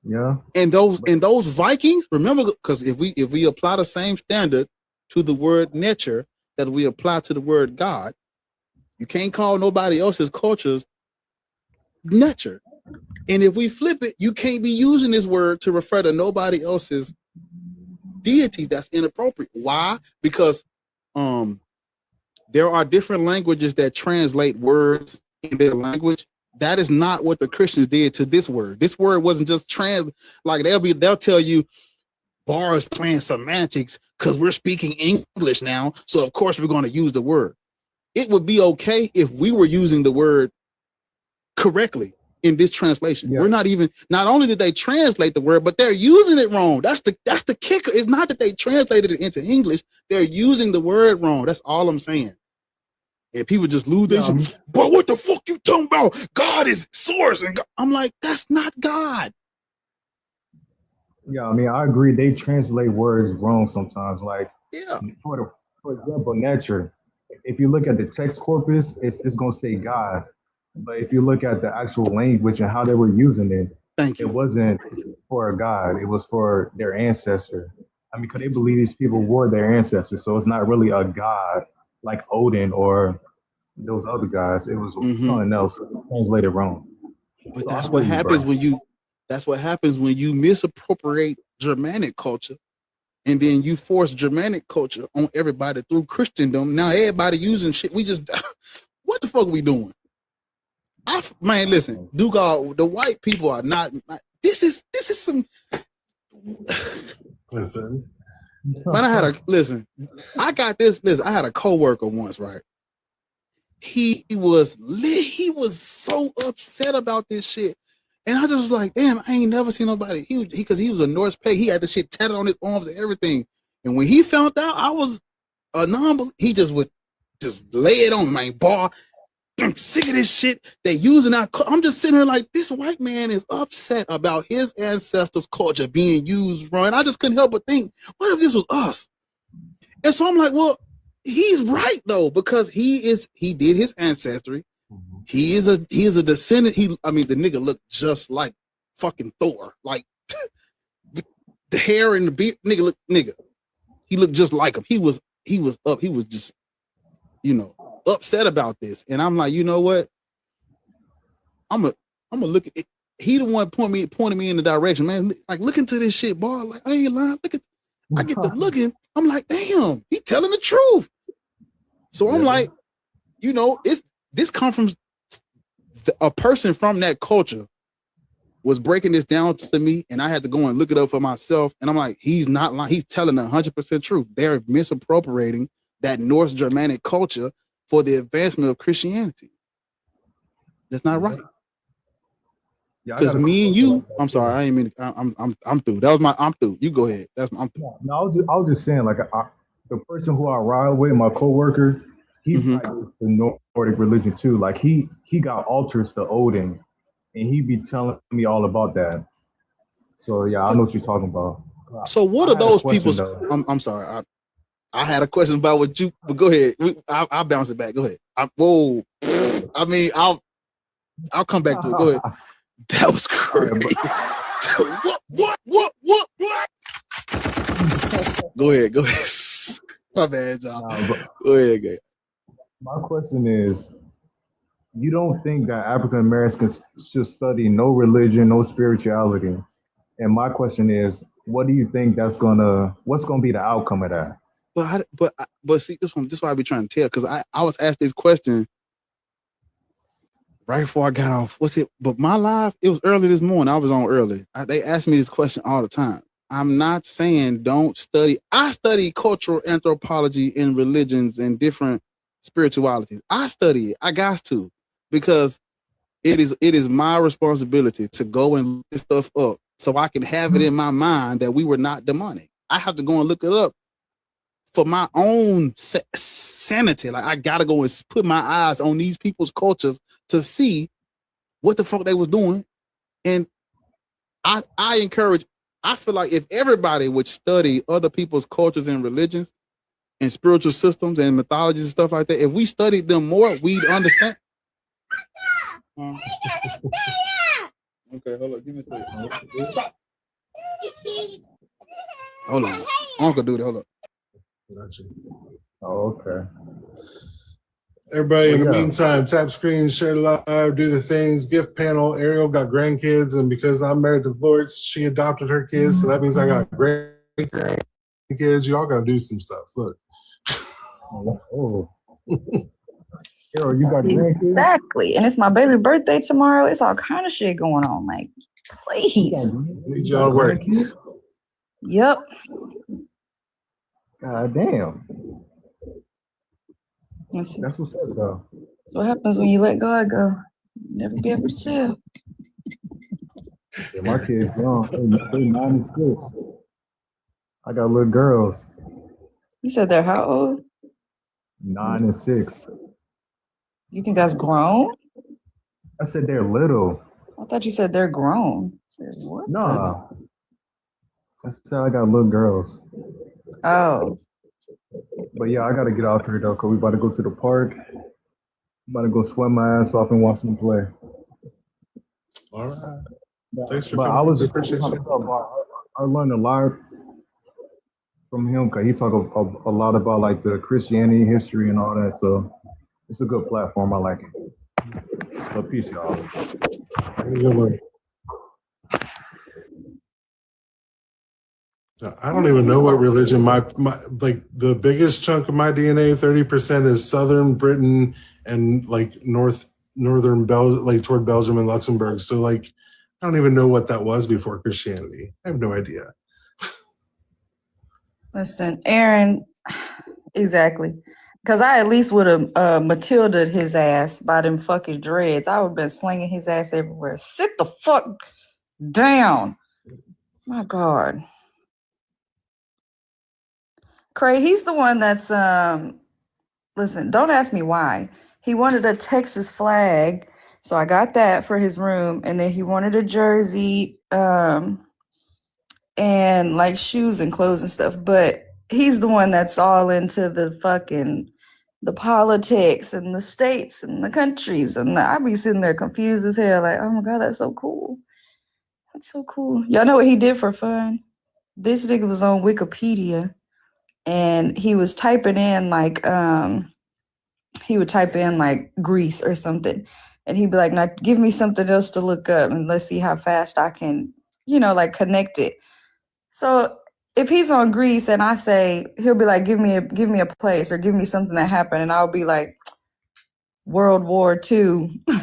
[SPEAKER 5] Yeah.
[SPEAKER 2] And those Vikings, remember, because if we apply the same standard to the word nature that we apply to the word God, you can't call nobody else's cultures nature. And if we flip it, you can't be using this word to refer to nobody else's deities. That's inappropriate. Why? Because there are different languages that translate words in their language. That is not what the Christians did to this word. This word wasn't just like they'll tell you bar is playing semantics because we're speaking English now, so of course we're going to use the word. It would be okay if we were using the word correctly in this translation. Yeah. Not only did they translate the word, but they're using it wrong. That's the kicker. It's not that they translated it into English. They're using the word wrong. That's all I'm saying. And people just lose their shit. But what the fuck you talking about? God is source. And I'm like, that's not God.
[SPEAKER 5] Yeah, I mean, I agree. They translate words wrong sometimes. Like,
[SPEAKER 2] yeah.
[SPEAKER 5] For example, nature. if you look at the text corpus, it's gonna say God. But if you look at the actual language and how they were using it,
[SPEAKER 2] Thank
[SPEAKER 5] it
[SPEAKER 2] you.
[SPEAKER 5] wasn't for a God. It was for their ancestor. I mean, because they believe these people were their ancestors, so it's not really a God like Odin or those other guys. It was something else translated wrong.
[SPEAKER 2] But
[SPEAKER 5] So
[SPEAKER 2] that's
[SPEAKER 5] I
[SPEAKER 2] what
[SPEAKER 5] feel you,
[SPEAKER 2] happens
[SPEAKER 5] bro.
[SPEAKER 2] when you. That's what happens when you misappropriate Germanic culture, and then you force Germanic culture on everybody through Christendom. Now everybody using shit. We just, what the fuck are we doing? Man, listen, Dugal, the white people are not. This is some.
[SPEAKER 3] Listen.
[SPEAKER 2] But I got this. Listen, I had a coworker once, right? He was lit. He was so upset about this shit. And I just was like, damn, I ain't never seen nobody. Because he was a Norse peg. He had the shit tatted on his arms and everything. And when he found out I was a non-believer, he just would just lay it on me, man. Bar, I'm sick of this shit. They using our. I'm just sitting here like, this white man is upset about his ancestors' culture being used wrong. And I just couldn't help but think, what if this was us? And so I'm like, well, he's right though, because he did his ancestry. He is a descendant. The nigga looked just like fucking Thor. Like the hair and the beard, nigga. He looked just like him. He was just, upset about this. And I'm like, you know what? I'm gonna look at it. He the one pointing me in the direction, man. Like, look into this shit, boy. Like, I ain't lying. I get the looking. I'm like, damn, he telling the truth. So I'm like, this come from a person from that culture was breaking this down to me, and I had to go and look it up for myself. And I'm like, he's not lying. He's telling 100% truth. They're misappropriating that Norse Germanic culture for the advancement of Christianity. That's not right. Because me and you, I'm sorry, I ain't mean. I'm through. I'm through. You go ahead. I'm through.
[SPEAKER 5] No, I was just saying, like, the person who I ride with, my coworker, he practiced the Nordic religion too. Like, he got altars to Odin, and he be telling me all about that. So yeah, I know what you're talking about.
[SPEAKER 2] So what are those people? I'm sorry. I had a question about what you. But go ahead. I'll bounce it back. Go ahead. I'll come back to it. Go ahead. That was crazy. What? Go ahead. My bad, y'all. Go ahead.
[SPEAKER 5] My question is, you don't think that African Americans should study no religion, no spirituality? And my question is, what do you think what's gonna be the outcome of that?
[SPEAKER 2] But see, this is why I be trying to tell, because I was asked this question right before I got off. But my live, it was early this morning. I was on early. They ask me this question all the time. I'm not saying don't study. I study cultural anthropology and religions and different spiritualities. I study it. I got to, because it is my responsibility to go and look this stuff up so I can have it in my mind that we were not demonic. I have to go and look it up for my own sanity. Like, I gotta go and put my eyes on these people's cultures to see what the fuck they was doing. And I feel like if everybody would study other people's cultures and religions and spiritual systems and mythologies and stuff like that, if we studied them more, we'd understand. Okay, hold on. Give me a second. Stop. Hold on. Uncle, do that. Hold up.
[SPEAKER 3] Gotcha.
[SPEAKER 5] Oh, okay.
[SPEAKER 3] Everybody, in the meantime, tap screen, share live, do the things. Gift panel. Ariel got grandkids, and because I'm married to Florence, she adopted her kids, so that means I got great grandkids. Y'all gotta do some stuff. Look.
[SPEAKER 5] Oh. Ariel, you got grandkids?
[SPEAKER 4] Exactly. And it's my baby birthday tomorrow. It's all kind of shit going on. Like, please.
[SPEAKER 3] Need y'all to work.
[SPEAKER 4] Yep.
[SPEAKER 5] God damn.
[SPEAKER 4] That's
[SPEAKER 5] what's up, though.
[SPEAKER 4] What happens when you let God go? Never be able to tell.
[SPEAKER 5] Yeah, my kids young. They 9 and 6. I got little girls.
[SPEAKER 4] You said they're how old?
[SPEAKER 5] 9 and 6.
[SPEAKER 4] You think that's grown?
[SPEAKER 5] I said they're little.
[SPEAKER 4] I thought you said they're grown. I said, what?
[SPEAKER 5] Nah. I said I got little girls.
[SPEAKER 4] Oh.
[SPEAKER 5] But yeah, I gotta get out there though, cause we about to go to the park. About to go sweat my ass off and watch them play.
[SPEAKER 3] All right. Thanks for
[SPEAKER 5] But
[SPEAKER 3] coming.
[SPEAKER 5] I was
[SPEAKER 3] Appreciate you.
[SPEAKER 5] I learned a lot from him because he talk a lot about like the Christianity history and all that stuff. It's a good platform. I like it. So peace, y'all.
[SPEAKER 3] Good one. I don't even know what religion my like the biggest chunk of my DNA, 30% is Southern Britain and like northern Belgium, like toward Belgium and Luxembourg. So like I don't even know what that was before Christianity. I have no idea.
[SPEAKER 4] Listen, Aaron, exactly. Because I at least would have Matilda his ass by them fucking dreads. I would have been slinging his ass everywhere. Sit the fuck down. My God. Cray, he's the one that's, listen, don't ask me why. He wanted a Texas flag. So I got that for his room. And then he wanted a jersey and like shoes and clothes and stuff. But he's the one that's all into the politics and the states and the countries. And I be sitting there confused as hell. Like, oh my God, that's so cool. That's so cool. Y'all know what he did for fun? This nigga was on Wikipedia and he was typing in like, he would type in like Greece or something. And he'd be like, now give me something else to look up and let's see how fast I can, like connect it. So if he's on Greece and I say, he'll be like, give me a place or give me something that happened. And I'll be like, World War II. And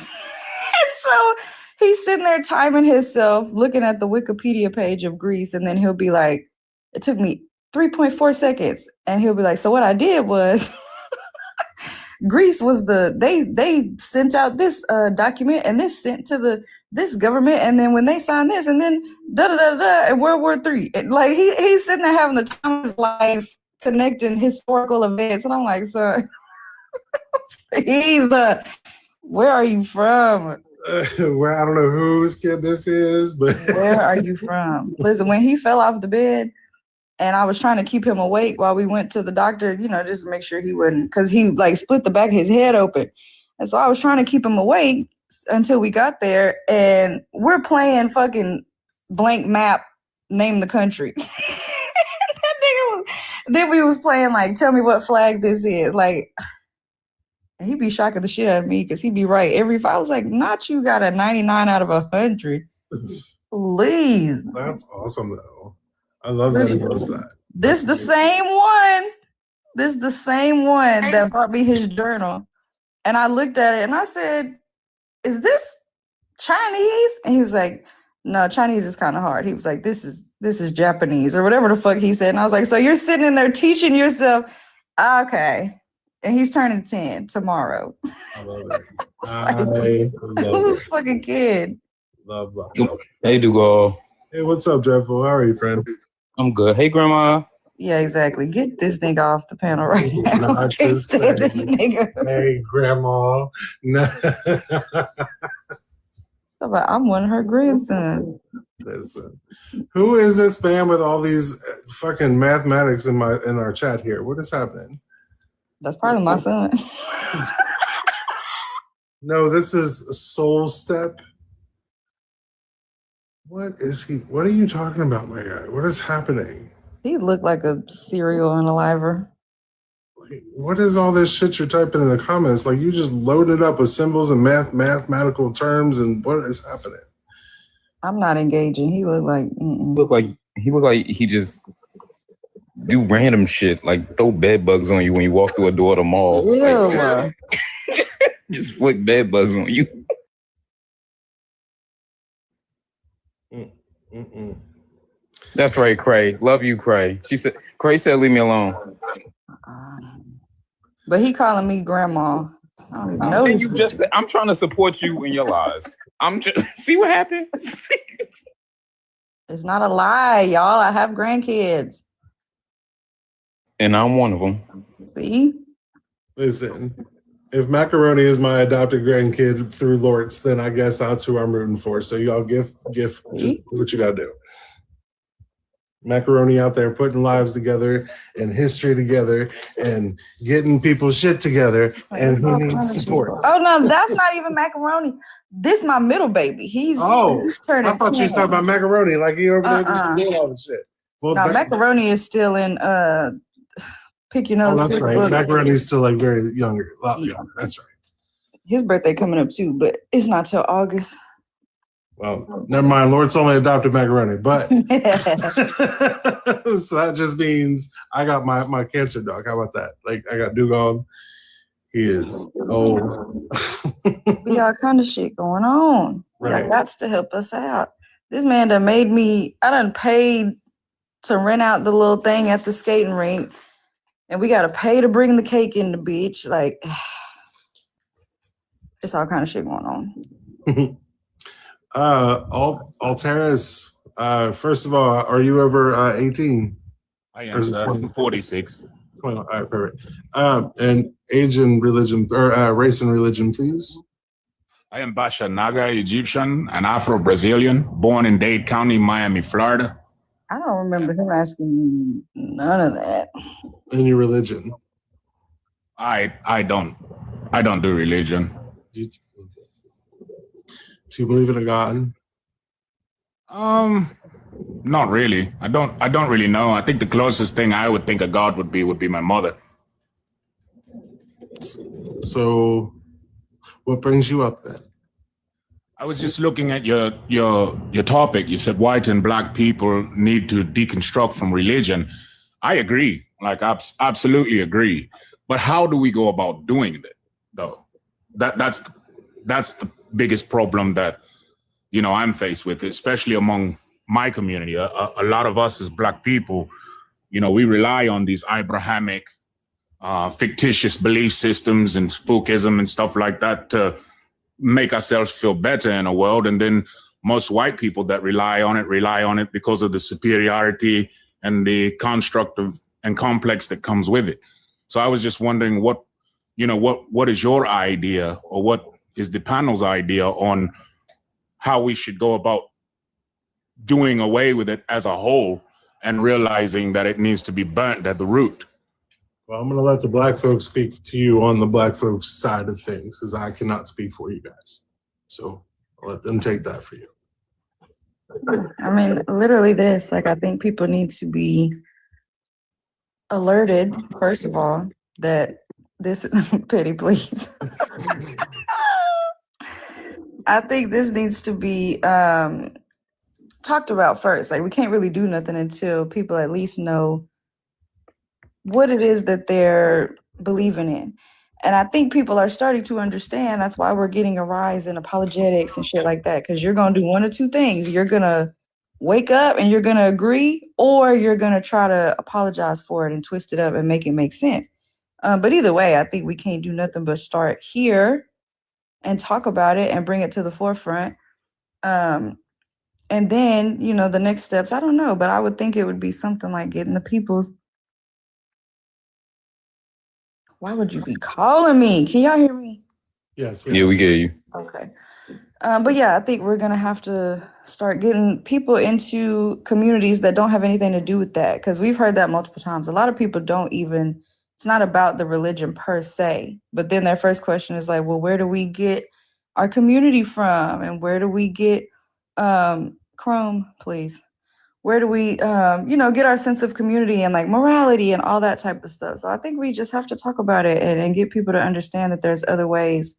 [SPEAKER 4] so he's sitting there timing himself, looking at the Wikipedia page of Greece. And then he'll be like, it took me 3.4 seconds. And he'll be like, so what I did was Greece was they sent out this document and this sent to this government, and then when they signed this, and then and World War III. Like he's sitting there having the time of his life connecting historical events, and I'm like, sir, he's where are you from?
[SPEAKER 3] Where I don't know whose kid this is, but
[SPEAKER 4] where are you from? Listen, when he fell off the bed. And I was trying to keep him awake while we went to the doctor, just to make sure he wouldn't, because he like split the back of his head open. And so I was trying to keep him awake until we got there. And we're playing fucking blank map, name the country. Then we was playing like, tell me what flag this is. Like, he'd be shocking the shit out of me because he'd be right. I was like, not you got a 99 out of 100. Please.
[SPEAKER 3] That's awesome though. I love that he knows that.
[SPEAKER 4] This the same one. This the same one that brought me his journal. And I looked at it and I said, is this Chinese? And he was like, no, Chinese is kind of hard. He was like, this is Japanese or whatever the fuck he said. And I was like, so you're sitting in there teaching yourself. Okay. And he's turning 10 tomorrow.
[SPEAKER 3] I love it. I love
[SPEAKER 4] who's fucking kid?
[SPEAKER 3] Love.
[SPEAKER 12] Hey, Dugal.
[SPEAKER 3] Hey, what's up, Jeffo? How are you, friend?
[SPEAKER 12] I'm good. Hey, Grandma.
[SPEAKER 4] Yeah, exactly. Get this nigga off the panel right now. I can't stand this nigga.
[SPEAKER 3] Hey, Grandma.
[SPEAKER 4] I'm one of her grandsons.
[SPEAKER 3] Listen, who is this man with all these fucking mathematics in our chat here? What is happening?
[SPEAKER 4] That's probably my son.
[SPEAKER 3] No, this is Soul Step. What is he? What are you talking about, my guy? What is happening?
[SPEAKER 4] He looked like a serial unaliver.
[SPEAKER 3] Like, what is all this shit you're typing in the comments? Like you just loaded up with symbols and mathematical terms, and what is happening?
[SPEAKER 4] I'm not engaging. He looked like
[SPEAKER 12] he looked like he just do random shit, like throw bed bugs on you when you walk through a door at the mall. Like, just flick bed bugs on you. That's right, Cray. Love you, Cray. Cray said, leave me alone.
[SPEAKER 4] But he calling me grandma. I don't even know.
[SPEAKER 12] You just said, I'm trying to support you in your lies. I'm just see what happened.
[SPEAKER 4] It's not a lie, y'all. I have grandkids.
[SPEAKER 12] And I'm one of them.
[SPEAKER 4] See?
[SPEAKER 3] Listen, if Macaroni is my adopted grandkid through Lortz, then I guess that's who I'm rooting for. So y'all give just do what you gotta do. Macaroni out there putting lives together and history together and getting people's shit together, and he needs support.
[SPEAKER 4] Oh no, that's not even Macaroni. This my middle baby. He's turning.
[SPEAKER 3] I thought you was talking about Macaroni, like he over there just doing all the shit. Well,
[SPEAKER 4] no, Macaroni is still in Pick Your Nose.
[SPEAKER 3] Oh, that's right.
[SPEAKER 4] book.
[SPEAKER 3] Macaroni's still like very younger, a lot younger. That's right.
[SPEAKER 4] His birthday coming up too, but it's not till August.
[SPEAKER 3] Well, never mind. Lord's only adopted Macaroni, but so that just means I got my cancer dog. How about that? Like I got Dugong. He is old.
[SPEAKER 4] We got kind of shit going on.
[SPEAKER 3] Right.
[SPEAKER 4] Y'all got to help us out. This man done made me. I done paid to rent out the little thing at the skating rink, and we got to pay to bring the cake in the beach. Like it's all kind of shit going on.
[SPEAKER 3] Alteris, first of all, are you over 18?
[SPEAKER 13] I am, sir. 46.
[SPEAKER 3] All right, perfect. And age and religion, or race and religion, please.
[SPEAKER 13] I am Basha Naga, Egyptian and Afro-Brazilian, born in Dade County, Miami, Florida.
[SPEAKER 4] I don't remember him asking none of that.
[SPEAKER 3] And your religion?
[SPEAKER 13] I don't do religion.
[SPEAKER 3] Do you believe in a God?
[SPEAKER 13] Not really. I don't really know. I think the closest thing I would think a God would be my mother.
[SPEAKER 3] So what brings you up then?
[SPEAKER 13] I was just looking at your topic. You said white and black people need to deconstruct from religion. I agree. Like absolutely agree. But how do we go about doing it though? That's the biggest problem that I'm faced with, especially among my community. A lot of us as black people, we rely on these Abrahamic, fictitious belief systems and spookism and stuff like that to make ourselves feel better in a world. And then most white people that rely on it because of the superiority and the construct of and complex that comes with it. So I was just wondering what is your idea, or what is the panel's idea on how we should go about doing away with it as a whole and realizing that it needs to be burnt at the root?
[SPEAKER 3] Well, I'm going to let the black folks speak to you on the black folks side of things, because I cannot speak for you guys. So I'll let them take that for you.
[SPEAKER 4] I mean, literally this, like, I think people need to be alerted, first of all, that this, Petty, please. I think this needs to be talked about first. Like, we can't really do nothing until people at least know what it is that they're believing in. And I think people are starting to understand. That's why we're getting a rise in apologetics and shit like that, because you're going to do one of two things. You're going to wake up and you're going to agree, or you're going to try to apologize for it and twist it up and make it make sense. But either way, I think we can't do nothing but start here and talk about it and bring it to the forefront. And then, the next steps, I don't know, but I would think it would be something like getting the people's. Why would you be calling me? Can y'all hear me?
[SPEAKER 3] Yes.
[SPEAKER 12] Yeah, we get you.
[SPEAKER 4] Okay. But yeah, I think we're going to have to start getting people into communities that don't have anything to do with that, because we've heard that multiple times. A lot of people don't even, it's not about the religion per se, but then their first question is like, well, where do we get our community from? And where do we get, Chrome, please. Where do we, get our sense of community and like morality and all that type of stuff? So I think we just have to talk about it and get people to understand that there's other ways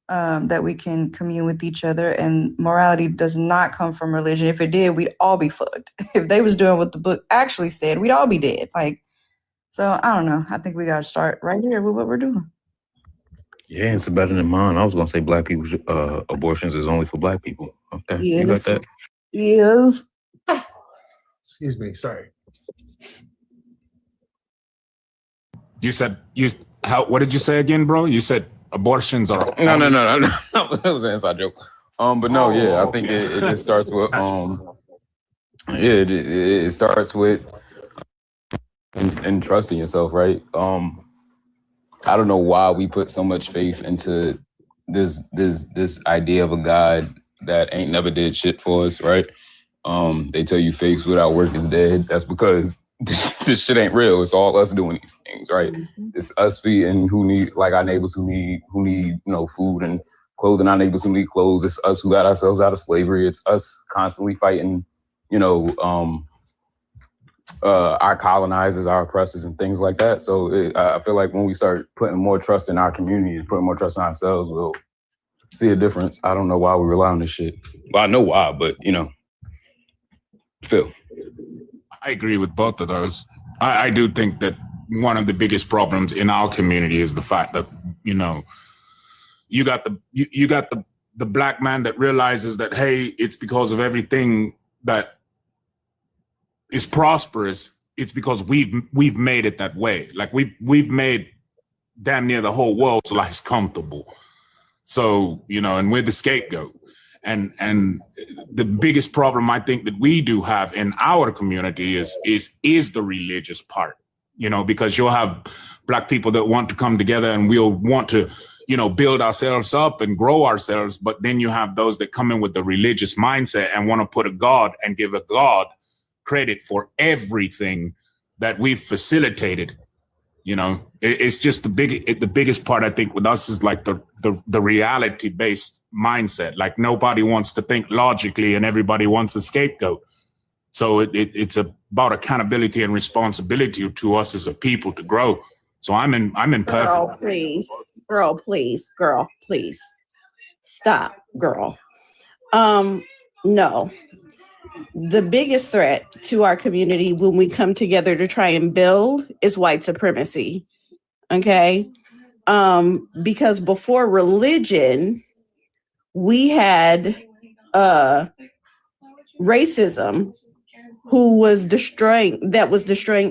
[SPEAKER 4] that we can commune with each other, and morality does not come from religion. If it did, we'd all be fucked. If they was doing what the book actually said, we'd all be dead. So I don't know. I think we got to start right here with what we're doing.
[SPEAKER 12] Yeah, it's better than mine. I was gonna say black people abortions is only for black people. Okay,
[SPEAKER 4] yes.
[SPEAKER 12] You got that?
[SPEAKER 4] Yes.
[SPEAKER 3] Excuse me. Sorry.
[SPEAKER 13] You said what did you say again, bro? You said abortions are
[SPEAKER 12] No. That was an inside joke. But no, I think it just starts with it starts with and trusting yourself, right? I don't know why we put so much faith into this idea of a God that ain't never did shit for us, right? They tell you faith without work is dead. That's because this shit ain't real. It's all us doing these things, right?
[SPEAKER 4] Mm-hmm.
[SPEAKER 12] It's us feeding who need, like our neighbors who need, food and clothing, our neighbors who need clothes. It's us who got ourselves out of slavery. It's us constantly fighting, our colonizers, our oppressors, and things like that. So I feel like when we start putting more trust in our community and putting more trust in ourselves, we'll see a difference. I don't know why we rely on this shit. Well, I know why, but still.
[SPEAKER 13] I agree with both of those. I do think that one of the biggest problems in our community is the fact that, you got the black man that realizes that, hey, it's because of everything that is prosperous. It's because we've made it that way. Like we've made damn near the whole world's lives comfortable. So, and we're the scapegoat. And the biggest problem I think that we do have in our community is the religious part, because you'll have black people that want to come together and we'll want to, build ourselves up and grow ourselves. But then you have those that come in with the religious mindset and want to put a God and give a God credit for everything that we've facilitated. It's just the biggest part I think with us is like the reality based mindset. Like nobody wants to think logically and everybody wants a scapegoat. So it's about accountability and responsibility to us as a people to grow. So I'm in perfect.
[SPEAKER 14] Girl, please stop, girl. No. The biggest threat to our community when we come together to try and build is white supremacy. Okay? Because before religion, we had racism who was destroying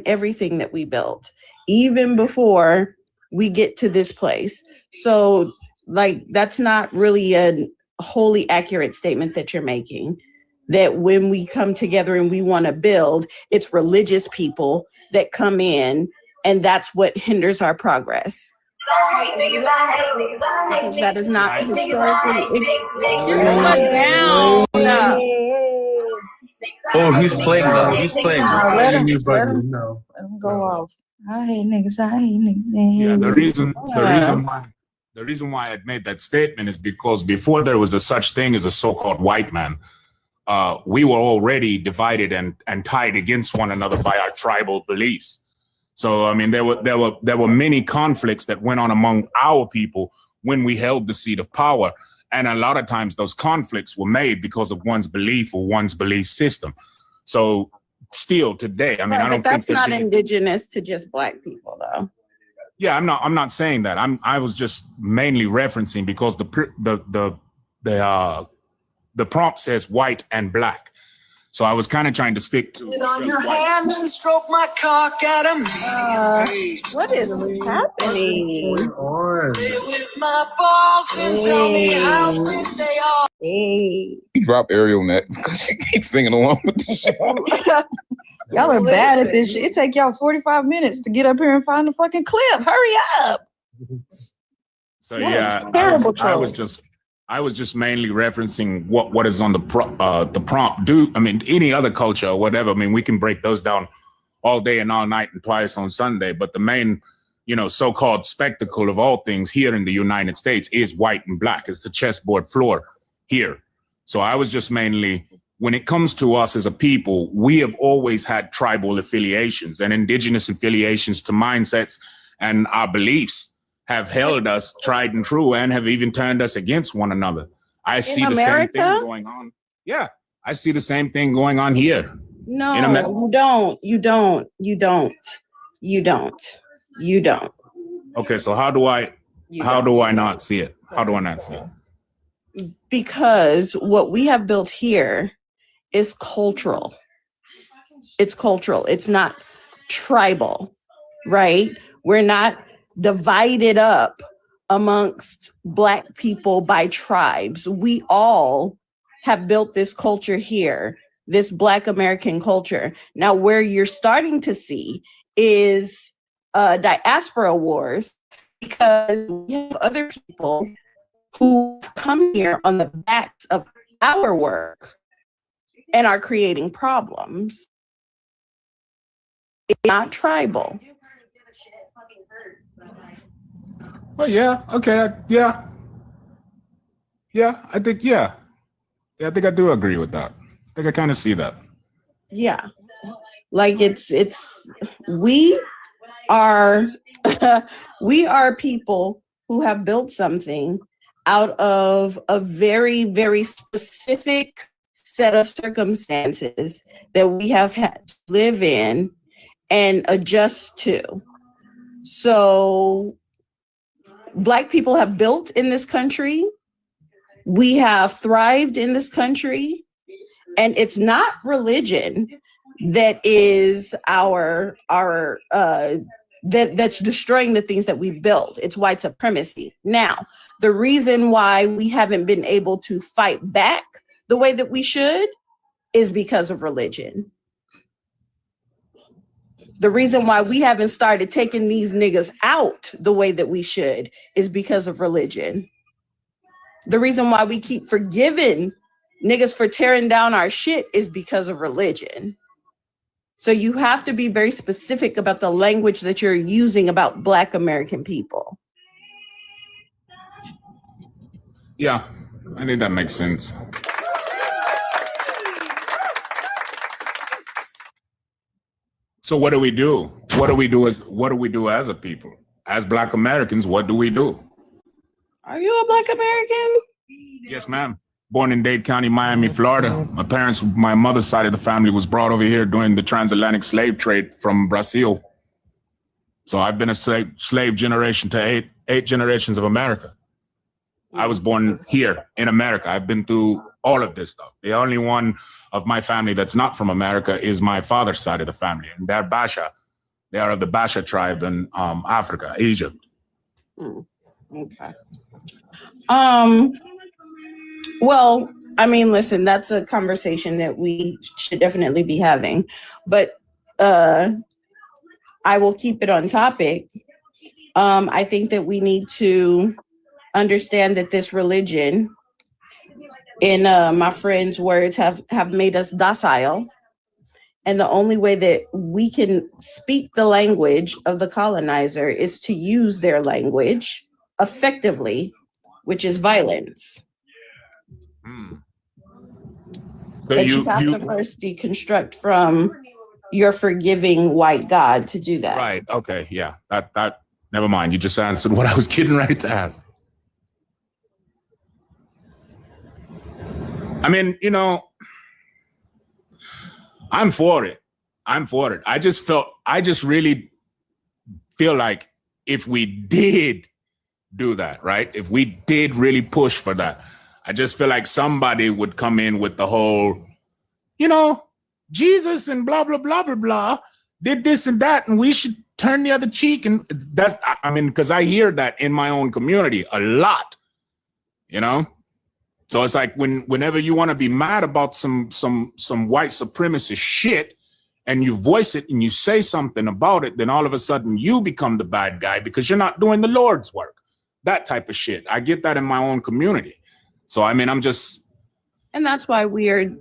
[SPEAKER 14] everything that we built, even before we get to this place. So, that's not really a wholly accurate statement that you're making. That when we come together and we want to build, it's religious people that come in, and that's what hinders our progress. That is not historically. Down.
[SPEAKER 15] Oh, who's playing that? Who's playing that?
[SPEAKER 4] Let him go off. I hate niggas. I hate niggas.
[SPEAKER 13] Yeah, the reason why I made that statement is because before there was a such thing as a so-called white man, we were already divided and tied against one another by our tribal beliefs. So, I mean, there were many conflicts that went on among our people when we held the seat of power. And a lot of times those conflicts were made because of one's belief or one's belief system. So still today, I mean, I don't think
[SPEAKER 14] that's not indigenous to just black people, though.
[SPEAKER 13] Yeah, I'm not saying that. I was just mainly referencing because the prompt says white and black. So I was kind of trying to stick to
[SPEAKER 16] on your hand and stroke my cock at a
[SPEAKER 14] what is happening?
[SPEAKER 16] Play with my balls and tell me how big they are.
[SPEAKER 12] He dropped Ariel next because she keeps singing along with the shit.
[SPEAKER 4] Y'all are bad at this shit. It take y'all 45 minutes to get up here and find the fucking clip. Hurry up.
[SPEAKER 13] So yeah, I was just mainly referencing what is on the prompt. I mean, any other culture or whatever. I mean, we can break those down all day and all night and twice on Sunday. But the main, so-called spectacle of all things here in the United States is white and black. It's the chessboard floor here. So I was just mainly, when it comes to us as a people, we have always had tribal affiliations and indigenous affiliations to mindsets and our beliefs have held us tried and true and have even turned us against one another. I see the same thing going on. Yeah, I see the same thing going on here.
[SPEAKER 14] No, you don't.
[SPEAKER 13] Okay, so how do I not see it? How do I not see it?
[SPEAKER 14] Because what we have built here is cultural. It's cultural. It's not tribal, right? We're not divided up amongst black people by tribes. We all have built this culture here, this Black American culture. Now, where you're starting to see is diaspora wars, because we have other people who come here on the backs of our work and are creating problems. It's not tribal.
[SPEAKER 13] Well, yeah, okay, yeah. I think, yeah, I think I do agree with that. I think I kind of see that.
[SPEAKER 14] Yeah. Like it's we are we are people who have built something out of a very, very specific set of circumstances that we have had to live in and adjust to. So Black people have built in this country. We have thrived in this country. And it's not religion that is that's destroying the things that we built. It's white supremacy. Now, the reason why we haven't been able to fight back the way that we should is because of religion. The reason why we haven't started taking these niggas out the way that we should is because of religion. The reason why we keep forgiving niggas for tearing down our shit is because of religion. So you have to be very specific about the language that you're using about Black American people.
[SPEAKER 13] Yeah, I think that makes sense. So what do we do? What do we do as a people? As Black Americans, what do we do?
[SPEAKER 14] Are you a Black American?
[SPEAKER 13] Yes, ma'am. Born in Dade County, Miami, Florida. My mother's side of the family was brought over here during the transatlantic slave trade from Brazil. So I've been a slave generation to eight generations of America. I was born here in America. I've been through all of this stuff. The only one of my family that's not from America is my father's side of the family. And they're Basha. They are of the Basha tribe in Africa, Egypt.
[SPEAKER 14] Okay. Well, I mean, listen, that's a conversation that we should definitely be having, but I will keep it on topic. I think that we need to understand that this religion, in my friend's words, have made us docile. And the only way that we can speak the language of the colonizer is to use their language effectively, which is violence. But you have to first deconstruct from your forgiving white God to do that.
[SPEAKER 13] Right. Okay. Yeah. That. Never mind. You just answered what I was getting ready to ask. I mean, I'm for it. I just really feel like if we did do that, right? If we did really push for that, I just feel like somebody would come in with the whole, Jesus and blah, blah, blah, blah, blah, did this and that, and we should turn the other cheek. And that's, because I hear that in my own community a lot, So it's like whenever you want to be mad about some white supremacist shit and you voice it and you say something about it, then all of a sudden you become the bad guy because you're not doing the Lord's work. That type of shit. I get that in my own community. So, I'm just.
[SPEAKER 14] And that's why we are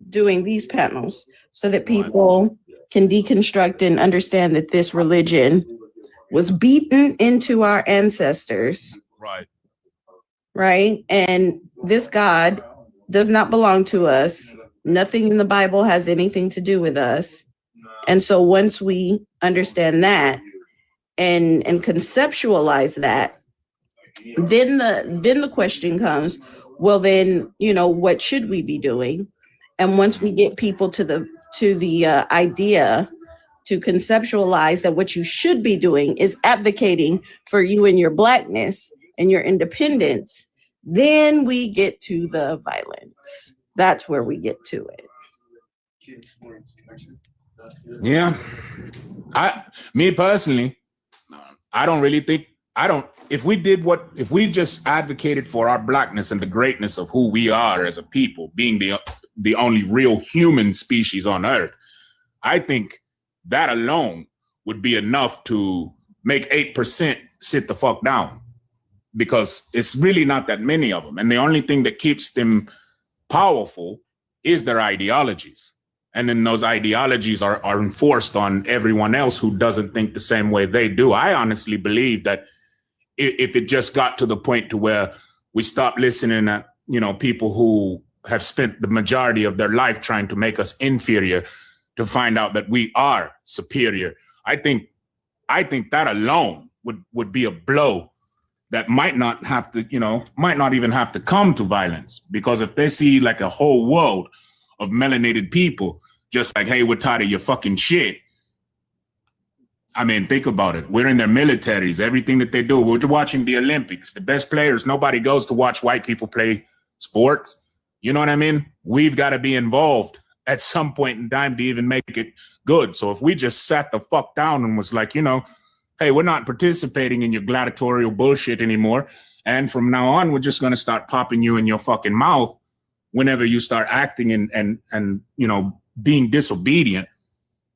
[SPEAKER 14] doing these panels so that people can deconstruct and understand that this religion was beaten into our ancestors.
[SPEAKER 13] Right.
[SPEAKER 14] Right. And this God does not belong to us. Nothing in the Bible has anything to do with us. And so once we understand that and conceptualize that, then the question comes, well, then, what should we be doing? And once we get people to the idea to conceptualize that what you should be doing is advocating for you and your Blackness and your independence, then we get to the violence. That's where we get to it.
[SPEAKER 13] Yeah. Me personally, I don't really think, if we just advocated for our Blackness and the greatness of who we are as a people, being the only real human species on earth, I think that alone would be enough to make 8% sit the fuck down, because it's really not that many of them. And the only thing that keeps them powerful is their ideologies. And then those ideologies are enforced on everyone else who doesn't think the same way they do. I honestly believe that if it just got to the point to where we stop listening to, you know, people who have spent the majority of their life trying to make us inferior to find out that we are superior, I think that alone would be a blow that might not have to, you know, might not even have to come to violence. Because if they see like a whole world of melanated people just like, hey, we're tired of your fucking shit. I mean, think about it. We're in their militaries, everything that they do. We're watching the Olympics, the best players. Nobody goes to watch white people play sports. You know what I mean? We've got to be involved at some point in time to even make it good. So if we just sat the fuck down and was like, you know, hey, we're not participating in your gladiatorial bullshit anymore. And from now on, we're just going to start popping you in your fucking mouth whenever you start acting and you know, being disobedient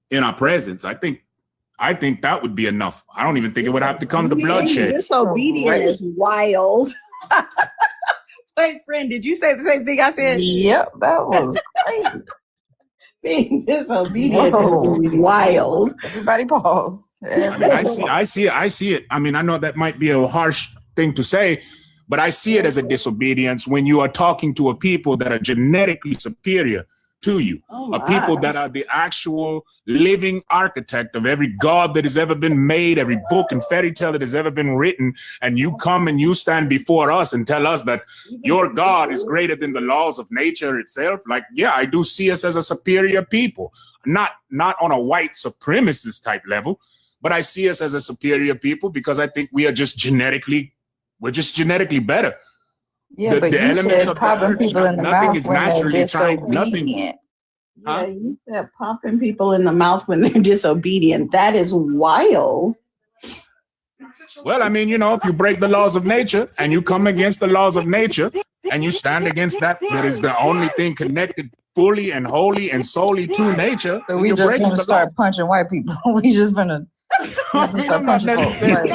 [SPEAKER 13] in our presence. I think that would be enough. I don't even think it would have to come to bloodshed.
[SPEAKER 14] Disobedient is wild. Wait, friend, did you say the same thing I said?
[SPEAKER 4] Yep, that was crazy.
[SPEAKER 14] Being disobedient is wild.
[SPEAKER 4] Everybody pause.
[SPEAKER 13] I mean, I see it. I mean, I know that might be a harsh thing to say, but I see it as a disobedience when you are talking to a people that are genetically superior to you, a people that are the actual living architect of every god that has ever been made, every book and fairy tale that has ever been written, and you come and you stand before us and tell us that your God is greater than the laws of nature itself. Like, yeah, I do see us as a superior people, not on a white supremacist type level, but I see us as a superior people because I think we are just genetically better.
[SPEAKER 4] Yeah, but you said popping people in the mouth
[SPEAKER 13] is
[SPEAKER 4] when they're
[SPEAKER 13] naturally trying.
[SPEAKER 4] disobedient.
[SPEAKER 14] Yeah, you said popping people in the mouth when they're disobedient. That is wild.
[SPEAKER 13] Well, I mean, you know, if you break the laws of nature and you come against the laws of nature and you stand against that is the only thing connected fully and wholly and solely to nature.
[SPEAKER 4] So we just want to start punching white people. We just gonna.
[SPEAKER 13] I'm not necessarily.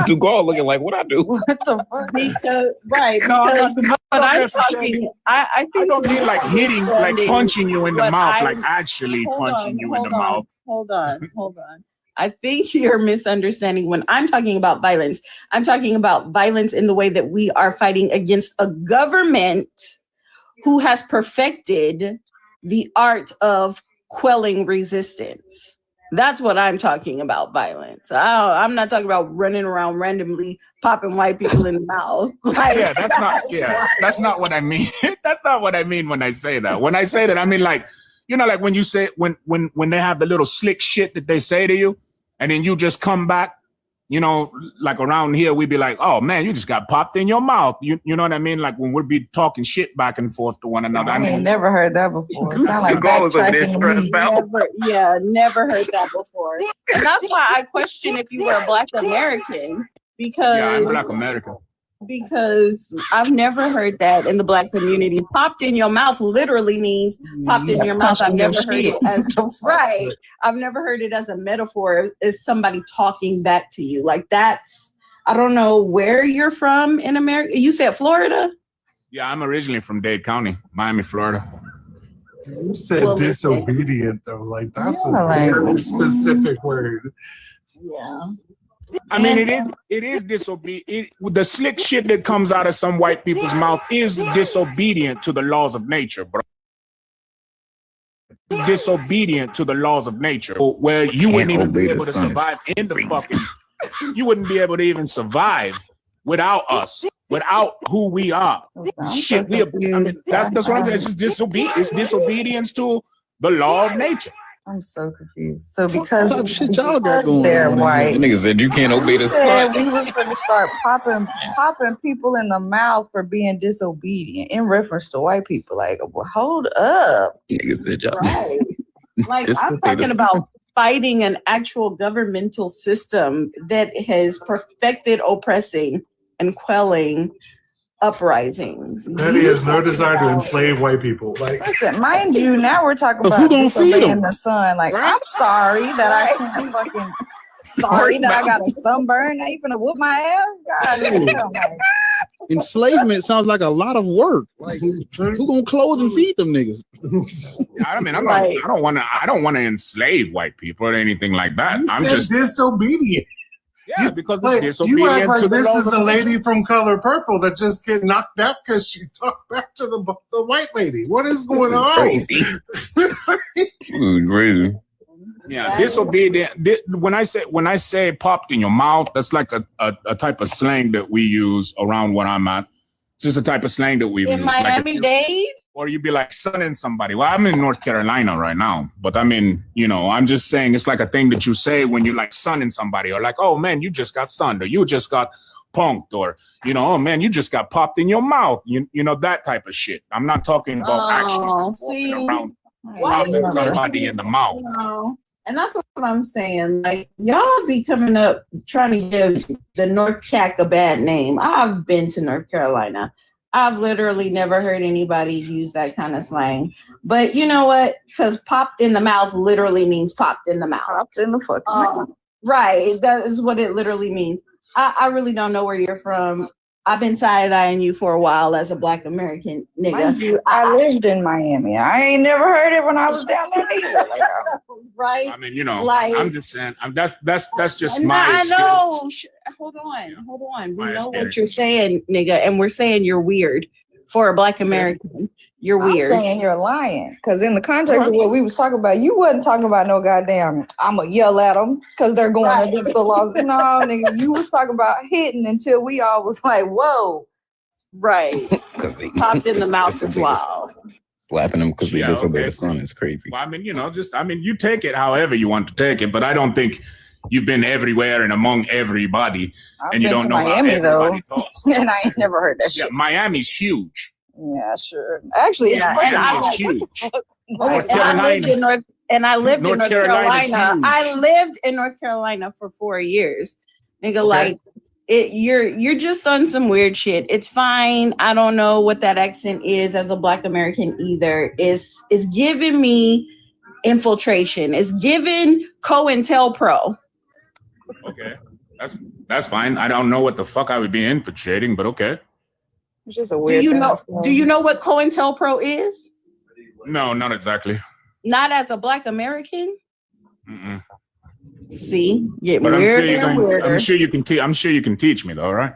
[SPEAKER 12] Dugal looking like what I do.
[SPEAKER 4] What the fuck?
[SPEAKER 14] Because, right. I think
[SPEAKER 13] I don't mean like hitting, like punching you in the mouth, like actually punching you in the mouth.
[SPEAKER 14] Hold on. I think you're misunderstanding when I'm talking about violence. I'm talking about violence in the way that we are fighting against a government who has perfected the art of quelling resistance. That's what I'm talking about, violence. I'm not talking about running around randomly popping white people in the mouth. Like,
[SPEAKER 13] that's not what I mean. That's not what I mean when I say that. When I say that, I mean like, you know, like when you say when they have the little slick shit that they say to you, and then you just come back, you know, like around here, we'd be like, oh man, you just got popped in your mouth. You know what I mean? Like when we'd be talking shit back and forth to one another.
[SPEAKER 4] I mean, never heard that before. It sound like
[SPEAKER 14] never heard that before. And that's why I question if you were a Black American, because
[SPEAKER 13] yeah, I'm Black American.
[SPEAKER 14] Because I've never heard that in the Black community. Popped in your mouth literally means popped in your mouth. I've never heard it as right. I've never heard it as a metaphor, as somebody talking back to you. Like that's, I don't know where you're from in America. You said Florida?
[SPEAKER 13] Yeah, I'm originally from Dade County, Miami, Florida.
[SPEAKER 3] You said disobedient though, like that's a very specific word.
[SPEAKER 14] Yeah.
[SPEAKER 13] I mean, it is disobedient. The slick shit that comes out of some white people's mouth is disobedient to the laws of nature, bro. Disobedient to the laws of nature, where you wouldn't even be able to survive in the fucking. You wouldn't be able to even survive without us, without who we are. Shit, I mean, that's what I'm saying. It's disobedience to the law of nature.
[SPEAKER 4] I'm so confused. So because
[SPEAKER 2] shit y'all got going
[SPEAKER 4] they're
[SPEAKER 2] on.
[SPEAKER 4] white,
[SPEAKER 12] Nigga said you can't obey the
[SPEAKER 4] said
[SPEAKER 12] sun.
[SPEAKER 4] we was going to start popping people in the mouth for being disobedient in reference to white people. Like, well, hold up.
[SPEAKER 12] Nigga said y'all.
[SPEAKER 14] Right. Like I'm talking about fighting an actual governmental system that has perfected oppressing and quelling uprisings.
[SPEAKER 3] Daddy has no desire to enslave white people. Like,
[SPEAKER 4] listen, mind you, now we're talking about disobeying the sun. Like, I'm sorry that I can't fucking. Sorry that I got a sunburn. Now you finna whoop my ass. God damn, like,
[SPEAKER 2] enslavement sounds like a lot of work. Like, who gonna clothe and feed them niggas?
[SPEAKER 13] I mean, I don't want to enslave white people or anything like that.
[SPEAKER 3] You
[SPEAKER 13] I'm
[SPEAKER 3] said
[SPEAKER 13] just
[SPEAKER 3] disobedient.
[SPEAKER 13] Yeah, because
[SPEAKER 3] Wait,
[SPEAKER 13] it's
[SPEAKER 3] you act
[SPEAKER 13] disobedient
[SPEAKER 3] like
[SPEAKER 13] to the
[SPEAKER 3] this
[SPEAKER 13] laws
[SPEAKER 3] is
[SPEAKER 13] of
[SPEAKER 3] the
[SPEAKER 13] nature.
[SPEAKER 3] lady from Color Purple that just get knocked out because she talked back to the white lady. What is going on?
[SPEAKER 12] Crazy. Crazy.
[SPEAKER 13] Yeah, disobedient. When I say popped in your mouth, that's like a type of slang that we use around where I'm at. It's just a type of slang that we use.
[SPEAKER 14] In
[SPEAKER 13] Like
[SPEAKER 14] Miami-Dade?
[SPEAKER 13] or you'd be like sunning somebody. Well, I'm in North Carolina right now, but I mean, I'm just saying it's like a thing that you say when you're like sunning somebody, or like, oh man, you just got sunned, or you just got punked, or oh man, you just got popped in your mouth. You know that type of shit. I'm not talking about actually just walking around popping somebody in the mouth.
[SPEAKER 14] And that's what I'm saying. Like, y'all be coming up trying to give the North Cac a bad name. I've been to North Carolina. I've literally never heard anybody use that kind of slang. But you know what? Because popped in the mouth literally means popped in the mouth.
[SPEAKER 4] Popped in the fucking mouth.
[SPEAKER 14] Right. That is what it literally means. I really don't know where you're from. I've been side-eyeing you for a while as a Black American nigga.
[SPEAKER 4] Mind you, I lived in Miami. I ain't never heard it when I was down there neither. Like,
[SPEAKER 14] right?
[SPEAKER 13] I mean,
[SPEAKER 14] like,
[SPEAKER 13] I'm just saying, that's just
[SPEAKER 14] and
[SPEAKER 13] my
[SPEAKER 14] I
[SPEAKER 13] experience.
[SPEAKER 14] know. Hold on. We know what you're saying, nigga, and we're saying you're weird for a Black American. You're weird.
[SPEAKER 4] I'm saying you're lying. Because in the context of what we was talking about, you wasn't talking about no goddamn, I'm going to yell at them because they're going against the laws. No, nigga, you was talking about hitting until we all was like, whoa.
[SPEAKER 14] Right. Popped in the mouth as well.
[SPEAKER 12] Slapping them because they disobey the sun is crazy.
[SPEAKER 13] Well, I mean, you take it however you want to take it, but I don't think you've been everywhere and among everybody, and you don't know
[SPEAKER 4] Miami,
[SPEAKER 13] how everybody talks.
[SPEAKER 4] And I ain't never heard that shit.
[SPEAKER 13] Yeah, Miami's huge.
[SPEAKER 4] Yeah, sure. Actually,
[SPEAKER 13] Miami is huge. North Carolina.
[SPEAKER 14] I lived in North
[SPEAKER 13] Carolina's
[SPEAKER 14] Carolina.
[SPEAKER 13] huge.
[SPEAKER 14] I lived in North Carolina for 4 years. Nigga, like you're just on some weird shit. It's fine. I don't know what that accent is as a Black American either. It's giving me infiltration. It's giving COINTELPRO.
[SPEAKER 13] Okay, that's fine. I don't know what the fuck I would be infiltrating, but okay.
[SPEAKER 4] It's just a weird.
[SPEAKER 14] Do you know what COINTELPRO is?
[SPEAKER 13] No, not exactly.
[SPEAKER 14] Not as a Black American.
[SPEAKER 13] Mm-mm.
[SPEAKER 14] See, get
[SPEAKER 13] But
[SPEAKER 14] weirder and weirder.
[SPEAKER 13] I'm sure you can teach me though, right?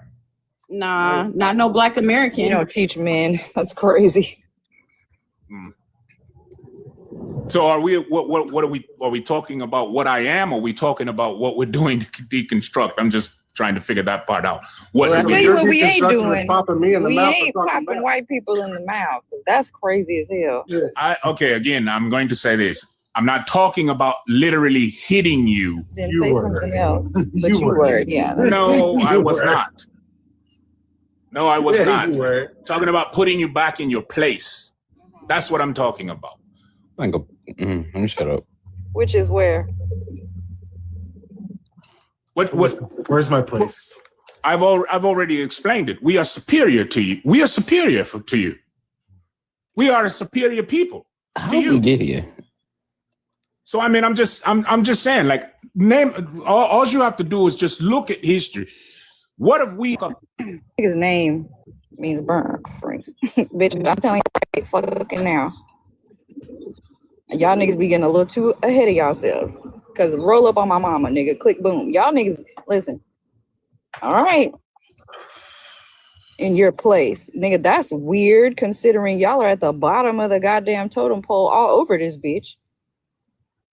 [SPEAKER 14] Nah, not no Black American.
[SPEAKER 4] You don't teach men. That's crazy.
[SPEAKER 13] So are we? What are we talking about? What I am? Or are we talking about what we're doing to deconstruct? I'm just trying to figure that part out.
[SPEAKER 4] Well, I tell you what we ain't doing.
[SPEAKER 3] Popping me in the
[SPEAKER 4] We
[SPEAKER 3] mouth
[SPEAKER 4] ain't popping white people in the mouth. That's crazy as hell.
[SPEAKER 13] Okay, again, I'm going to say this. I'm not talking about literally hitting you.
[SPEAKER 4] Then say something else. But you were, yeah.
[SPEAKER 13] No, I was not. No, I was not. Talking about putting you back in your place. That's what I'm talking about.
[SPEAKER 12] Let me shut up.
[SPEAKER 4] Which is where?
[SPEAKER 3] Where's my place?
[SPEAKER 13] I've already explained it. We are superior to you. We are superior to you. We are a superior people
[SPEAKER 12] How
[SPEAKER 13] to
[SPEAKER 12] did
[SPEAKER 13] you.
[SPEAKER 12] we get here?
[SPEAKER 13] So I mean, I'm just saying, like, all you have to do is just look at history. What have we?
[SPEAKER 4] His name means burn, Franks. Bitch, I'm telling you, fucking now. Y'all niggas be getting a little too ahead of yourselves. Cause roll up on my mama, nigga. Click boom. Y'all niggas, listen. All right. In your place. Nigga, that's weird considering y'all are at the bottom of the goddamn totem pole all over this bitch.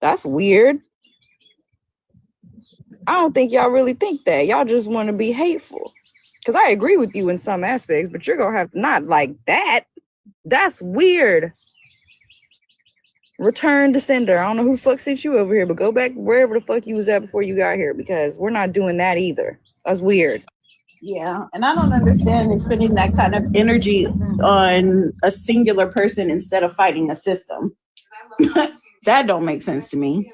[SPEAKER 4] That's weird. I don't think y'all really think that. Y'all just want to be hateful. Because I agree with you in some aspects, but you're going to have to not like that. That's weird. Return to sender. I don't know who the fuck sent you over here, but go back wherever the fuck you was at before you got here, because we're not doing that either. That's weird.
[SPEAKER 14] Yeah, and I don't understand expending that kind of energy on a singular person instead of fighting a system. That don't make sense to me.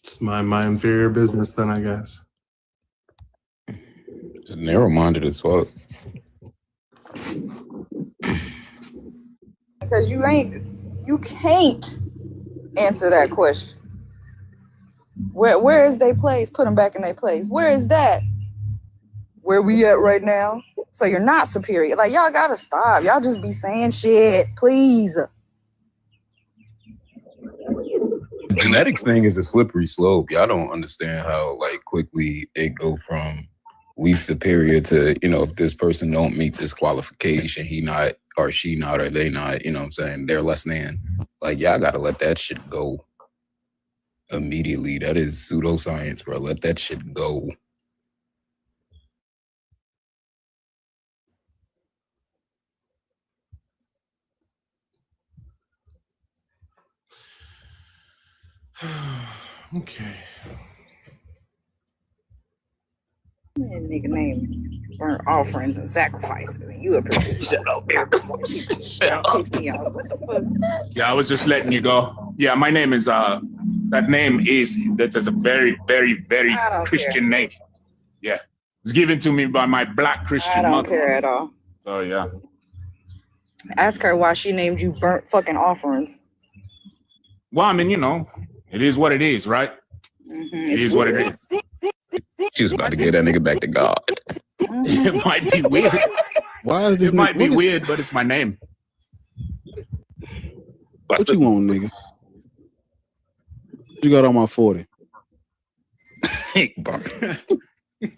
[SPEAKER 3] It's my inferior business then, I guess.
[SPEAKER 12] Just narrow-minded as fuck.
[SPEAKER 4] Because you can't answer that question. Where is their place? Put them back in their place. Where is that? Where we at right now? So you're not superior. Like, y'all gotta stop. Y'all just be saying shit, please.
[SPEAKER 12] The genetics thing is a slippery slope. Y'all don't understand how like quickly it go from we superior to, you know, if this person don't meet this qualification, he not or she not or they not, you know what I'm saying, they're less than. Like, y'all gotta let that shit go immediately. That is pseudoscience, bro. Let that shit go.
[SPEAKER 3] Okay.
[SPEAKER 4] That nigga name burnt offerings and sacrifices. You a producer. Shut up, What the fuck?
[SPEAKER 13] Yeah, I was just letting you go. Yeah, my name is that is a very, very, very Christian name. Yeah. It's given to me by my black Christian
[SPEAKER 4] I don't
[SPEAKER 13] mother.
[SPEAKER 4] care at all.
[SPEAKER 13] So yeah.
[SPEAKER 4] Ask her why she named you burnt fucking offerings.
[SPEAKER 13] Well, I mean, you know, it is what it is, right? It is what it is.
[SPEAKER 12] She was about to get that nigga back to God.
[SPEAKER 13] It might be weird.
[SPEAKER 2] Why is this?
[SPEAKER 13] It might be weird, but it's my name.
[SPEAKER 2] What you want, nigga? You got on my 40.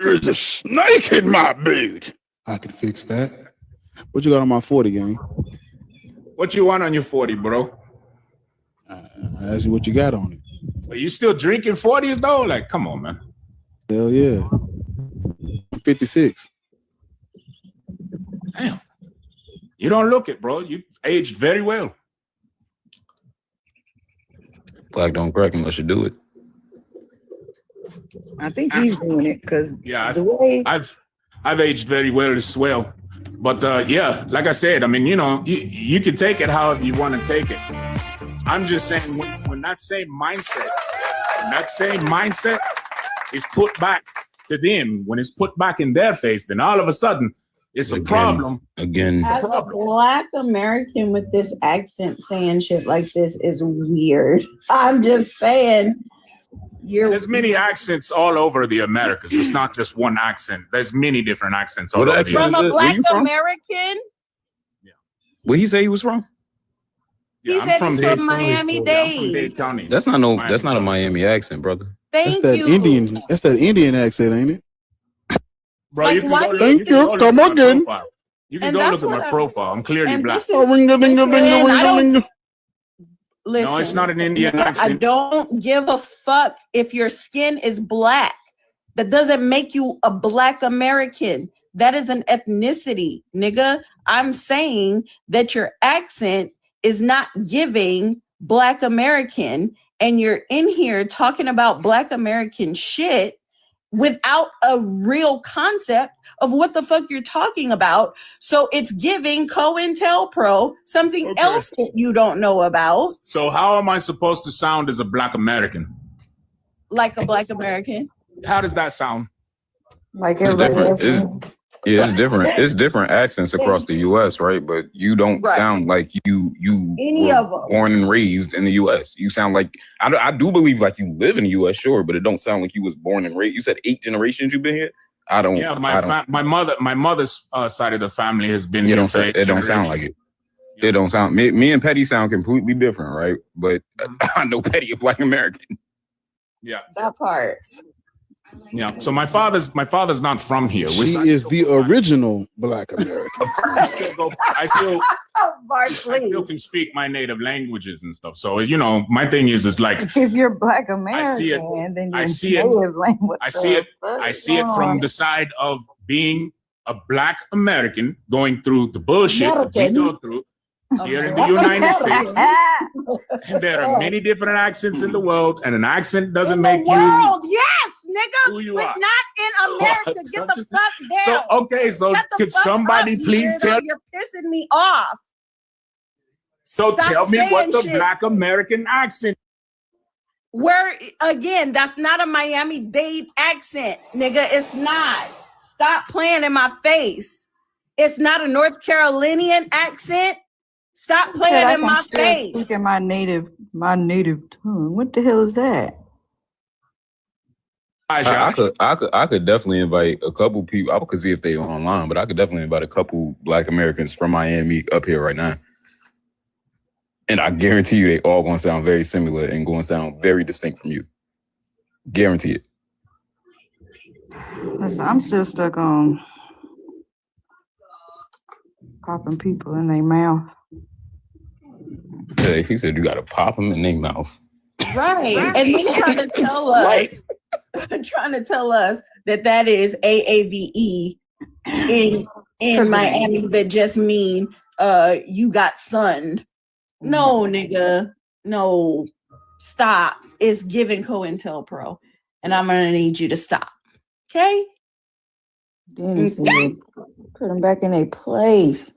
[SPEAKER 2] There's a snake in my boot. I could fix that. What you got on my 40, gang?
[SPEAKER 13] What you want on your 40, bro?
[SPEAKER 2] I asked you what you got on it.
[SPEAKER 13] Are you still drinking 40s though? Like, come on, man.
[SPEAKER 2] Hell yeah. I'm 56.
[SPEAKER 13] Damn. You don't look it, bro. You aged very well.
[SPEAKER 12] Black don't crack unless you do it.
[SPEAKER 4] I think he's doing it because
[SPEAKER 13] yeah, I've aged very well as well. But yeah, like I said, I mean, you know, you can take it however you want to take it. I'm just saying when that same mindset is put back to them, when it's put back in their face, then all of a sudden it's a problem.
[SPEAKER 12] Again,
[SPEAKER 14] As a Black American with this accent saying shit like this is weird. I'm just saying.
[SPEAKER 13] There's many accents all over the Americas. It's not just one accent. There's many different accents all over the
[SPEAKER 14] From a Black American?
[SPEAKER 12] Where he say he was from?
[SPEAKER 14] He said he's from Miami-Dade.
[SPEAKER 12] That's not a Miami accent, brother.
[SPEAKER 14] Thank
[SPEAKER 2] That's
[SPEAKER 14] you.
[SPEAKER 2] that Indian accent, ain't it?
[SPEAKER 13] Bro,
[SPEAKER 14] Like,
[SPEAKER 13] you can
[SPEAKER 14] why
[SPEAKER 13] go
[SPEAKER 14] do
[SPEAKER 13] look,
[SPEAKER 14] you
[SPEAKER 2] Thank you.
[SPEAKER 13] look
[SPEAKER 2] Come
[SPEAKER 13] at my
[SPEAKER 2] again.
[SPEAKER 13] profile. You can
[SPEAKER 14] And
[SPEAKER 13] go
[SPEAKER 14] that's
[SPEAKER 13] look at
[SPEAKER 14] what
[SPEAKER 13] my
[SPEAKER 14] I-
[SPEAKER 13] profile. I'm clearly
[SPEAKER 14] and
[SPEAKER 13] black.
[SPEAKER 14] this is- listen, I don't- Listen,
[SPEAKER 13] No, it's not an Indian
[SPEAKER 14] I
[SPEAKER 13] accent.
[SPEAKER 14] don't give a fuck if your skin is black. That doesn't make you a Black American. That is an ethnicity, nigga. I'm saying that your accent is not giving Black American, and you're in here talking about Black American shit without a real concept of what the fuck you're talking about. So it's giving COINTELPRO something else that you don't know about.
[SPEAKER 13] So how am I supposed to sound as a Black American?
[SPEAKER 14] Like a Black American.
[SPEAKER 13] How does that sound?
[SPEAKER 4] Like
[SPEAKER 12] It's
[SPEAKER 4] everybody
[SPEAKER 12] different.
[SPEAKER 4] else.
[SPEAKER 12] It's different. It's different accents across the U.S., right? But you don't
[SPEAKER 14] Right.
[SPEAKER 12] sound like you
[SPEAKER 14] Any
[SPEAKER 12] were
[SPEAKER 14] of 'em.
[SPEAKER 12] born and raised in the U.S. You sound like I do believe like you live in the U.S., sure, but it don't sound like you was born and raised. You said 8 generations you've been here. I don't.
[SPEAKER 13] Yeah,
[SPEAKER 12] I don't.
[SPEAKER 13] my mother's side of the family has been
[SPEAKER 12] It
[SPEAKER 13] here
[SPEAKER 12] don't.
[SPEAKER 13] for 8
[SPEAKER 12] It don't sound like it. It don't sound. Me and Petty sound completely different, right? But I know Petty a Black American.
[SPEAKER 13] Yeah.
[SPEAKER 14] That part.
[SPEAKER 13] Yeah. So my father's not from here.
[SPEAKER 2] She is the original Black American.
[SPEAKER 13] I still can speak my native languages and stuff. So you know, my thing is like
[SPEAKER 4] If you're Black American,
[SPEAKER 13] I see it.
[SPEAKER 4] then you're
[SPEAKER 13] I see it.
[SPEAKER 4] native language.
[SPEAKER 13] I see it. I see it from the side of being a Black American going through the bullshit that we go through here in the United States. And there are many different accents in the world, and an accent doesn't make
[SPEAKER 14] World,
[SPEAKER 13] you.
[SPEAKER 14] yes, nigga.
[SPEAKER 13] Who you
[SPEAKER 14] but
[SPEAKER 13] are.
[SPEAKER 14] not in America. Get the fuck
[SPEAKER 13] So
[SPEAKER 14] down.
[SPEAKER 13] okay, so
[SPEAKER 14] Get the
[SPEAKER 13] could
[SPEAKER 14] fuck
[SPEAKER 13] somebody
[SPEAKER 14] up, you
[SPEAKER 13] please
[SPEAKER 14] weirdo.
[SPEAKER 13] tell?
[SPEAKER 14] You're pissing me off.
[SPEAKER 13] So
[SPEAKER 14] Stop
[SPEAKER 13] tell me what
[SPEAKER 14] saying
[SPEAKER 13] the
[SPEAKER 14] shit.
[SPEAKER 13] Black American accent.
[SPEAKER 14] Where again, that's not a Miami-Dade accent, nigga. It's not. Stop playing in my face. It's not a North Carolinian accent. Stop
[SPEAKER 4] Said
[SPEAKER 14] playing
[SPEAKER 4] I
[SPEAKER 14] in
[SPEAKER 4] can
[SPEAKER 14] my
[SPEAKER 4] still
[SPEAKER 14] face.
[SPEAKER 4] speak in my native tongue. What the hell is that?
[SPEAKER 12] I could definitely invite a couple people. I could see if they online, but I could definitely invite a couple Black Americans from Miami up here right now. And I guarantee you they all gonna sound very similar and gonna sound very distinct from you. Guarantee it.
[SPEAKER 4] Listen, I'm still stuck on popping people in their mouth.
[SPEAKER 12] Yeah, he said you gotta pop them in their mouth.
[SPEAKER 14] Right. And then trying to tell us that is AAVE in Miami that just mean you got sunned. No, nigga. No. Stop. It's giving COINTELPRO. And I'm gonna need you to stop. Okay?
[SPEAKER 4] Then he said, put them back in their place.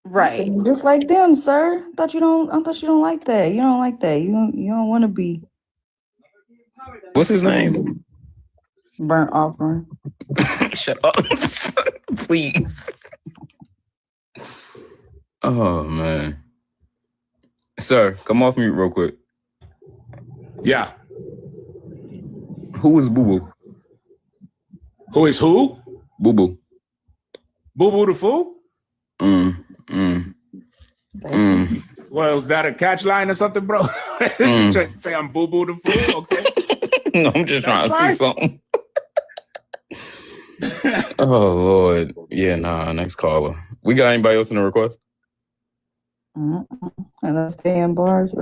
[SPEAKER 14] Right.
[SPEAKER 4] Said, just like them, sir. I thought you don't like that. You don't like that. You don't want to be.
[SPEAKER 12] What's his name?
[SPEAKER 4] Burnt offering.
[SPEAKER 12] Shut up. Please. Oh man. Sir, come off mute real quick.
[SPEAKER 13] Yeah.
[SPEAKER 12] Who is Boo Boo?
[SPEAKER 13] Who is who?
[SPEAKER 12] Boo Boo.
[SPEAKER 13] Boo Boo the Fool? Well, is that a catch line or something, bro? You trying to say I'm Boo Boo the Fool? Okay.
[SPEAKER 12] No, I'm just trying to see something. Oh Lord. Yeah, next caller. We got anybody else in the request?
[SPEAKER 4] Unless damn bars.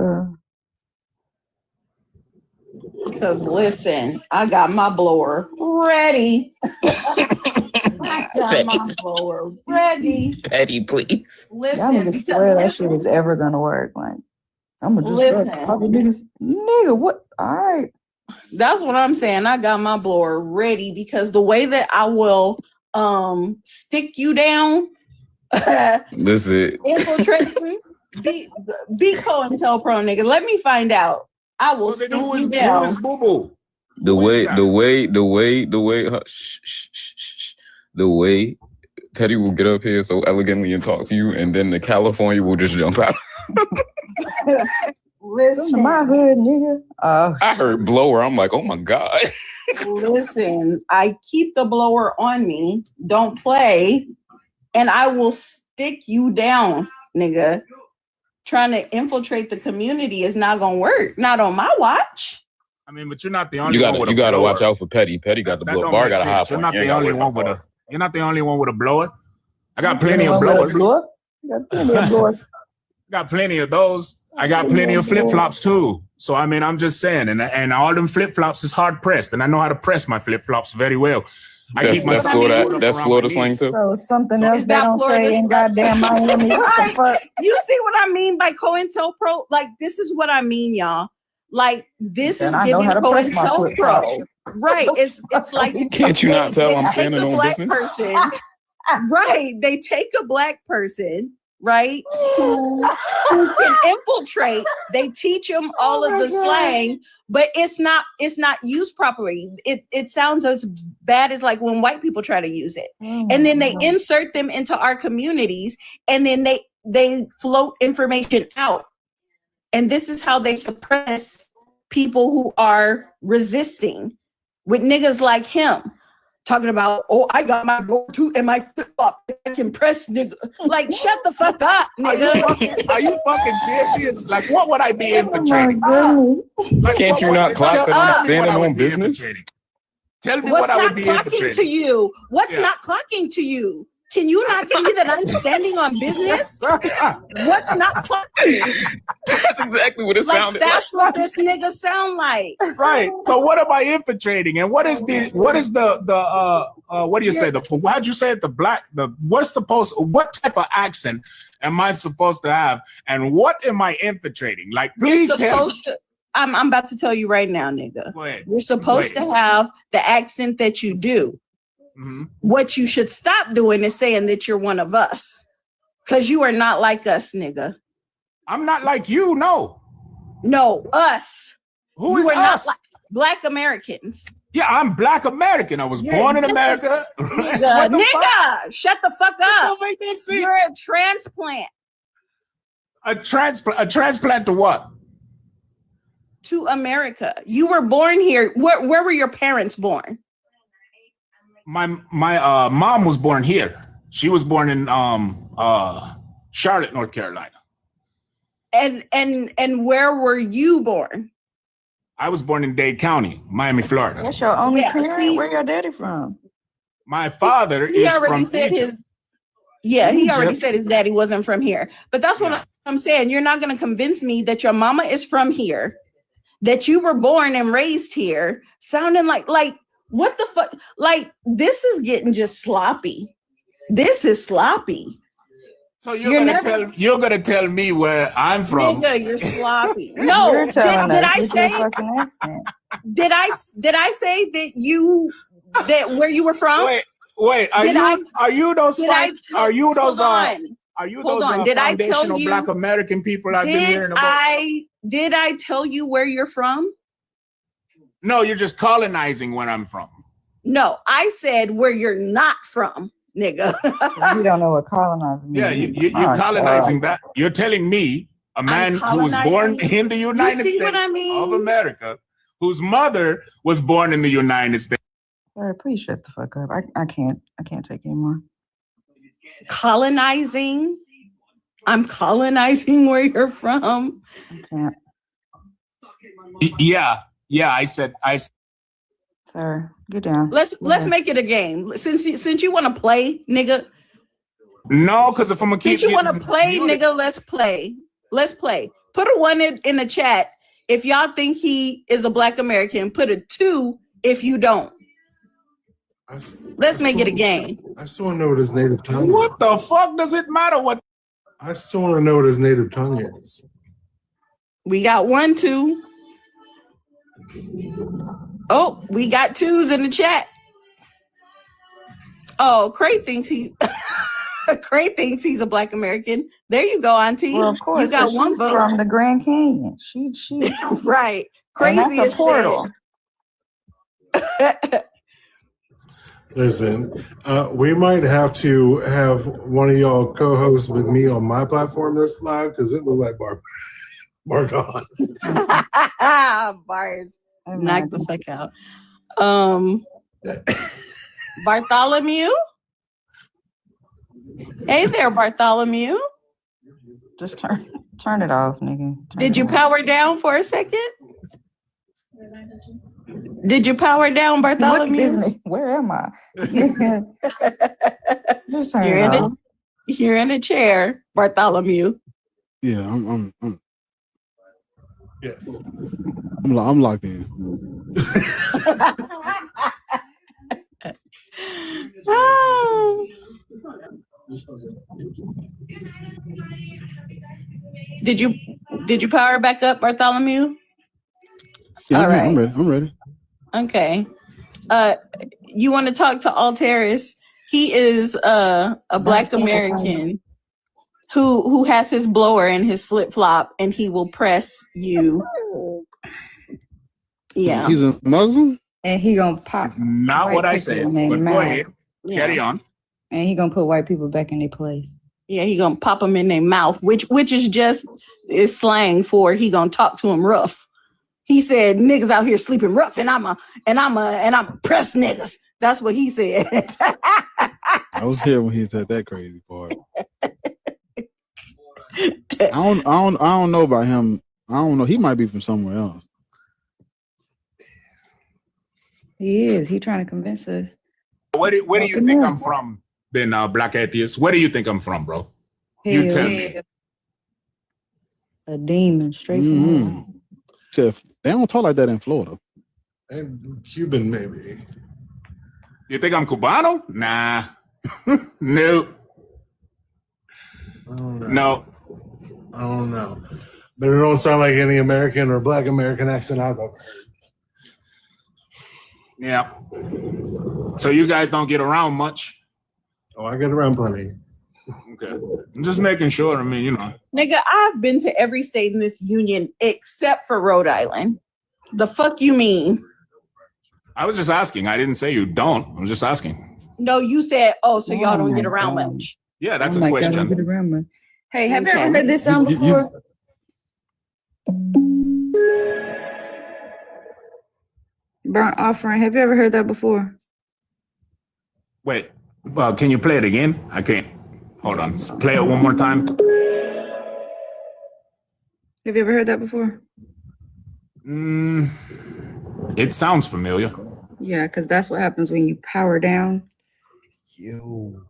[SPEAKER 14] Because listen, I got my blower ready. I got my blower ready.
[SPEAKER 12] Petty, please.
[SPEAKER 14] Listen,
[SPEAKER 4] Y'all niggas swear that shit is ever gonna work. Like, I'm gonna just start popping niggas. Nigga, what? All right.
[SPEAKER 14] That's what I'm saying. I got my blower ready because the way that I will stick you down,
[SPEAKER 12] This is
[SPEAKER 14] infiltrate you, be COINTELPRO, nigga. Let me find out. I will stick you down.
[SPEAKER 13] Who is Boo Boo?
[SPEAKER 12] the way Petty will get up here so elegantly and talk to you, and then the California will just jump out.
[SPEAKER 14] Listen,
[SPEAKER 4] my hood, nigga.
[SPEAKER 12] I heard blower. I'm like, oh my God.
[SPEAKER 14] Listen, I keep the blower on me. Don't play, and I will stick you down, nigga. Trying to infiltrate the community is not gonna work. Not on my watch.
[SPEAKER 13] I mean, but you're not the only
[SPEAKER 12] You
[SPEAKER 13] one with a
[SPEAKER 12] gotta
[SPEAKER 13] blower.
[SPEAKER 12] watch out for Petty. Petty got the blower. Bar got a high point.
[SPEAKER 13] You're not the only one with a. You're not the only one with a blower. I got plenty of blowers.
[SPEAKER 4] Got plenty of blowers.
[SPEAKER 13] Got plenty of those. I got plenty of flip flops too. So I mean, I'm just saying, and all them flip flops is hard pressed, and I know how to press my flip flops very well.
[SPEAKER 12] That's Florida slang too.
[SPEAKER 4] So something else they don't say in goddamn Miami. What the fuck?
[SPEAKER 14] You see what I mean by COINTELPRO? Like, this is what I mean, y'all. Like, this is giving COINTELPRO. Right. It's like
[SPEAKER 12] Can't you not tell I'm standing on business?
[SPEAKER 14] Person, right. They take a black person, right, who can infiltrate. They teach them all of the slang, but it's not used properly. It sounds as bad as like when white people try to use it. And then they insert them into our communities, and then they float information out. And this is how they suppress people who are resisting with niggas like him. Talking about, oh, I got my blower too and my flip flop. I can press, nigga. Like, shut the fuck up, nigga.
[SPEAKER 13] Are you fucking serious? Like, what would I be infiltrating?
[SPEAKER 12] Like, can't you not clock that I'm standing on business?
[SPEAKER 13] Tell me
[SPEAKER 14] What's
[SPEAKER 13] what I
[SPEAKER 14] not
[SPEAKER 13] would be
[SPEAKER 14] clocking
[SPEAKER 13] infiltrating.
[SPEAKER 14] to you? What's not clocking to you? Can you not see that I'm standing on business? What's not clocking?
[SPEAKER 12] That's exactly what it sounded like.
[SPEAKER 14] That's what this nigga sound like.
[SPEAKER 13] Right. So what am I infiltrating? And what do you say? How'd you say it? What type of accent am I supposed to have? And what am I infiltrating? Like, please tell me.
[SPEAKER 14] I'm about to tell you right now, nigga.
[SPEAKER 13] Go ahead.
[SPEAKER 14] You're supposed to have the accent that you do.
[SPEAKER 13] Mm-hmm.
[SPEAKER 14] What you should stop doing is saying that you're one of us. Because you are not like us, nigga.
[SPEAKER 13] I'm not like you, no.
[SPEAKER 14] No, us.
[SPEAKER 13] Who
[SPEAKER 14] you
[SPEAKER 13] is
[SPEAKER 14] are
[SPEAKER 13] us?
[SPEAKER 14] Not like Black Americans.
[SPEAKER 13] Yeah, I'm Black American. I was born in America.
[SPEAKER 14] Nigga, shut the fuck up.
[SPEAKER 13] Don't make that sense.
[SPEAKER 14] You're a transplant.
[SPEAKER 13] A transplant to what?
[SPEAKER 14] To America. You were born here. Where were your parents born?
[SPEAKER 13] My mom was born here. She was born in Charlotte, North Carolina.
[SPEAKER 14] And where were you born?
[SPEAKER 13] I was born in Dade County, Miami, Florida.
[SPEAKER 4] That's your only
[SPEAKER 14] Yeah,
[SPEAKER 4] parent?
[SPEAKER 14] see?
[SPEAKER 4] Where your daddy from?
[SPEAKER 13] My father
[SPEAKER 14] He
[SPEAKER 13] is
[SPEAKER 14] already
[SPEAKER 13] from
[SPEAKER 14] said
[SPEAKER 13] Egypt.
[SPEAKER 14] he already
[SPEAKER 4] Egypt.
[SPEAKER 14] said his daddy wasn't from here. But that's what
[SPEAKER 13] Yeah.
[SPEAKER 14] I'm saying. You're not going to convince me that your mama is from here, that you were born and raised here, sounding like what the fuck? Like, this is getting just sloppy. This is sloppy.
[SPEAKER 13] So you're gonna tell me where I'm from.
[SPEAKER 14] Nigga, you're sloppy. No,
[SPEAKER 4] You're telling
[SPEAKER 14] did
[SPEAKER 4] us
[SPEAKER 14] I
[SPEAKER 4] with
[SPEAKER 14] say
[SPEAKER 4] your fucking accent.
[SPEAKER 14] did I say that where you were from?
[SPEAKER 13] Wait, are you those
[SPEAKER 14] Hold on. Did I tell
[SPEAKER 13] foundational
[SPEAKER 14] you?
[SPEAKER 13] Black American people I've been hearing about?
[SPEAKER 14] Did I tell you where you're from?
[SPEAKER 13] No, you're just colonizing where I'm from.
[SPEAKER 14] No, I said where you're not from, nigga.
[SPEAKER 4] You don't know what colonizing
[SPEAKER 13] Yeah,
[SPEAKER 4] means.
[SPEAKER 13] you're colonizing that. You're telling me, a man who was born in the United
[SPEAKER 14] see
[SPEAKER 13] States
[SPEAKER 14] what I mean?
[SPEAKER 13] of America, whose mother was born in the United States.
[SPEAKER 4] Sorry, please shut the fuck up. I can't take anymore.
[SPEAKER 14] Colonizing. I'm colonizing where you're from.
[SPEAKER 4] I can't.
[SPEAKER 13] Yeah, I said.
[SPEAKER 4] Sorry, get down.
[SPEAKER 14] Let's make it a game. Since you want to play, nigga.
[SPEAKER 13] No, because if I'm gonna keep,
[SPEAKER 14] Since you want to play, nigga, let's play. Let's play. Put a 1 in the chat if y'all think he is a Black American. Put a 2 if you don't. Let's make it a game.
[SPEAKER 3] I still want to know what his native tongue is.
[SPEAKER 13] What the fuck does it matter what?
[SPEAKER 3] I still want to know what his native tongue is.
[SPEAKER 14] We got 1, 2. Oh, we got 2s in the chat. Oh, Cray thinks he's a Black American. There you go, Auntie.
[SPEAKER 4] Well, of course,
[SPEAKER 14] you got
[SPEAKER 4] 'cause
[SPEAKER 14] 1
[SPEAKER 4] she's
[SPEAKER 14] vote
[SPEAKER 4] from the Grand Canyon. She
[SPEAKER 14] right.
[SPEAKER 4] and
[SPEAKER 14] Crazy
[SPEAKER 4] that's a portal.
[SPEAKER 3] Listen, we might have to have one of y'all co-hosts with me on my platform this live because it looked like Bargon.
[SPEAKER 14] Bars. Knock the fuck out. Bartholomew? Hey there, Bartholomew.
[SPEAKER 4] Just turn it off, nigga.
[SPEAKER 14] Did you power down for a second? Did you power down, Bartholomew?
[SPEAKER 4] Where am I? Just turn
[SPEAKER 14] You're
[SPEAKER 4] it
[SPEAKER 14] in
[SPEAKER 4] off.
[SPEAKER 14] You're in a chair, Bartholomew.
[SPEAKER 2] Yeah, I'm locked in.
[SPEAKER 14] Oh. Did you power back up, Bartholomew?
[SPEAKER 2] Yeah,
[SPEAKER 14] All right.
[SPEAKER 2] I'm ready.
[SPEAKER 14] Okay. You want to talk to Alteris? He is a Black American who has his blower and his flip flop, and he will press you. Yeah.
[SPEAKER 2] He's a Muslim?
[SPEAKER 4] And he gonna pop.
[SPEAKER 13] Not
[SPEAKER 4] white
[SPEAKER 13] what I
[SPEAKER 4] people
[SPEAKER 13] said,
[SPEAKER 4] in their
[SPEAKER 13] but go
[SPEAKER 4] mouth.
[SPEAKER 13] ahead. Carry on.
[SPEAKER 4] And he gonna put white people back in their place.
[SPEAKER 14] Yeah, he gonna pop them in their mouth, which is just is slang for he gonna talk to him rough. He said niggas out here sleeping rough, and I'm press niggas. That's what he said.
[SPEAKER 2] I was here when he said that crazy part. I don't know about him. I don't know. He might be from somewhere else.
[SPEAKER 4] He is. He trying to convince us.
[SPEAKER 13] Where do you think I'm from, then, Black Atheist? Where do you think I'm from, bro? You tell me.
[SPEAKER 4] A demon straight from
[SPEAKER 2] Chef, they don't talk like that in Florida.
[SPEAKER 3] And Cuban, maybe.
[SPEAKER 13] You think I'm Cubano? Nah. No. No.
[SPEAKER 3] I don't know. But it don't sound like any American or Black American accent I've ever heard.
[SPEAKER 13] Yeah. So you guys don't get around much?
[SPEAKER 3] Oh, I get around plenty.
[SPEAKER 13] Okay. I'm just making sure. I mean, you know.
[SPEAKER 14] Nigga, I've been to every state in this union except for Rhode Island. The fuck you mean?
[SPEAKER 13] I was just asking. I didn't say you don't. I'm just asking.
[SPEAKER 14] No, you said, so y'all don't get around much.
[SPEAKER 13] Yeah, that's
[SPEAKER 4] Oh
[SPEAKER 13] a
[SPEAKER 4] my God,
[SPEAKER 13] question.
[SPEAKER 4] don't get around much. Hey, have you ever
[SPEAKER 14] Okay.
[SPEAKER 4] heard this song before? Burnt Offering. Have you ever heard that before?
[SPEAKER 13] Wait, well, can you play it again? I can't. Hold on. Play it one more time.
[SPEAKER 4] Have you ever heard that before?
[SPEAKER 13] It sounds familiar.
[SPEAKER 4] Yeah, because that's what happens when you power down.
[SPEAKER 17] Yo.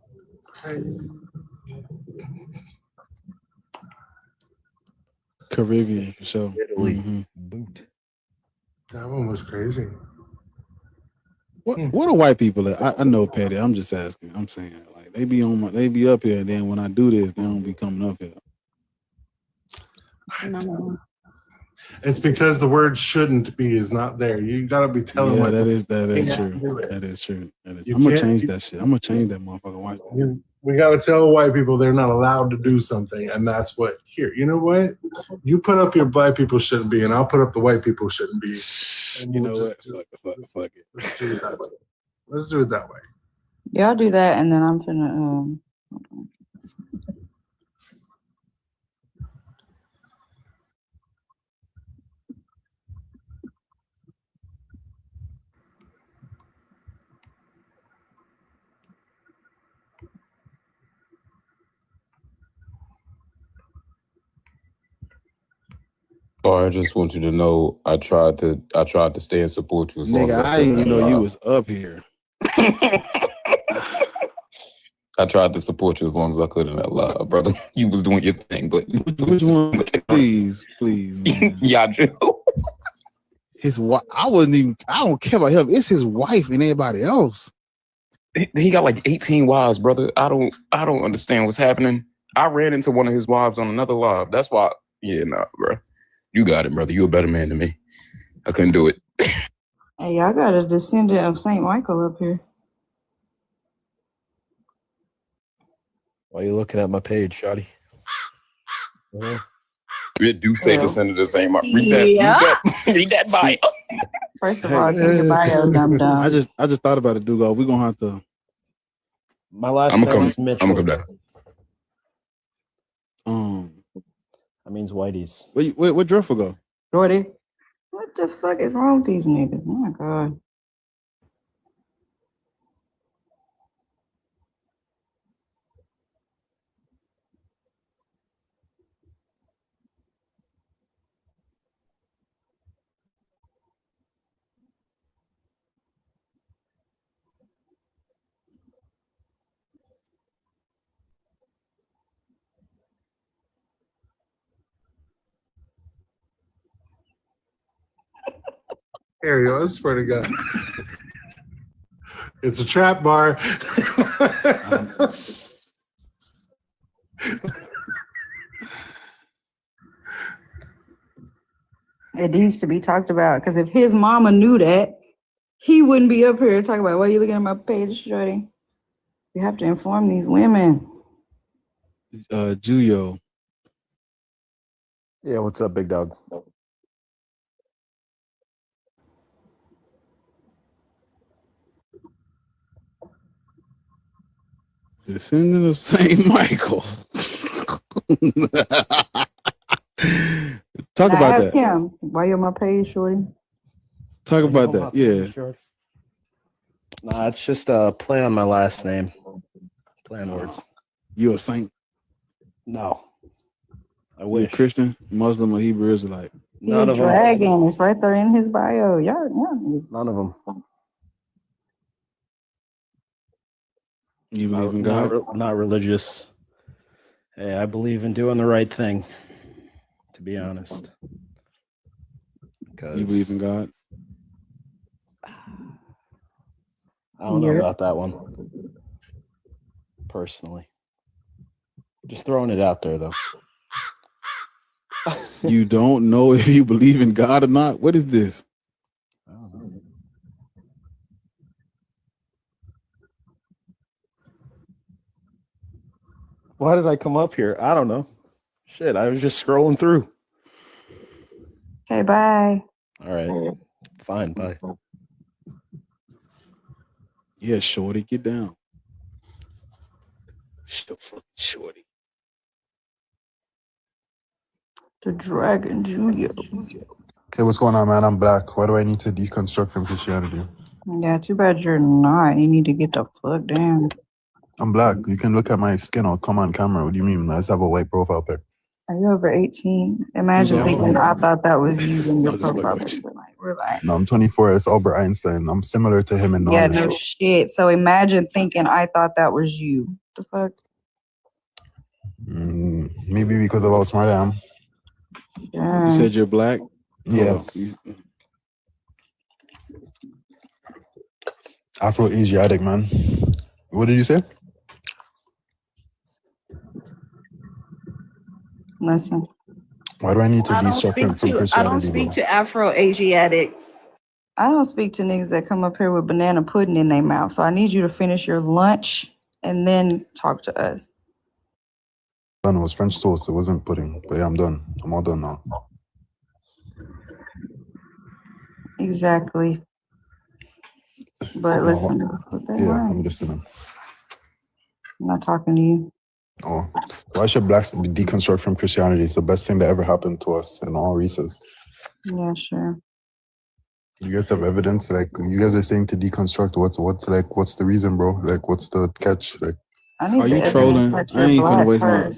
[SPEAKER 2] Caribbean for sure.
[SPEAKER 17] Italy.
[SPEAKER 2] Mhm.
[SPEAKER 17] Boot.
[SPEAKER 3] That one was crazy.
[SPEAKER 2] What are white people at? I know, Patty. I'm just asking. I'm saying, like, they be up here, and then when I do this, they don't be coming up here.
[SPEAKER 3] It's because the word "shouldn't be" is not there. You gotta be telling.
[SPEAKER 2] Yeah,
[SPEAKER 3] white
[SPEAKER 2] that
[SPEAKER 3] people,
[SPEAKER 2] is
[SPEAKER 3] "You
[SPEAKER 2] true.
[SPEAKER 3] can't do it."
[SPEAKER 2] That is true.
[SPEAKER 3] You
[SPEAKER 2] I'm gonna
[SPEAKER 3] can't-
[SPEAKER 2] change that shit. I'm gonna change that motherfucker white.
[SPEAKER 3] We gotta tell white people they're not allowed to do something, and that's what. Here, you know what? You put up your black people shouldn't be, and I'll put up the white people shouldn't be. And
[SPEAKER 2] You
[SPEAKER 3] we'll
[SPEAKER 2] know
[SPEAKER 3] just
[SPEAKER 2] what? Fuck it.
[SPEAKER 3] Let's do it that way. Let's do it that way.
[SPEAKER 4] Y'all do that, and then I'm finna.
[SPEAKER 12] Or I just want you to know I tried to stay and support you as long as
[SPEAKER 2] Nigga,
[SPEAKER 12] I
[SPEAKER 2] I
[SPEAKER 12] could.
[SPEAKER 2] didn't even know you was up here.
[SPEAKER 12] I tried to support you as long as I could in that live, brother. You was doing your thing, but
[SPEAKER 2] Which one? Please, man.
[SPEAKER 12] Yeah, I do.
[SPEAKER 2] His wife. I don't care about him. It's his wife and everybody else.
[SPEAKER 12] He got like 18 wives, brother. I don't understand what's happening. I ran into one of his wives on another live. That's why. Yeah, nah, bro. You got it, brother. You a better man than me. I couldn't do it.
[SPEAKER 4] Hey, y'all got a descendant of Saint Michael up here.
[SPEAKER 17] Why are you looking at my page, Shotty?
[SPEAKER 12] It do say
[SPEAKER 4] Yeah.
[SPEAKER 12] descendant of the same.
[SPEAKER 4] Yeah.
[SPEAKER 12] Read that bio.
[SPEAKER 4] First of all, it's in your bio, dumb dumb.
[SPEAKER 2] I just thought about it, Dugo. We're gonna have to.
[SPEAKER 17] My last
[SPEAKER 12] I'm
[SPEAKER 17] name
[SPEAKER 12] gonna
[SPEAKER 17] is
[SPEAKER 12] come.
[SPEAKER 17] Mitchell.
[SPEAKER 12] I'm gonna come down.
[SPEAKER 17] That means Whitey's.
[SPEAKER 2] Where Druffle go?
[SPEAKER 4] Jordy. What the fuck is wrong with these niggas? Oh my god.
[SPEAKER 3] Here you go. I swear to God. It's a trap bar.
[SPEAKER 4] It needs to be talked about because if his mama knew that, he wouldn't be up here talking about why you looking at my page, Shorty. You have to inform these women.
[SPEAKER 2] Juyo.
[SPEAKER 17] Yeah, what's up, big dog?
[SPEAKER 2] Descendant of Saint Michael. Talk
[SPEAKER 4] Now
[SPEAKER 2] about
[SPEAKER 4] ask
[SPEAKER 2] that.
[SPEAKER 4] him why you on my page, Shorty.
[SPEAKER 2] Talk about that. Yeah.
[SPEAKER 17] Nah, it's just a play on my last name. Play on words.
[SPEAKER 2] You a saint?
[SPEAKER 17] No. I
[SPEAKER 2] You a
[SPEAKER 17] wish.
[SPEAKER 2] Christian, Muslim, or Hebrew Israelite?
[SPEAKER 17] None of them.
[SPEAKER 4] Dragon. It's right there in his bio. Yeah.
[SPEAKER 17] None of them.
[SPEAKER 2] You believe in God?
[SPEAKER 17] Not religious. Hey, I believe in doing the right thing, to be honest.
[SPEAKER 2] You believe in God?
[SPEAKER 17] I don't know about that one. Personally. Just throwing it out there, though.
[SPEAKER 2] You don't know if you believe in God or not? What is this?
[SPEAKER 17] I don't know. Why did I come up here? I don't know. Shit, I was just scrolling through.
[SPEAKER 4] Okay, bye.
[SPEAKER 17] All right. Fine, bye.
[SPEAKER 2] Yeah, shorty, get down. Shorty.
[SPEAKER 4] The Dragon Julio.
[SPEAKER 18] Hey, what's going on, man? I'm black. Why do I need to deconstruct from Christianity?
[SPEAKER 4] Yeah, too bad you're not. You need to get the fuck down.
[SPEAKER 18] I'm black. You can look at my skin. I'll come on camera. What do you mean? I just have a white profile pic.
[SPEAKER 4] Are you over 18? Imagine
[SPEAKER 18] No.
[SPEAKER 4] thinking I thought that was you in your profile picture. Like, relax.
[SPEAKER 18] No, I'm 24. It's Albert Einstein. I'm similar to him in
[SPEAKER 4] Yeah,
[SPEAKER 18] knowledge.
[SPEAKER 4] no shit. So imagine thinking I thought that was you. The fuck?
[SPEAKER 18] Maybe because of how smart I am.
[SPEAKER 2] You said you're black?
[SPEAKER 18] Yeah. Afro-Asiatic, man. What did you say?
[SPEAKER 4] Listen.
[SPEAKER 18] Why do I need to
[SPEAKER 14] I don't
[SPEAKER 18] deconstruct
[SPEAKER 14] speak
[SPEAKER 18] from Christianity?
[SPEAKER 14] to I don't speak to Afro-Asiatics.
[SPEAKER 4] I don't speak to niggas that come up here with banana pudding in their mouth. So I need you to finish your lunch and then talk to us.
[SPEAKER 18] It was French toast. It wasn't pudding. But yeah, I'm done. I'm all done now.
[SPEAKER 4] Exactly. But listen.
[SPEAKER 18] I'm listening.
[SPEAKER 4] I'm not talking to you.
[SPEAKER 18] Oh, why should blacks deconstruct from Christianity? It's the best thing that ever happened to us in all races.
[SPEAKER 4] Yeah, sure.
[SPEAKER 18] You guys have evidence? Like, you guys are saying to deconstruct. What's the reason, bro? Like, what's the catch? Like,
[SPEAKER 4] I need
[SPEAKER 2] Are you trolling? I ain't gonna waste my.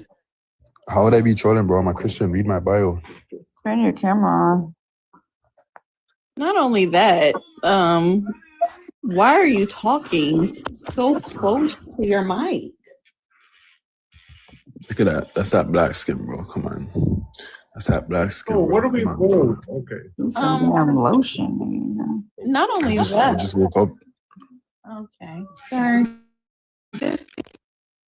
[SPEAKER 18] How would I be trolling, bro? I'm a Christian. Read my bio.
[SPEAKER 4] Turn your camera on.
[SPEAKER 14] Not only that, why are you talking so close to your mic?
[SPEAKER 18] Look at that. That's that black skin, bro. Come on. That's that black skin.
[SPEAKER 3] Oh,
[SPEAKER 18] bro.
[SPEAKER 3] what are we?
[SPEAKER 18] Come on,
[SPEAKER 3] Oh, okay.
[SPEAKER 4] Some damn lotion.
[SPEAKER 14] Not only
[SPEAKER 18] I
[SPEAKER 14] that.
[SPEAKER 18] just woke up.
[SPEAKER 14] Okay, sir.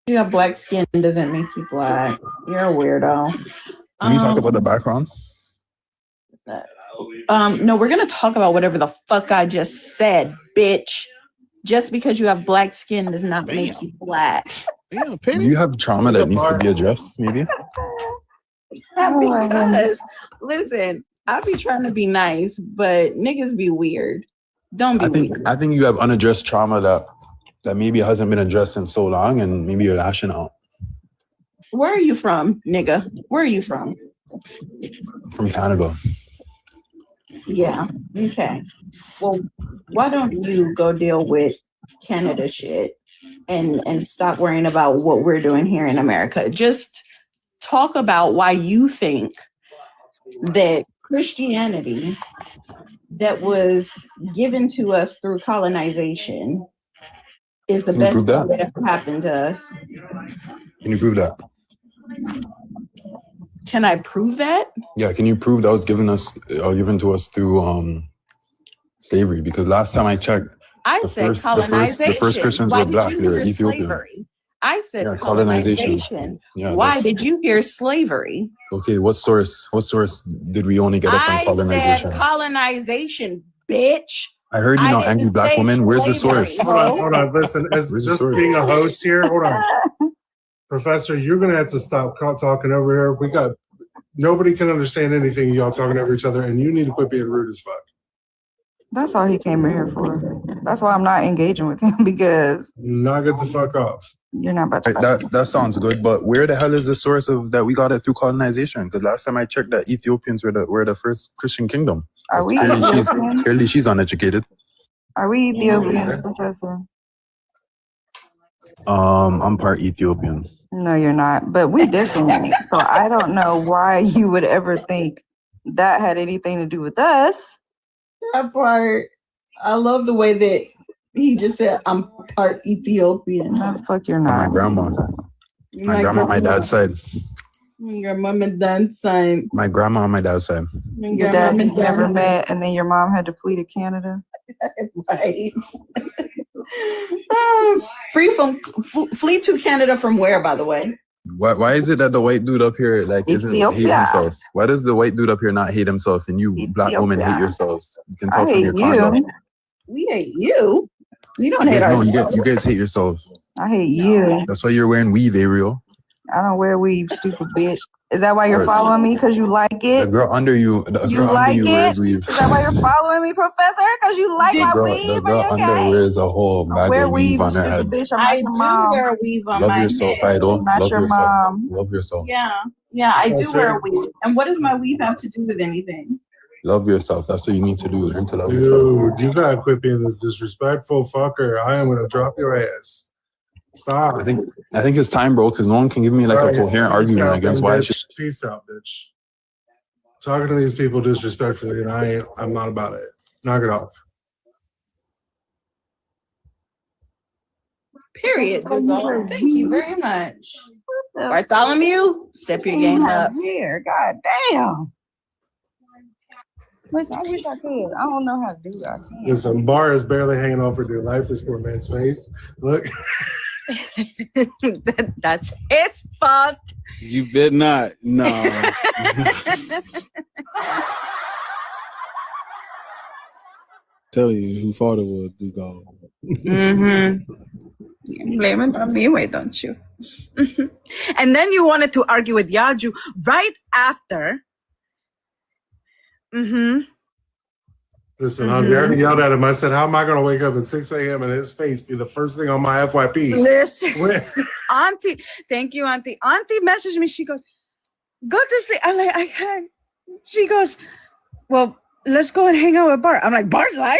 [SPEAKER 14] You have black skin doesn't make you black. You're a weirdo.
[SPEAKER 18] Can you talk about the background?
[SPEAKER 14] No, we're gonna talk about whatever the fuck I just said, bitch. Just because you have black skin does not make you black.
[SPEAKER 18] Do you have trauma that needs to be addressed, maybe?
[SPEAKER 14] Because listen, I be trying to be nice, but niggas be weird. Don't be weird.
[SPEAKER 18] I think you have unaddressed trauma that maybe hasn't been addressed in so long, and maybe you're lashing out.
[SPEAKER 14] Where are you from, nigga? Where are you from?
[SPEAKER 18] From Canada.
[SPEAKER 14] Yeah. Okay. Well, why don't you go deal with Canada shit and stop worrying about what we're doing here in America? Just talk about why you think that Christianity that was given to us through colonization is the best thing that ever happened to us.
[SPEAKER 18] Can you prove that?
[SPEAKER 14] Can I prove that?
[SPEAKER 18] Yeah, can you prove that was given to us through slavery? Because last time I checked,
[SPEAKER 14] I said colonization.
[SPEAKER 18] the first Christians
[SPEAKER 14] Why
[SPEAKER 18] were
[SPEAKER 14] did
[SPEAKER 18] black.
[SPEAKER 14] you
[SPEAKER 18] They were
[SPEAKER 14] hear
[SPEAKER 18] Ethiopian.
[SPEAKER 14] slavery? I said
[SPEAKER 18] Yeah,
[SPEAKER 14] colonization.
[SPEAKER 18] Yeah,
[SPEAKER 14] Why did you hear slavery?
[SPEAKER 18] Okay, what source did we only get it from colonization?
[SPEAKER 14] I said colonization, bitch.
[SPEAKER 18] I heard you know angry black woman. Where's the source?
[SPEAKER 3] Hold on. Listen, as just being a host here, hold on. Professor, you're going to have to stop talking over here. Nobody can understand anything y'all talking over each other, and you need to quit being rude as fuck.
[SPEAKER 4] That's all he came in here for. That's why I'm not engaging with him, because
[SPEAKER 3] not get the fuck off.
[SPEAKER 4] You're not about to.
[SPEAKER 18] That sounds good, but where the hell is the source of that we got it through colonization? Because last time I checked, that Ethiopians were the first Christian kingdom.
[SPEAKER 4] Are we
[SPEAKER 18] clearly she's uneducated.
[SPEAKER 4] Are we Ethiopians, Professor?
[SPEAKER 18] I'm part Ethiopian.
[SPEAKER 4] No, you're not. But we different. So I don't know why you would ever think that had anything to do with us.
[SPEAKER 14] That part, I love the way that he just said, I'm part Ethiopian.
[SPEAKER 4] No, fuck, you're not.
[SPEAKER 18] My grandma. My grandma on my dad's side.
[SPEAKER 14] Your mom and dad's side.
[SPEAKER 18] My grandma on my dad's side.
[SPEAKER 4] Your dad you never met, and then your mom had to flee to Canada.
[SPEAKER 14] Right. Flee to Canada from where, by the way?
[SPEAKER 18] Why is it that the white dude up here isn't hate himself? Why does the white dude up here not hate himself, and you black women hate yourselves? You can tell from your conduct.
[SPEAKER 14] We hate you. We don't hate ourselves.
[SPEAKER 18] You guys hate yourselves.
[SPEAKER 4] I hate you.
[SPEAKER 18] That's why you're wearing weave, Ariel.
[SPEAKER 4] I don't wear weave, stupid bitch. Is that why you're following me? Because you like it?
[SPEAKER 18] The girl under you, wears weave.
[SPEAKER 4] Is that why you're following me, Professor? Because you like my weave?
[SPEAKER 18] The girl under wears a whole bag of weave on her head.
[SPEAKER 4] Bitch,
[SPEAKER 14] I do wear weave on my head.
[SPEAKER 18] Love yourself, Idol.
[SPEAKER 4] Not
[SPEAKER 18] Love
[SPEAKER 4] your
[SPEAKER 18] yourself.
[SPEAKER 4] mom.
[SPEAKER 18] Love yourself.
[SPEAKER 14] Yeah. Yeah, I do wear a weave. And what does my weave have to do with anything?
[SPEAKER 18] Love yourself. That's what you need to do. Learn to love yourself.
[SPEAKER 3] Dude, you gotta quit being this disrespectful fucker. I am gonna drop your ass. Stop.
[SPEAKER 18] I think it's time, bro, because no one can give me like a coherent argument against why I should.
[SPEAKER 3] Peace out, bitch. Talking to these people disrespectfully, and I'm not about it. Knock it off.
[SPEAKER 14] Period. Thank you very much. Bartholomew, step your game up.
[SPEAKER 4] Here, god damn. Listen, I wish I could. I don't know how to do that. I can't.
[SPEAKER 3] Listen, bar is barely hanging off for dear life. This poor man's face. Look.
[SPEAKER 14] That's his fault.
[SPEAKER 2] You bet not. No. Tell you who thought it was Dugal.
[SPEAKER 14] Blame it on me, wait, don't you? And then you wanted to argue with Yaju right after.
[SPEAKER 3] Listen, I already yelled at him. I said, how am I going to wake up at 6 a.m. and his face be the first thing on my FYP?
[SPEAKER 14] Listen, Auntie, thank you, Auntie. Auntie messaged me. She goes, go to sleep. I'm like, I can't. She goes, well, let's go and hang out at Bar. I'm like, Bar's live?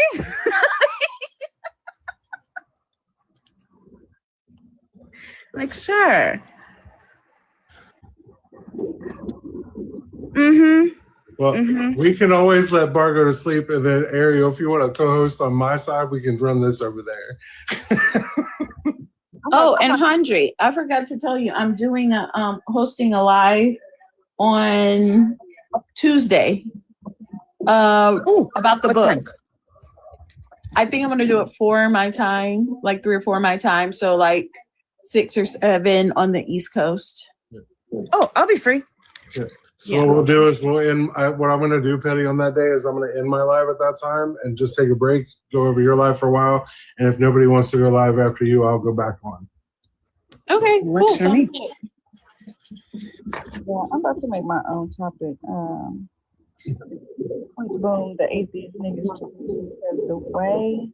[SPEAKER 14] Like, sir.
[SPEAKER 3] Well, we can always let Bar go to sleep, and then Ariel, if you want to co-host on my side, we can run this over there.
[SPEAKER 14] Oh, and Handri, I forgot to tell you, I'm doing hosting a live on Tuesday about the book. I think I'm gonna do it 4 my time, like 3 or 4 my time, so like 6 or 7 on the East Coast. Oh, I'll be free.
[SPEAKER 3] Yeah. So what we'll do is what I'm going to do, Petty, on that day is I'm going to end my live at that time and just take a break, go over your live for a while, and if nobody wants to go live after you, I'll go back on.
[SPEAKER 14] Okay,
[SPEAKER 4] Works
[SPEAKER 14] cool.
[SPEAKER 4] for me. Yeah, I'm about to make my own topic. Boom, the atheist niggas too, because the way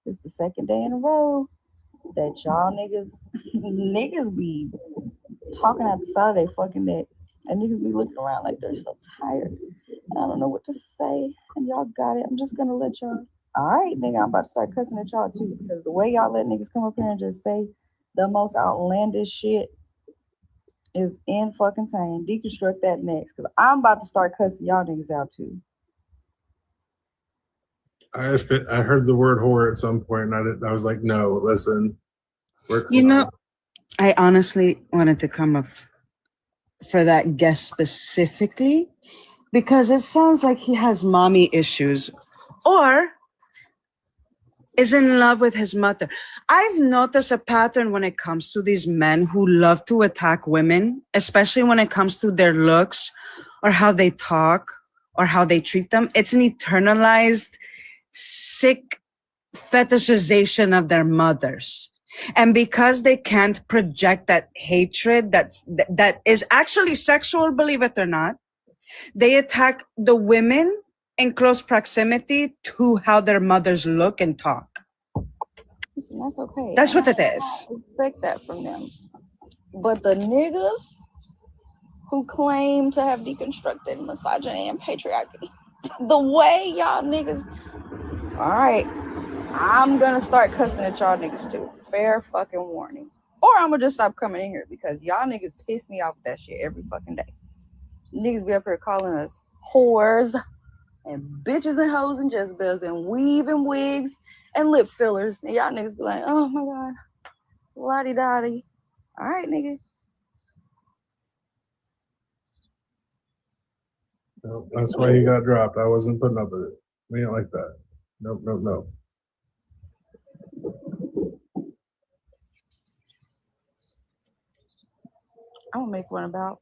[SPEAKER 4] it's the second day in a row that y'all niggas be talking out the side of their fucking neck. And niggas be looking around like they're so tired. And I don't know what to say. And y'all got it. I'm just gonna let y'all. All right, nigga, I'm about to start cussing at y'all too. Because the way y'all let niggas come up here and just say the most outlandish shit is in fucking insane. Deconstruct that next. Because I'm about to start cussing y'all niggas out too.
[SPEAKER 3] I heard the word whore at some point, and I was like, no, listen.
[SPEAKER 19] You know, I honestly wanted to come up for that guest specifically because it sounds like he has mommy issues or is in love with his mother. I've noticed a pattern when it comes to these men who love to attack women, especially when it comes to their looks or how they talk or how they treat them. It's an internalized, sick fetishization of their mothers. And because they can't project that hatred that is actually sexual, believe it or not, they attack the women in close proximity to how their mothers look and talk.
[SPEAKER 4] Listen, that's okay.
[SPEAKER 19] That's what it is.
[SPEAKER 4] I expect that from them. But the niggas who claim to have deconstructed misogyny and patriarchy, the way y'all niggas, all right, I'm gonna start cussing at y'all niggas too. Fair fucking warning. Or I'm gonna just stop coming in here because y'all niggas piss me off with that shit every fucking day. Niggas be up here calling us whores and bitches and hoes and Jezebels and weave and wigs and lip fillers. And y'all niggas be like, oh my God, la-di-da-di. All right, nigga.
[SPEAKER 3] No, that's why he got dropped. I wasn't putting up with it. We ain't like that. Nope.
[SPEAKER 4] I'm gonna make one about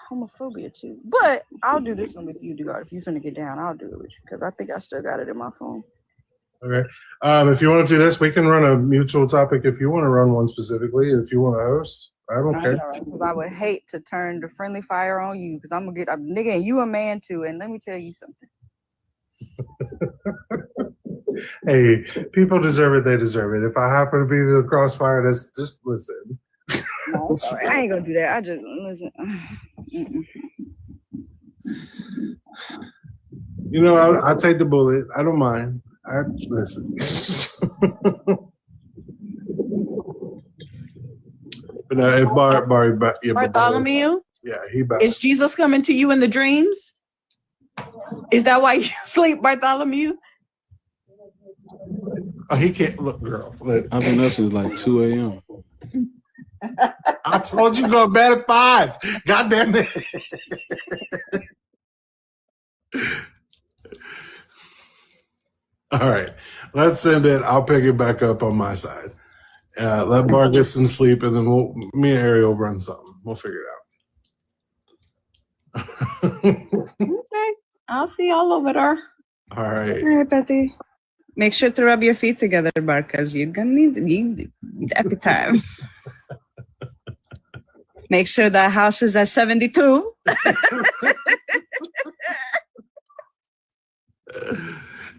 [SPEAKER 4] homophobia too. But I'll do this one with you, Dugar. If you finna get down, I'll do it with you because I think I still got it in my phone.
[SPEAKER 3] Okay. If you want to do this, we can run a mutual topic if you want to run one specifically. If you want to host, I don't care.
[SPEAKER 4] Because I would hate to turn the friendly fire on you because I'm gonna get a nigga and you a man too. And let me tell you something.
[SPEAKER 3] Hey, people deserve it. They deserve it. If I happen to be the crossfire, that's just listen.
[SPEAKER 4] No, it's all right. I ain't gonna do that. I just listen.
[SPEAKER 3] You know, I'll take the bullet. I don't mind. I listen. But no, if
[SPEAKER 14] Bartholomew,
[SPEAKER 3] he
[SPEAKER 14] is Jesus coming to you in the dreams? Is that why you sleep, Bartholomew?
[SPEAKER 3] Oh, he can't look, girl. Look.
[SPEAKER 2] I've been up since like 2 a.m.
[SPEAKER 3] I told you go to bed at 5. God damn it. All right, let's end it. I'll pick it back up on my side. Let Bar get some sleep, and then me and Ariel run something. We'll figure it out.
[SPEAKER 14] Okay, I'll see y'all over there.
[SPEAKER 3] All right.
[SPEAKER 19] All right, Betty. Make sure to rub your feet together, Bar, because you're gonna need every time. Make sure the house is at 72.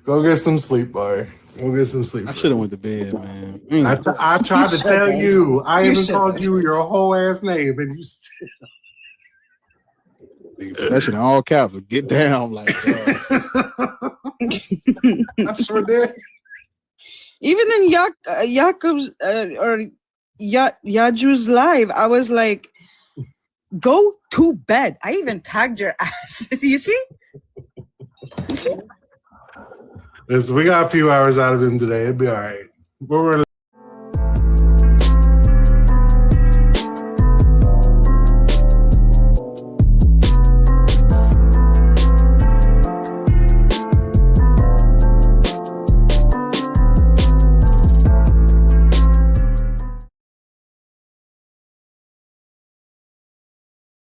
[SPEAKER 3] Go get some sleep, Bar. Go get some sleep.
[SPEAKER 2] I should have went to bed, man.
[SPEAKER 3] I tried to tell you. I even called you your whole ass name, and you still.
[SPEAKER 2] That shit in all caps. Get down, like.
[SPEAKER 3] I sure did.
[SPEAKER 14] Even in Yaakov's or Yaju's live, I was like, go to bed. I even tagged your ass. You see?
[SPEAKER 3] Listen, we got a few hours out of him today. It'd be all right. We're